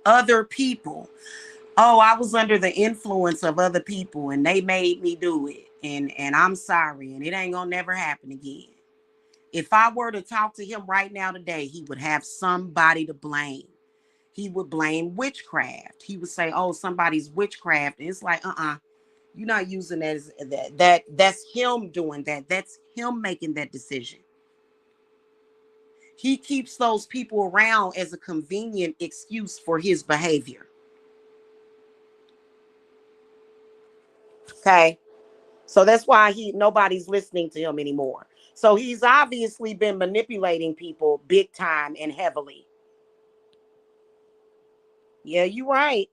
Other people. Oh, I was under the influence of other people and they made me do it. And I'm sorry. And it ain't going to never happen again. If I were to talk to him right now today, he would have somebody to blame. He would blame witchcraft. He would say, oh, somebody's witchcraft. And it's like, you're not using that as that's him doing that. That's him making that decision. He keeps those people around as a convenient excuse for his behavior. Okay. So that's why nobody's listening to him anymore. So he's obviously been manipulating people big time and heavily. Yeah, you're right.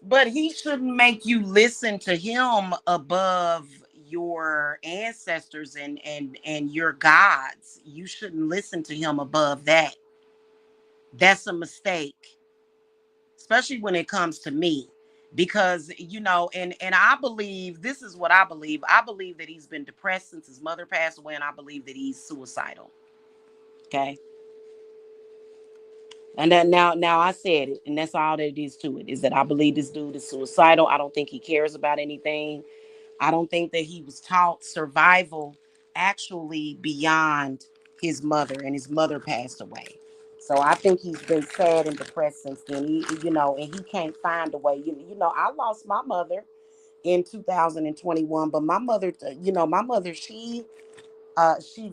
But he shouldn't make you listen to him above your ancestors and your gods. You shouldn't listen to him above that. That's a mistake, especially when it comes to me. Because and I believe this is what I believe. I believe that he's been depressed since his mother passed away, and I believe that he's suicidal. Okay. And then now I said it, and that's all that it is to it, is that I believe this dude is suicidal. I don't think he cares about anything. I don't think that he was taught survival actually beyond his mother, and his mother passed away. So I think he's been sad and depressed since then. And he can't find a way. I lost my mother in 2021, but my mother, she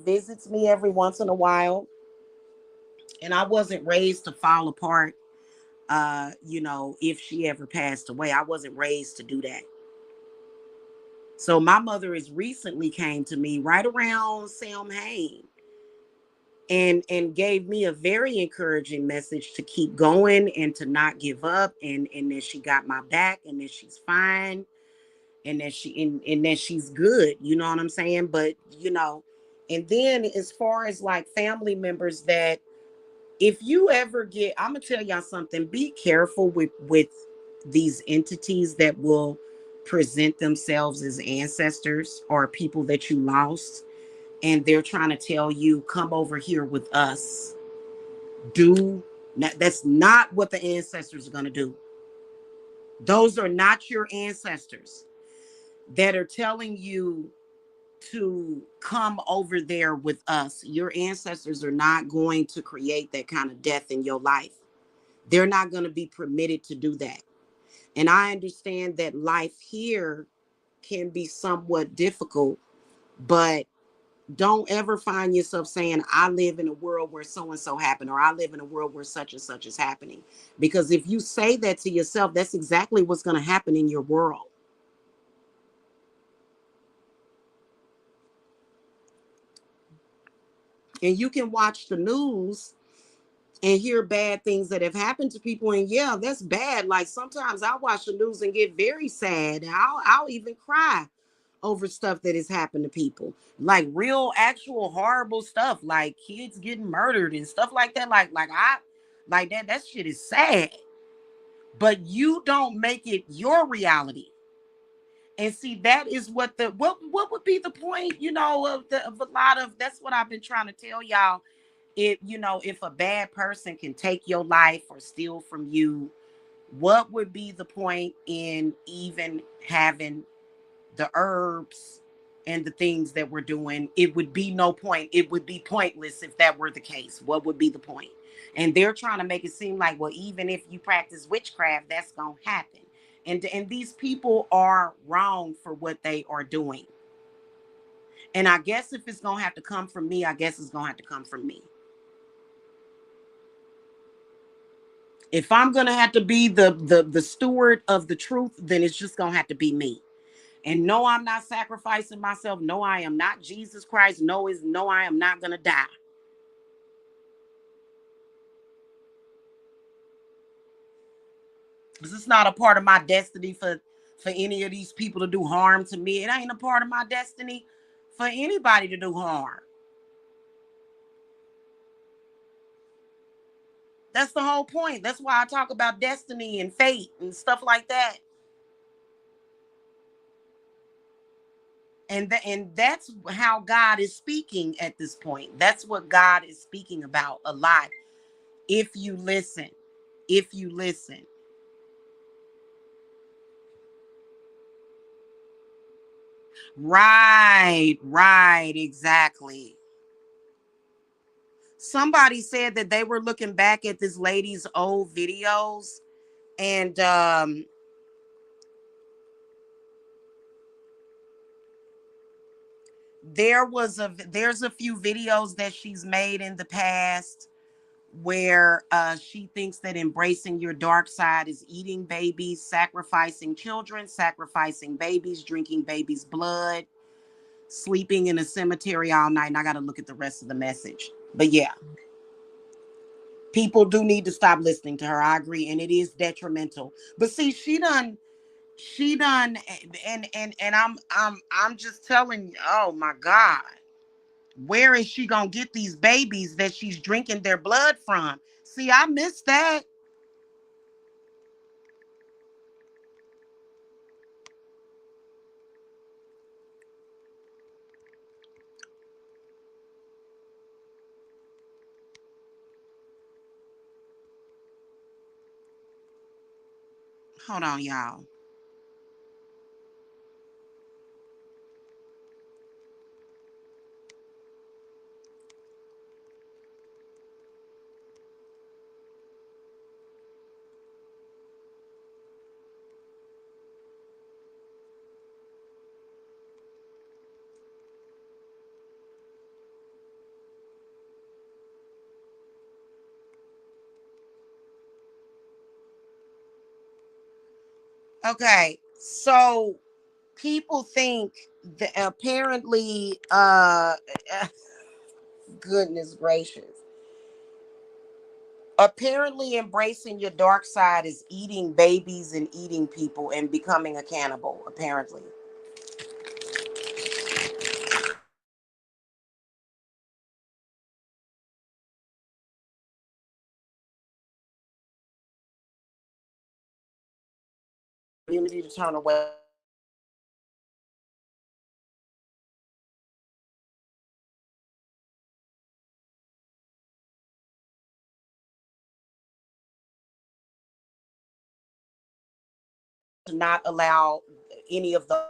visits me every once in a while, and I wasn't raised to fall apart. If she ever passed away, I wasn't raised to do that. So my mother has recently came to me right around Samhain and gave me a very encouraging message to keep going and to not give up, and that she got my back, and that she's fine, and that she's good. You know what I'm saying? But and then as far as like family members, that if you ever get, I'm gonna tell y'all something, be careful with these entities that will present themselves as ancestors or people that you lost, and they're trying to tell you, come over here with us. That's not what the ancestors are going to do. Those are not your ancestors that are telling you to come over there with us. Your ancestors are not going to create that kind of death in your life. They're not going to be permitted to do that. And I understand that life here can be somewhat difficult, but don't ever find yourself saying, I live in a world where so and so happened, or I live in a world where such and such is happening. Because if you say that to yourself, that's exactly what's going to happen in your world. And you can watch the news and hear bad things that have happened to people. And yeah, that's bad. Like sometimes I watch the news and get very sad. I'll even cry over stuff that has happened to people, like real actual horrible stuff, like kids getting murdered and stuff like that. Like that shit is sad, but you don't make it your reality. And see, that is what would be the point, of a lot of, that's what I've been trying to tell y'all. If a bad person can take your life or steal from you, what would be the point in even having the herbs and the things that we're doing? It would be no point. It would be pointless if that were the case. What would be the point? And they're trying to make it seem like, well, even if you practice witchcraft, that's going to happen. And these people are wrong for what they are doing. And I guess if it's gonna have to come from me, I guess it's gonna have to come from me. If I'm gonna have to be the steward of the truth, then it's just gonna have to be me. And no, I'm not sacrificing myself. No, I am not Jesus Christ. No, I am not gonna die. Because it's not a part of my destiny for any of these people to do harm to me. It ain't a part of my destiny for anybody to do harm. That's the whole point. That's why I talk about destiny and fate and stuff like that. And that's how God is speaking at this point. That's what God is speaking about a lot. If you listen, if you listen. Right, exactly. Somebody said that they were looking back at this lady's old videos, and there's a few videos that she's made in the past where she thinks that embracing your dark side is eating babies, sacrificing children, sacrificing babies, drinking babies' blood, sleeping in a cemetery all night. And I got to look at the rest of the message. But yeah, people do need to stop listening to her. I agree. And it is detrimental. But see, she done, and I'm just telling you, oh my God. Where is she gonna get these babies that she's drinking their blood from? See, I missed that. Hold on, y'all. Okay, so people think that apparently, goodness gracious, apparently embracing your dark side is eating babies and eating people and becoming a cannibal. Apparently, community to turn away. To not allow any of the.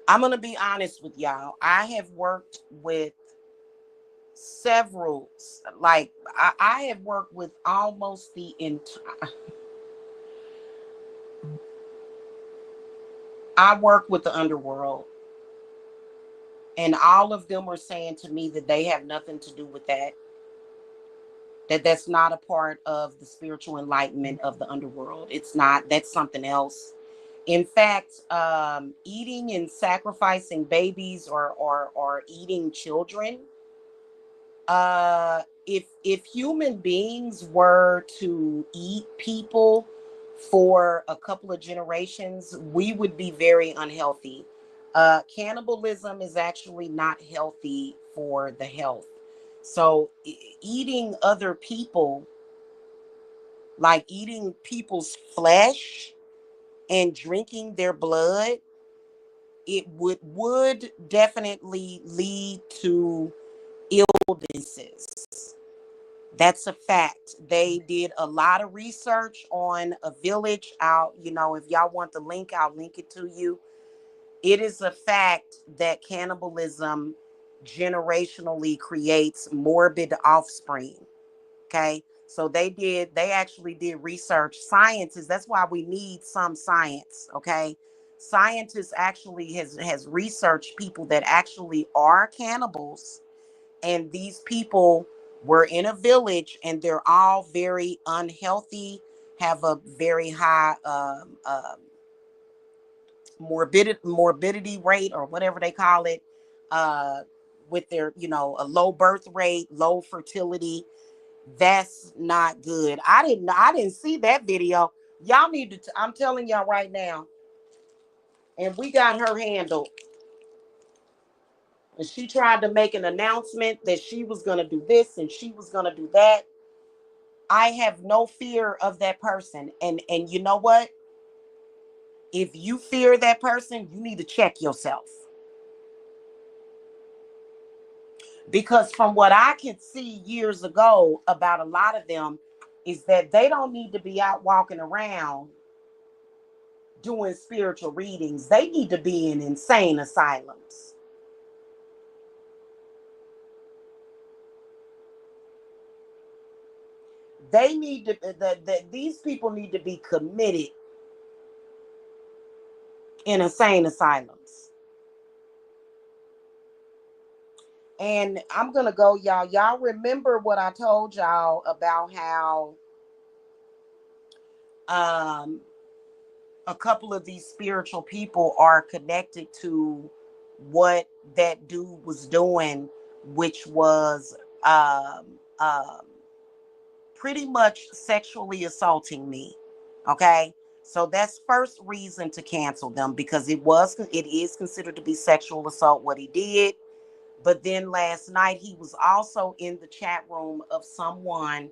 I'm gonna be honest with y'all. I have worked with several, like I have worked with almost the entire. I work with the underworld, and all of them are saying to me that they have nothing to do with that. That that's not a part of the spiritual enlightenment of the underworld. It's not. That's something else. In fact, eating and sacrificing babies or eating children, if human beings were to eat people for a couple of generations, we would be very unhealthy. Cannibalism is actually not healthy for the health. So eating other people, like eating people's flesh and drinking their blood, it would definitely lead to illnesses. That's a fact. They did a lot of research on a village out. If y'all want the link, I'll link it to you. It is a fact that cannibalism generationally creates morbid offspring. Okay. So they actually did research. Scientists, that's why we need some science. Okay. Scientists actually has researched people that actually are cannibals, and these people were in a village and they're all very unhealthy, have a very high morbidity rate, or whatever they call it, uh, with their, a low birth rate, low fertility. That's not good. I didn't see that video. Y'all need to, I'm telling y'all right now. And we got her handled. And she tried to make an announcement that she was going to do this and she was going to do that. I have no fear of that person. And you know what? If you fear that person, you need to check yourself. Because from what I could see years ago about a lot of them is that they don't need to be out walking around doing spiritual readings. They need to be in insane asylums. They need to, these people need to be committed in insane asylums. And I'm going to go, y'all. Y'all remember what I told y'all about how um, a couple of these spiritual people are connected to what that dude was doing, which was um, pretty much sexually assaulting me. Okay. So that's first reason to cancel them, because it is considered to be sexual assault what he did. But then last night he was also in the chat room of someone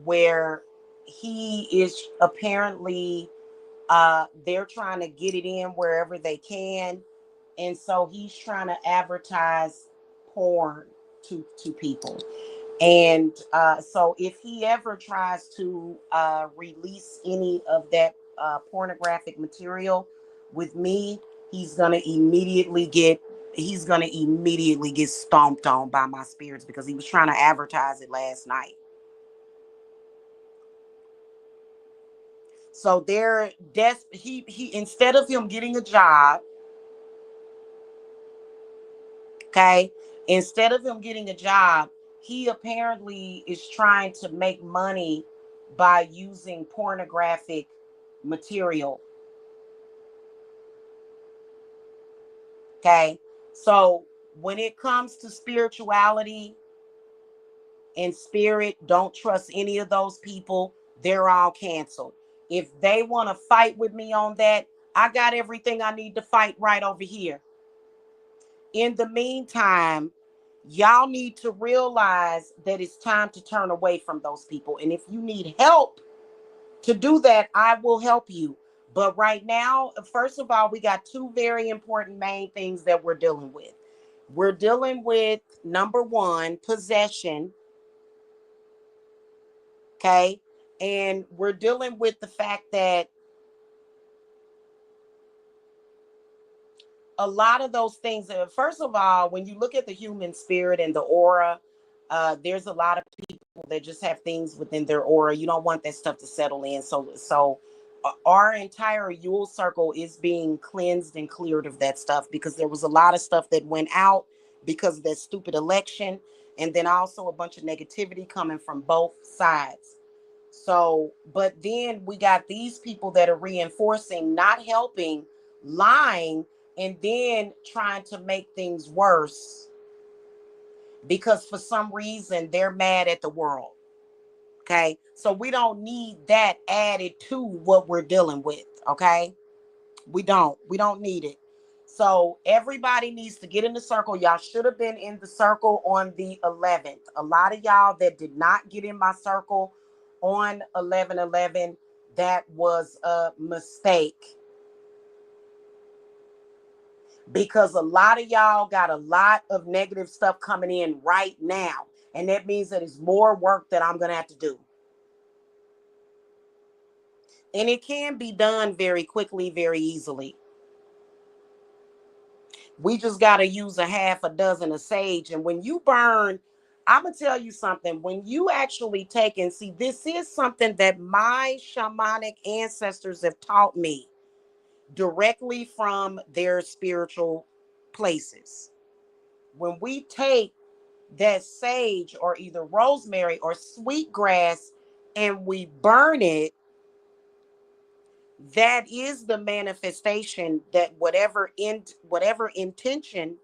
where he is apparently they're trying to get it in wherever they can. And so he's trying to advertise porn to people. And so if he ever tries to release any of that pornographic material with me, he's gonna immediately get stomped on by my spirits, because he was trying to advertise it last night. So he instead of him getting a job, okay, instead of him getting a job, he apparently is trying to make money by using pornographic material. Okay. So when it comes to spirituality and spirit, don't trust any of those people. They're all canceled. If they want to fight with me on that, I got everything I need to fight right over here. In the meantime, y'all need to realize that it's time to turn away from those people. And if you need help to do that, I will help you. But right now, first of all, we got two very important main things that we're dealing with. We're dealing with, number one, possession. Okay. And we're dealing with the fact that a lot of those things, first of all, when you look at the human spirit and the aura, there's a lot of people that just have things within their aura. You don't want that stuff to settle in. So our entire Yule circle is being cleansed and cleared of that stuff, because there was a lot of stuff that went out because of that stupid election. And then also a bunch of negativity coming from both sides. So, but then we got these people that are reinforcing, not helping, lying, and then trying to make things worse because for some reason they're mad at the world. Okay. So we don't need that added to what we're dealing with. Okay. We don't need it. So everybody needs to get in the circle. Y'all should have been in the circle on the 11th. A lot of y'all that did not get in my circle on 11/11, that was a mistake, because a lot of y'all got a lot of negative stuff coming in right now. And that means that it's more work that I'm going to have to do. And it can be done very quickly, very easily. We just got to use a half a dozen of sage. And when you burn, I'm going to tell you something. When you actually take and see, this is something that my shamanic ancestors have taught me directly from their spiritual places. When we take that sage or either rosemary or sweetgrass and we burn it, that is the manifestation that whatever intention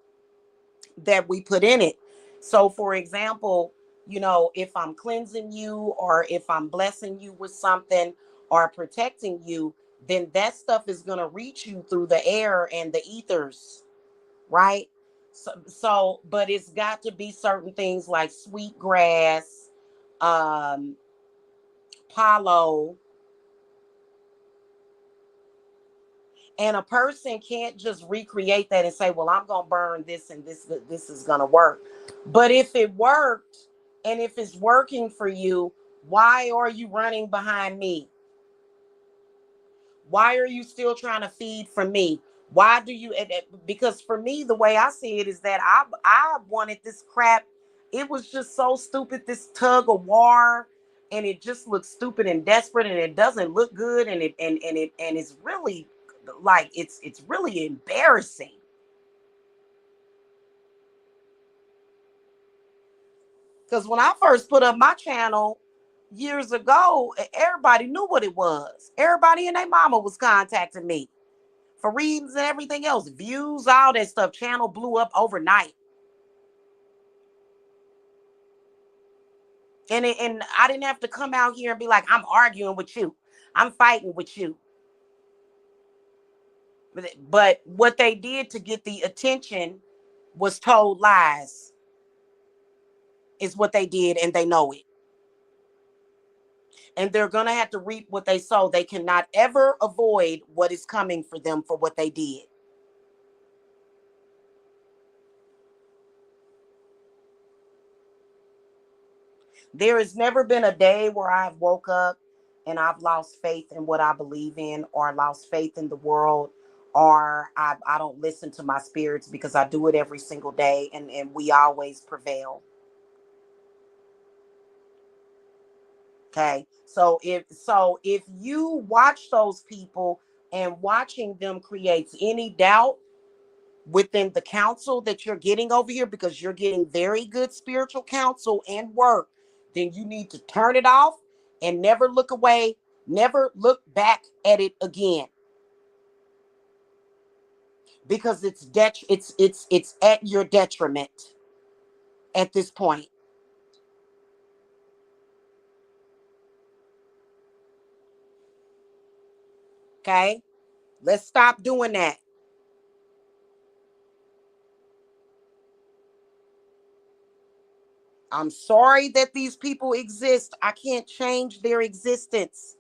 that we put in it. So for example, if I'm cleansing you or if I'm blessing you with something or protecting you, then that stuff is going to reach you through the air and the ethers, right? So but it's got to be certain things like sweetgrass, um palo. And a person can't just recreate that and say, well, I'm going to burn this and this is going to work. But if it worked and if it's working for you, why are you running behind me? Why are you still trying to feed from me? Why do you? Because for me, the way I see it is that I wanted this crap. It was just so stupid, this tug of war, and it just looks stupid and desperate, and it doesn't look good, and it's really like it's really embarrassing. Because when I first put up my channel years ago, everybody knew what it was. Everybody and their mama was contacting me for readings and everything else, views, all that stuff. Channel blew up overnight. And I didn't have to come out here and be like, I'm arguing with you. I'm fighting with you. But what they did to get the attention was told lies, is what they did, and they know it. And they're going to have to reap what they sow. They cannot ever avoid what is coming for them for what they did. There has never been a day where I've woke up and I've lost faith in what I believe in, or lost faith in the world, or I don't listen to my spirits, because I do it every single day, and we always prevail. Okay. So if you watch those people and watching them creates any doubt within the counsel that you're getting over here, because you're getting very good spiritual counsel and work, then you need to turn it off and never look away, never look back at it again, because it's at your detriment at this point. Okay, let's stop doing that. I'm sorry that these people exist. I can't change their existence.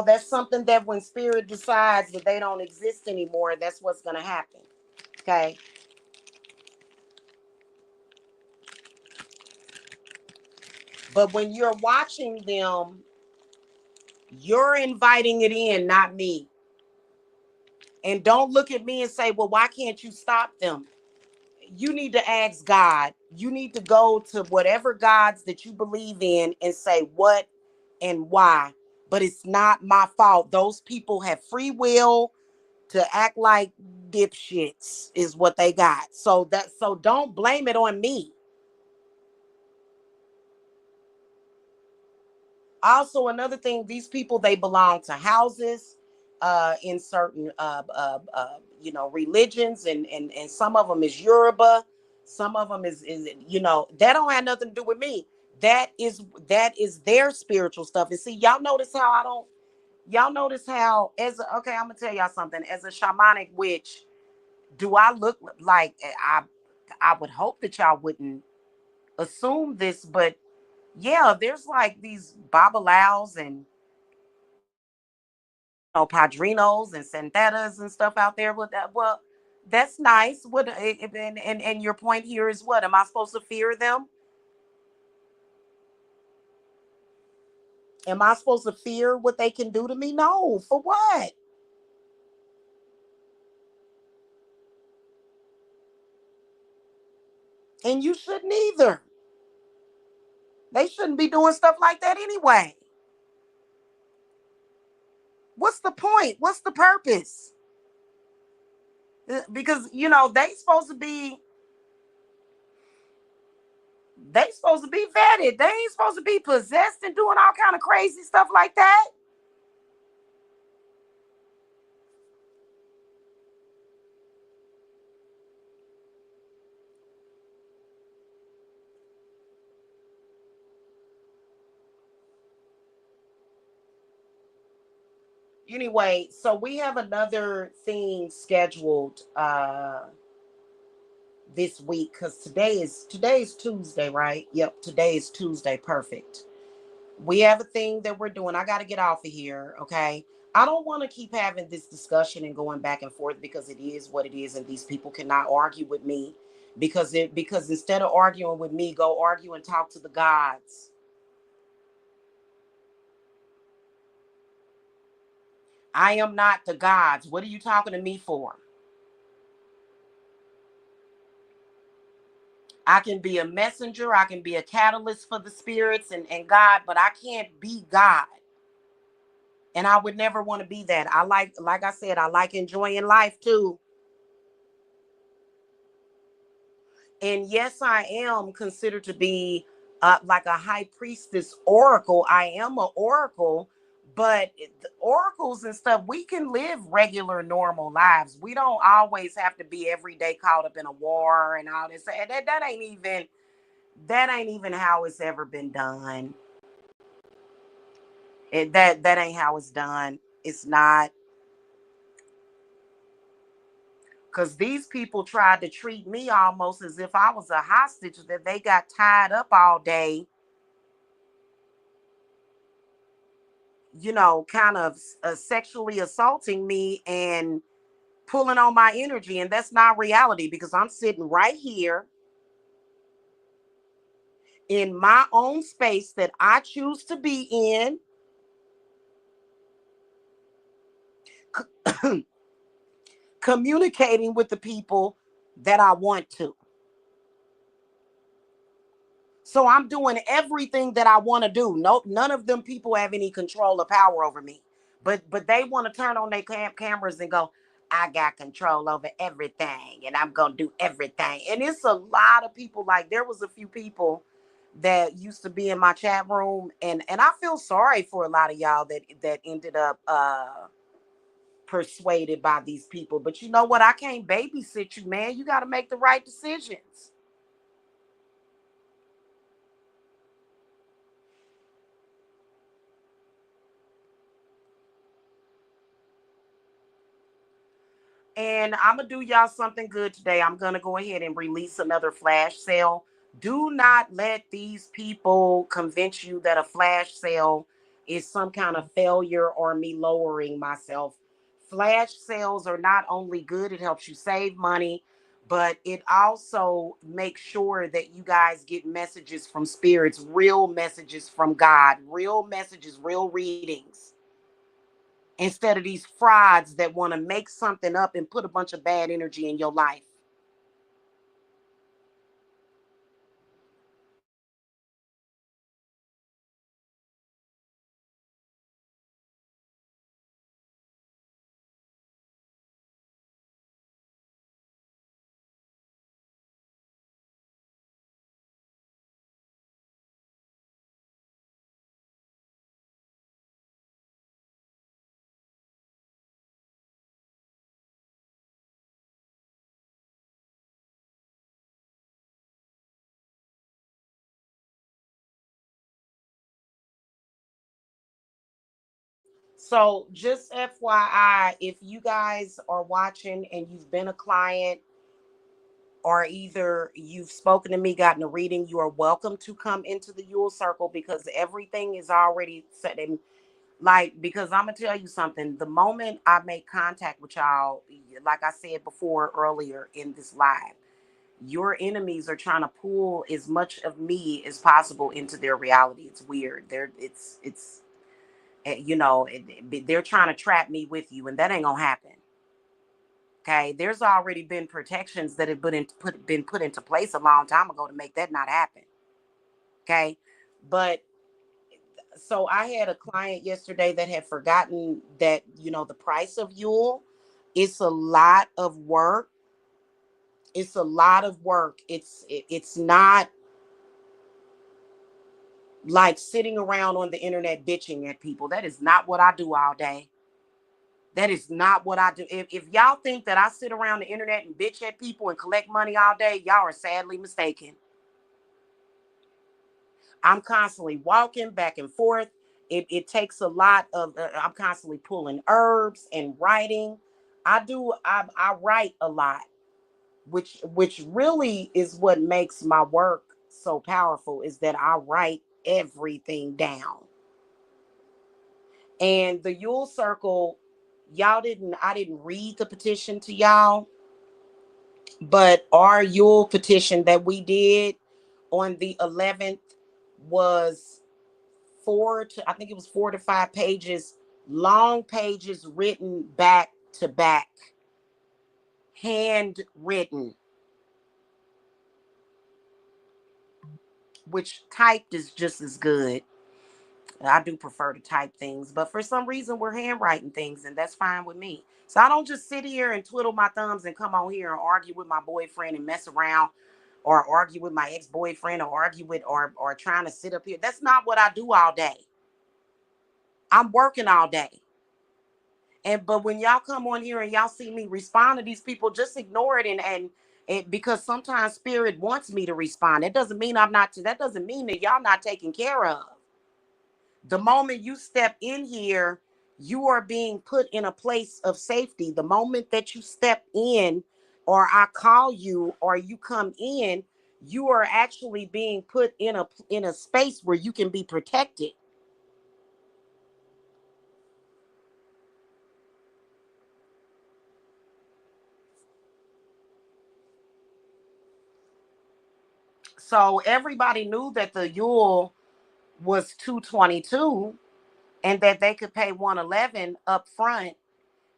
That's something that when spirit decides that they don't exist anymore, that's what's going to happen. Okay. But when you're watching them, you're inviting it in, not me. And don't look at me and say, well, why can't you stop them? You need to ask God. You need to go to whatever gods that you believe in and say what and why. But it's not my fault. Those people have free will to act like dipshits, is what they got. So don't blame it on me. Also, another thing, these people, they belong to houses in certain religions, and some of them is Yoruba, some of them is that don't have nothing to do with me. That is their spiritual stuff. And see, y'all notice how, okay, I'm gonna tell y'all something. As a shamanic witch, do I look like, I would hope that y'all wouldn't assume this, but yeah, there's like these babalaos and padrinos and santetas and stuff out there with that. Well, that's nice. What and your point here is, what am I supposed to fear them? Am I supposed to fear what they can do to me? No, for what? And you shouldn't either. They shouldn't be doing stuff like that anyway. What's the point? What's the purpose? Because they supposed to be vetted. They ain't supposed to be possessed and doing all kind of crazy stuff like that. Anyway, so we have another thing scheduled this week because today's Tuesday, right? Yep, today is Tuesday. Perfect. We have a thing that we're doing. I got to get off of here, okay? I don't want to keep having this discussion and going back and forth because it is what it is, and these people cannot argue with me because instead of arguing with me, go argue and talk to the gods. I am not the gods. What are you talking to me for? I can be a messenger, I can be a catalyst for the spirits and God, but I can't be God. And I would never want to be that. Like I said, I like enjoying life too. And yes, I am considered to be like a high priestess oracle. I am an oracle, but the oracles and stuff, we can live regular, normal lives. We don't always have to be every day caught up in a war and all this. That ain't even how it's ever been done. That ain't how it's done. It's not. Because these people tried to treat me almost as if I was a hostage, that they got tied up all day, kind of sexually assaulting me and pulling on my energy. And that's not reality because I'm sitting right here in my own space that I choose to be in, communicating with the people that I want to. So I'm doing everything that I want to do. No, none of them people have any control or power over me. But they want to turn on their cameras and go, I got control over everything and I'm gonna do everything. And it's a lot of people. Like there was a few people that used to be in my chat room, and I feel sorry for a lot of y'all that ended up persuaded by these people. But you know what? I can't babysit you, man. You got to make the right decisions. And I'm going to do y'all something good today. I'm going to go ahead and release another flash sale. Do not let these people convince you that a flash sale is some kind of failure or me lowering myself. Flash sales are not only good, it helps you save money, but it also makes sure that you guys get messages from spirits, real messages from God, real messages, real readings, instead of these frauds that want to make something up and put a bunch of bad energy in your life. So just FYI, if you guys are watching and you've been a client, or either you've spoken to me, gotten a reading, you are welcome to come into the Yule Circle because everything is already set in. Like, because I'm gonna tell you something. The moment I make contact with y'all, like I said before earlier in this live, your enemies are trying to pull as much of me as possible into their reality. It's weird. They're trying to trap me with you, and that ain't gonna happen. Okay, there's already been protections that have been put into place a long time ago to make that not happen. Okay, but so I had a client yesterday that had forgotten that, the price of Yule, it's a lot of work. It's a lot of work. It's not like sitting around on the internet bitching at people. That is not what I do all day. That is not what I do. If y'all think that I sit around the internet and bitch at people and collect money all day, y'all are sadly mistaken. I'm constantly walking back and forth. It takes a lot of, I'm constantly pulling herbs and writing. I write a lot, which really is what makes my work so powerful, is that I write everything down. And the Yule Circle, I didn't read the petition to y'all, but our Yule petition that we did on the 11th was I think it was 4 to 5 pages, long pages written back to back, handwritten, which typed is just as good. I do prefer to type things, but for some reason we're handwriting things, and that's fine with me. So I don't just sit here and twiddle my thumbs and come on here and argue with my boyfriend and mess around, or argue with my ex-boyfriend, or argue with, or trying to sit up here. That's not what I do all day. I'm working all day. But when y'all come on here and y'all see me respond to these people, just ignore it, and because sometimes spirit wants me to respond. That doesn't mean that doesn't mean that y'all not taken care of. The moment you step in here, you are being put in a place of safety. The moment that you step in, or I call you, or you come in, you are actually being put in a space where you can be protected. So everybody knew that the Yule was 222, and that they could pay 111 up front.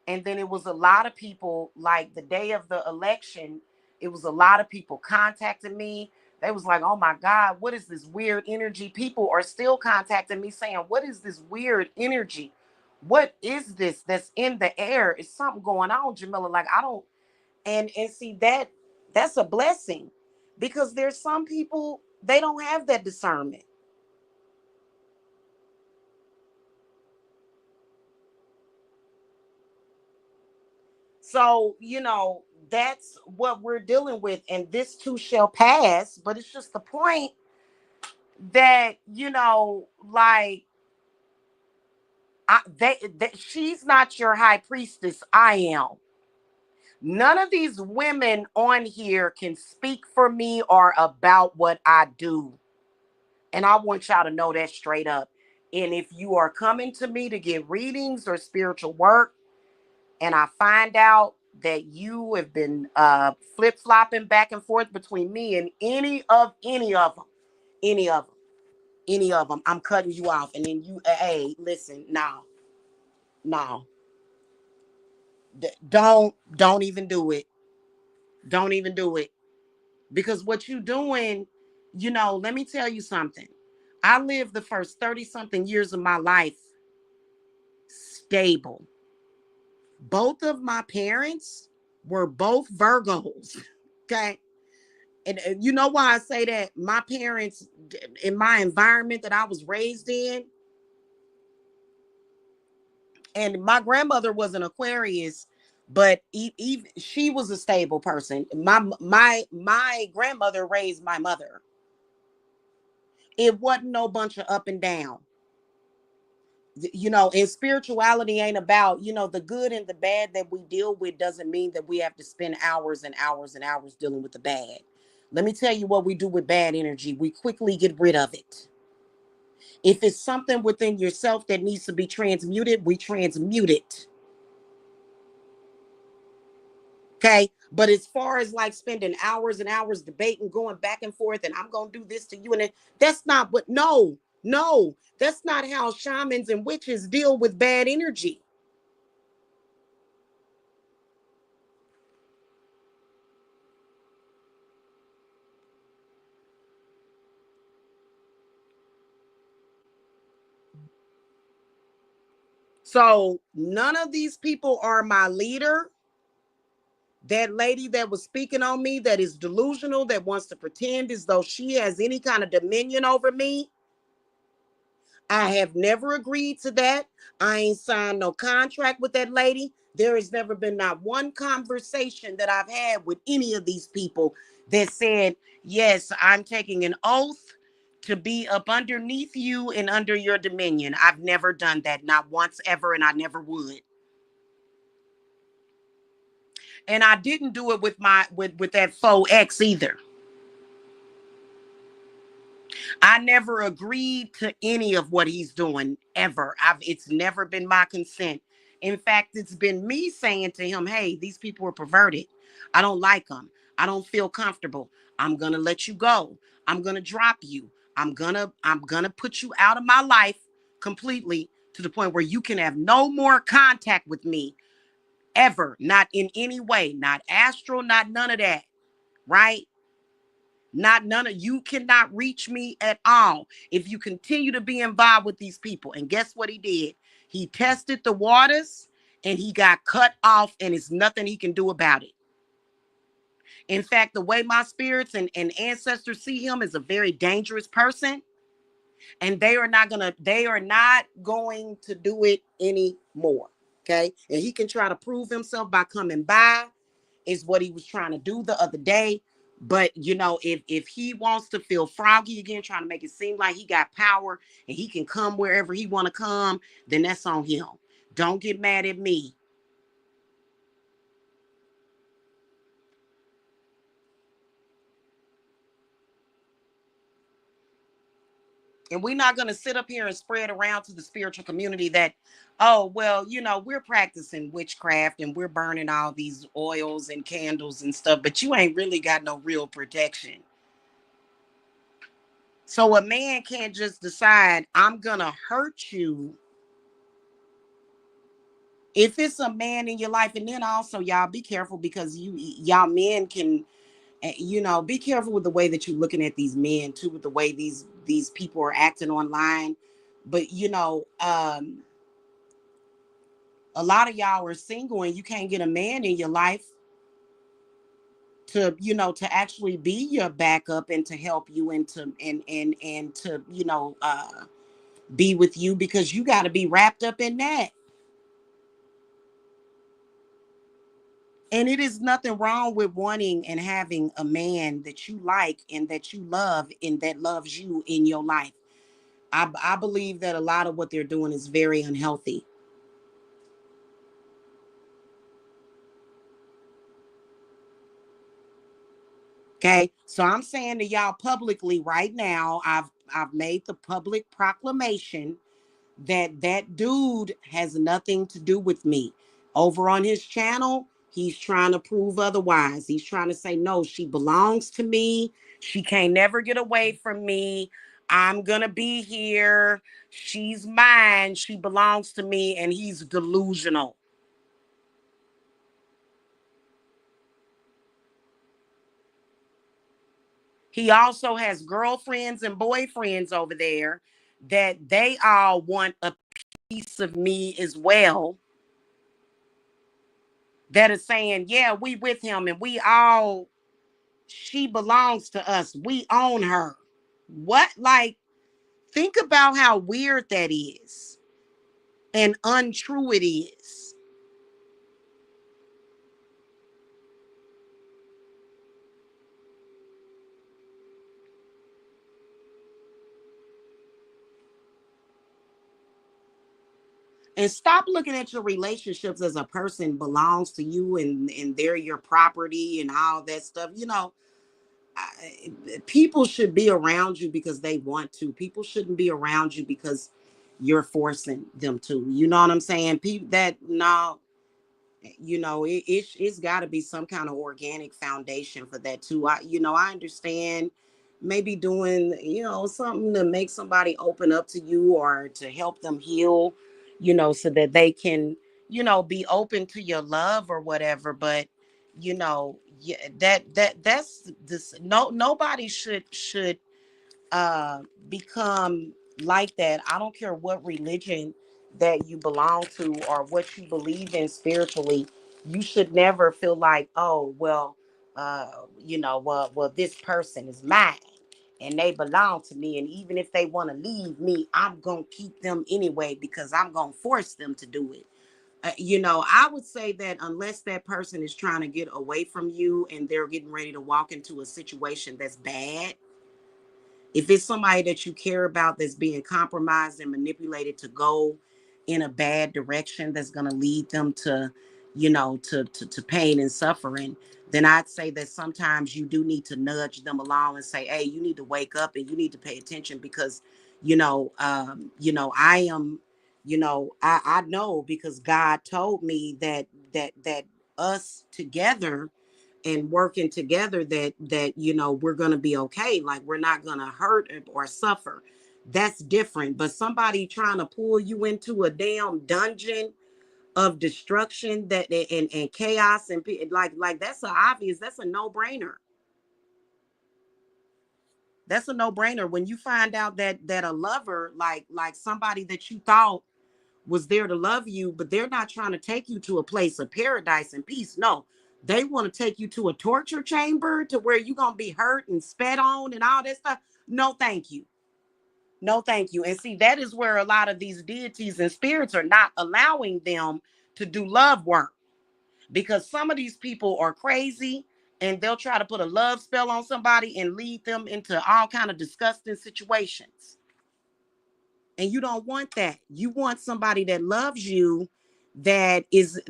And then it was a lot of people, like the day of the election, it was a lot of people contacting me. They was like, oh my God, what is this weird energy? People are still contacting me saying, what is this weird energy? What is this that's in the air? Is something going on, Jamila? Like, I don't, and see, that's a blessing, because there's some people, they don't have that discernment. So, that's what we're dealing with. And this too shall pass. But it's just the point that, like, she's not your high priestess. I am. None of these women on here can speak for me or about what I do. And I want y'all to know that straight up. And if you are coming to me to get readings or spiritual work, and I find out that you have been flip-flopping back and forth between me and any of them, any of them, I'm cutting you off. And then hey, listen, no, don't even do it. Don't even do it. Because what you doing, let me tell you something. I lived the first 30 something years of my life stable. Both of my parents were both Virgos. Okay. And you know why I say that? My parents, in my environment that I was raised in, and my grandmother was an Aquarius, but even she was a stable person. My grandmother raised my mother. It wasn't no bunch of up and down. And spirituality ain't about, the good and the bad that we deal with doesn't mean that we have to spend hours and hours and hours dealing with the bad. Let me tell you what we do with bad energy. We quickly get rid of it. If it's something within yourself that needs to be transmuted, we transmute it. Okay. But as far as like spending hours and hours debating, going back and forth, and I'm going to do this to you, and that's not what, no, that's not how shamans and witches deal with bad energy. So none of these people are my leader. That lady that was speaking on me, that is delusional, that wants to pretend as though she has any kind of dominion over me, I have never agreed to that. I ain't signed no contract with that lady. There has never been not one conversation that I've had with any of these people that said, yes, I'm taking an oath to be up underneath you and under your dominion. I've never done that, not once ever, and I never would. And I didn't do it with with that faux ex either. I never agreed to any of what he's doing ever. It's never been my consent. In fact, it's been me saying to him, hey, these people are perverted. I don't like them. I don't feel comfortable. I'm going to let you go. I'm going to drop you. I'm going to put you out of my life completely, to the point where you can have no more contact with me ever. Not in any way, not astral, not none of that. Right? Not none of you cannot reach me at all if you continue to be involved with these people. And guess what he did? He tested the waters and he got cut off, and it's nothing he can do about it. In fact, the way my spirits and ancestors see him is a very dangerous person, and they are not going to do it anymore. Okay. And he can try to prove himself by coming by, is what he was trying to do the other day. But if he wants to feel froggy again, trying to make it seem like he got power and he can come wherever he want to come, then that's on him. Don't get mad at me. And we're not going to sit up here and spread around to the spiritual community that, oh, well, we're practicing witchcraft and we're burning all these oils and candles and stuff, but you ain't really got no real protection. So a man can't just decide, I'm going to hurt you. If it's a man in your life, and then also y'all be careful, because y'all men can, be careful with the way that you're looking at these men too, with the way these people are acting online. But a lot of y'all are single and you can't get a man in your life to actually be your backup and to help you and to be with you, because you got to be wrapped up in that. And it is nothing wrong with wanting and having a man that you like and that you love and that loves you in your life. I believe that a lot of what they're doing is very unhealthy. Okay. So I'm saying to y'all publicly right now, I've made the public proclamation that that dude has nothing to do with me. Over on his channel, he's trying to prove otherwise. He's trying to say, no, she belongs to me. She can't never get away from me. I'm going to be here. She's mine. She belongs to me. And he's delusional. He also has girlfriends and boyfriends over there that they all want a piece of me as well, that are saying, yeah, we with him and she belongs to us. We own her. What? Like, think about how weird that is and untrue it is. And stop looking at your relationships as a person belongs to you and they're your property and all that stuff. People should be around you because they want to. People shouldn't be around you because you're forcing them to. You know what I'm saying? People that no, it's got to be some kind of organic foundation for that too. I understand maybe doing something to make somebody open up to you or to help them heal, so that they can be open to your love or whatever. But yeah, that's this. No, nobody should become like that. I don't care what religion that you belong to or what you believe in spiritually, you should never feel like, oh, well, well, this person is mine and they belong to me. And even if they want to leave me, I'm going to keep them anyway because I'm going to force them to do it. I would say that unless that person is trying to get away from you and they're getting ready to walk into a situation that's bad, if it's somebody that you care about that's being compromised and manipulated to go in a bad direction that's going to lead them to, to pain and suffering, then I'd say that sometimes you do need to nudge them along and say, hey, you need to wake up and you need to pay attention because, I am, I know because God told me that us together and working together that we're going to be okay, like we're not going to hurt or suffer. That's different. But somebody trying to pull you into a damn dungeon of destruction that and chaos and like that's that's a no-brainer. That's a no-brainer when you find out that a lover, like somebody that you thought was there to love you, but they're not trying to take you to a place of paradise and peace. No, they want to take you to a torture chamber to where you're going to be hurt and spat on and all that stuff. No, thank you. No, thank you. And see, that is where a lot of these deities and spirits are not allowing them to do love work because some of these people are crazy and they'll try to put a love spell on somebody and lead them into all kind of disgusting situations. And you don't want that. You want somebody that loves you, that is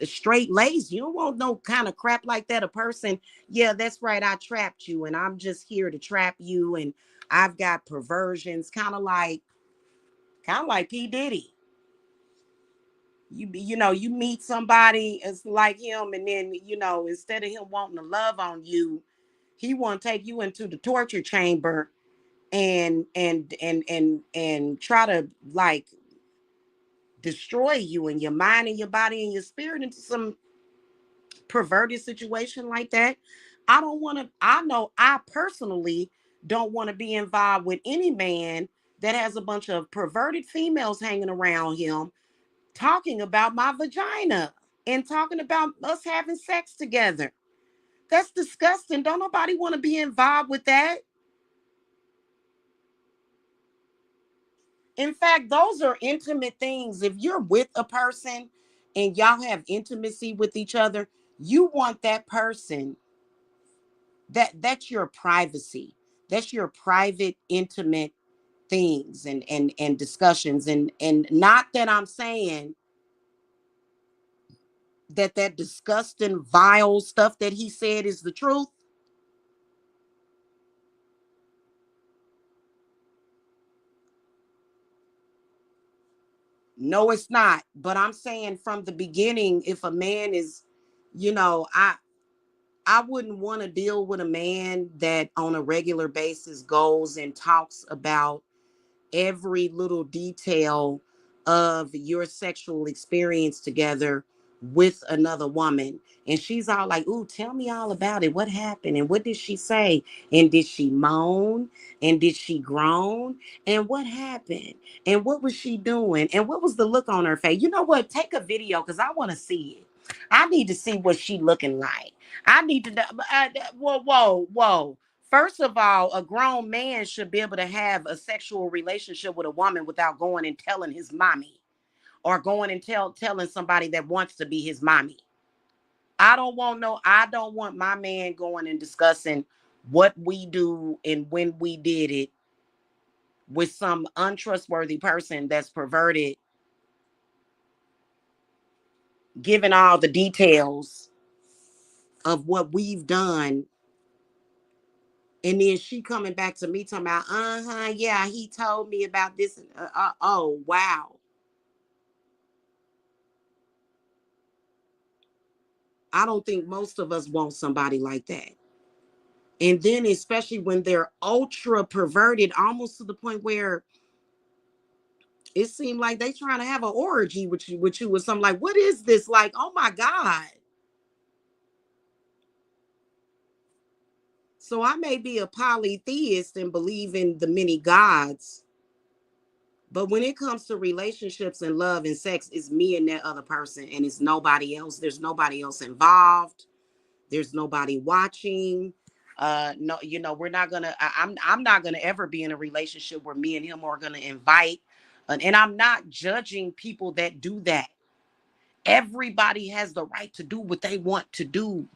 straight laced. You don't want no kind of crap like that. A person, yeah, that's right, I trapped you and I'm just here to trap you and I've got perversions, kind of like P Diddy. You meet somebody it's like him, and then instead of him wanting to love on you, he want to take you into the torture chamber and try to like destroy you and your mind and your body and your spirit into some perverted situation like that. I know I personally don't want to be involved with any man that has a bunch of perverted females hanging around him talking about my vagina and talking about us having sex together. That's disgusting. Don't nobody want to be involved with that. In fact, those are intimate things. If you're with a person and y'all have intimacy with each other, you want that person, that's your privacy. That's your private, intimate things and discussions. And not that I'm saying that disgusting, vile stuff that he said is the truth. No, it's not. But I'm saying from the beginning, if a man is, you know, I wouldn't want to deal with a man that on a regular basis goes and talks about every little detail of your sexual experience together with another woman. And she's all like, ooh, tell me all about it. What happened? And what did she say? And did she moan? And did she groan? And what happened? And what was she doing? And what was the look on her face? You know what? Take a video because I want to see it. I need to see what she looking like. I need to, whoa, whoa, whoa. First of all, a grown man should be able to have a sexual relationship with a woman without going and telling his mommy or going and telling somebody that wants to be his mommy. I don't want my man going and discussing what we do and when we did it with some untrustworthy person that's perverted, giving all the details of what we've done. And then she coming back to me talking about, yeah, he told me about this. Oh, wow. I don't think most of us want somebody like that. And then, especially when they're ultra perverted, almost to the point where it seemed like they trying to have an orgy with you or something. Like, what is this? Like, oh my God. So I may be a polytheist and believe in the many gods, But when it comes to relationships and love and sex, it's me and that other person, and it's nobody else. There's nobody else involved. There's nobody watching. No, we're not gonna. I'm not gonna ever be in a relationship where me and him are gonna invite. And I'm not judging people that do that. Everybody has the right to do what they want to do.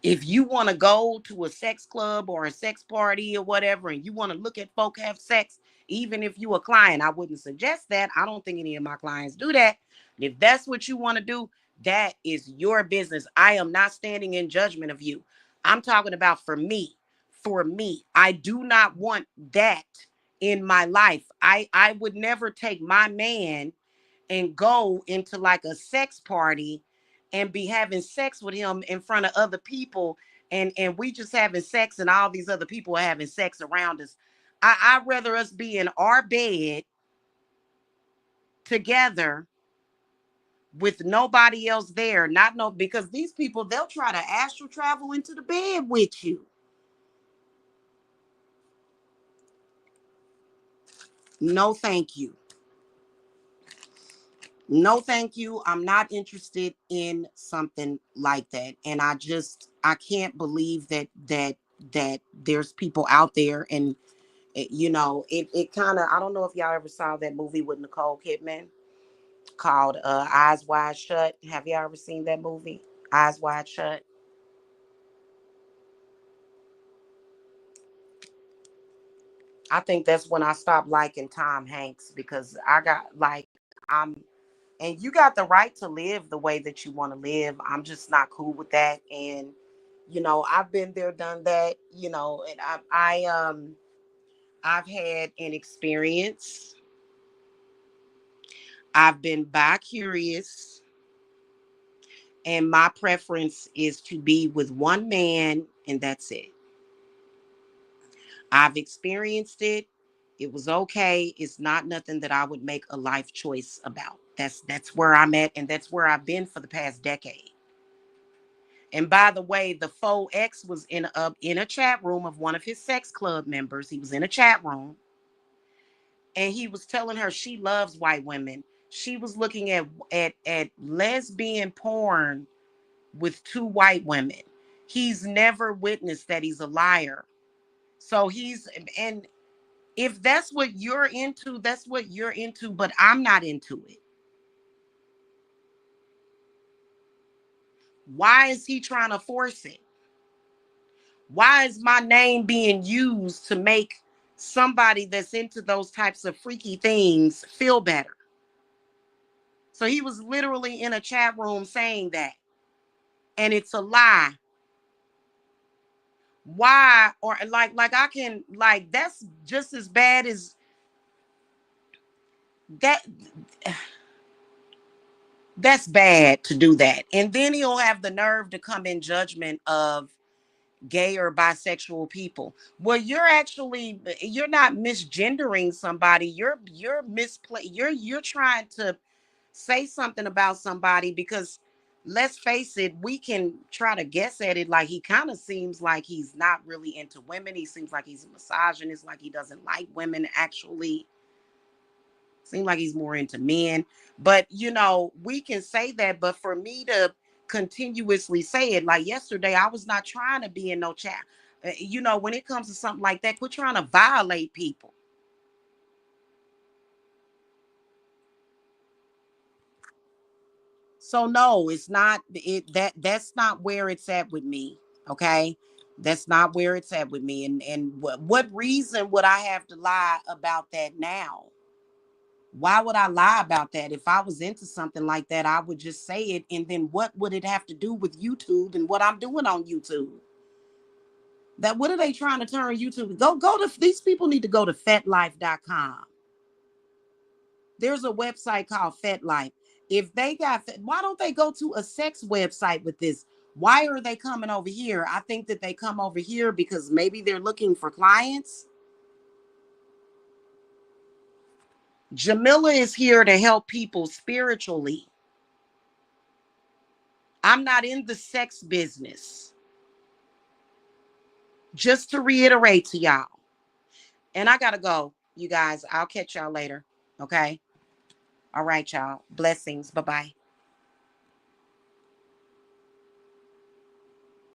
If you want to go to a sex club or a sex party or whatever, and you want to look at folk have sex, even if you a client, I wouldn't suggest that. I don't think any of my clients do that. If that's what you want to do, that is your business. I am not standing in judgment of you. I'm talking about for me. For me, I do not want that in my life. I would never take my man and go into like a sex party and be having sex with him in front of other people, and we just having sex and all these other people are having sex around us. I'd rather us be in our bed together with nobody else there. Not no Because these people, they'll try to astral travel into the bed with you. No thank you. No thank you. I'm not interested in something like that. And I can't believe that there's people out there. And it kind of, I don't know if y'all ever saw that movie with Nicole Kidman called Eyes Wide Shut. Have y'all ever seen that movie, Eyes Wide Shut? I think that's when I stopped liking Tom Hanks, because I got like, I'm and you got the right to live the way that you want to live. I'm just not cool with that. And I've been there, done that. And I've had an experience. I've been bi-curious, and my preference is to be with one man, and that's it. I've experienced it. It was okay. It's not nothing that I would make a life choice about. That's where I'm at, and that's where I've been for the past decade. And by the way, the faux ex was in a chat room of one of his sex club members. He was in a chat room, and he was telling her she loves white women. She was looking at lesbian porn with two white women. He's never witnessed that. He's a liar. So and if that's what you're into, that's what you're into, but I'm not into it. Why is he trying to force it? Why is my name being used to make somebody that's into those types of freaky things feel better? So he was literally in a chat room saying that, and it's a lie. Why? Or like I can, like, that's just as bad as that. That's bad to do that. And then he'll have the nerve to come in judgment of gay or bisexual people. Well, you're not misgendering somebody. You're trying to say something about somebody, because let's face it, we can try to guess at it. Like, he kind of seems like he's not really into women. He seems like he's a misogynist, like he doesn't like women actually. Seems like he's more into men. But we can say that. But for me to continuously say it, like yesterday, I was not trying to be in no chat. When it comes to something like that, quit trying to violate people. So no, it's not it that that's not where it's at with me. Okay. That's not where it's at with me. And what reason would I have to lie about that now? Why would I lie about that? If I was into something like that, I would just say it. And then what would it have to do with YouTube and what I'm doing on YouTube? That What are they trying to turn YouTube? Go to These people need to go to fetlife.com. There's a website called FetLife. If they got, why don't they go to a sex website with this? Why are they coming over here? I think that they come over here because maybe they're looking for clients. Jamila is here to help people spiritually. I'm not in the sex business. Just to reiterate to y'all, and I gotta go. You guys, I'll catch y'all later. Okay. All right, y'all. Blessings. Bye-bye.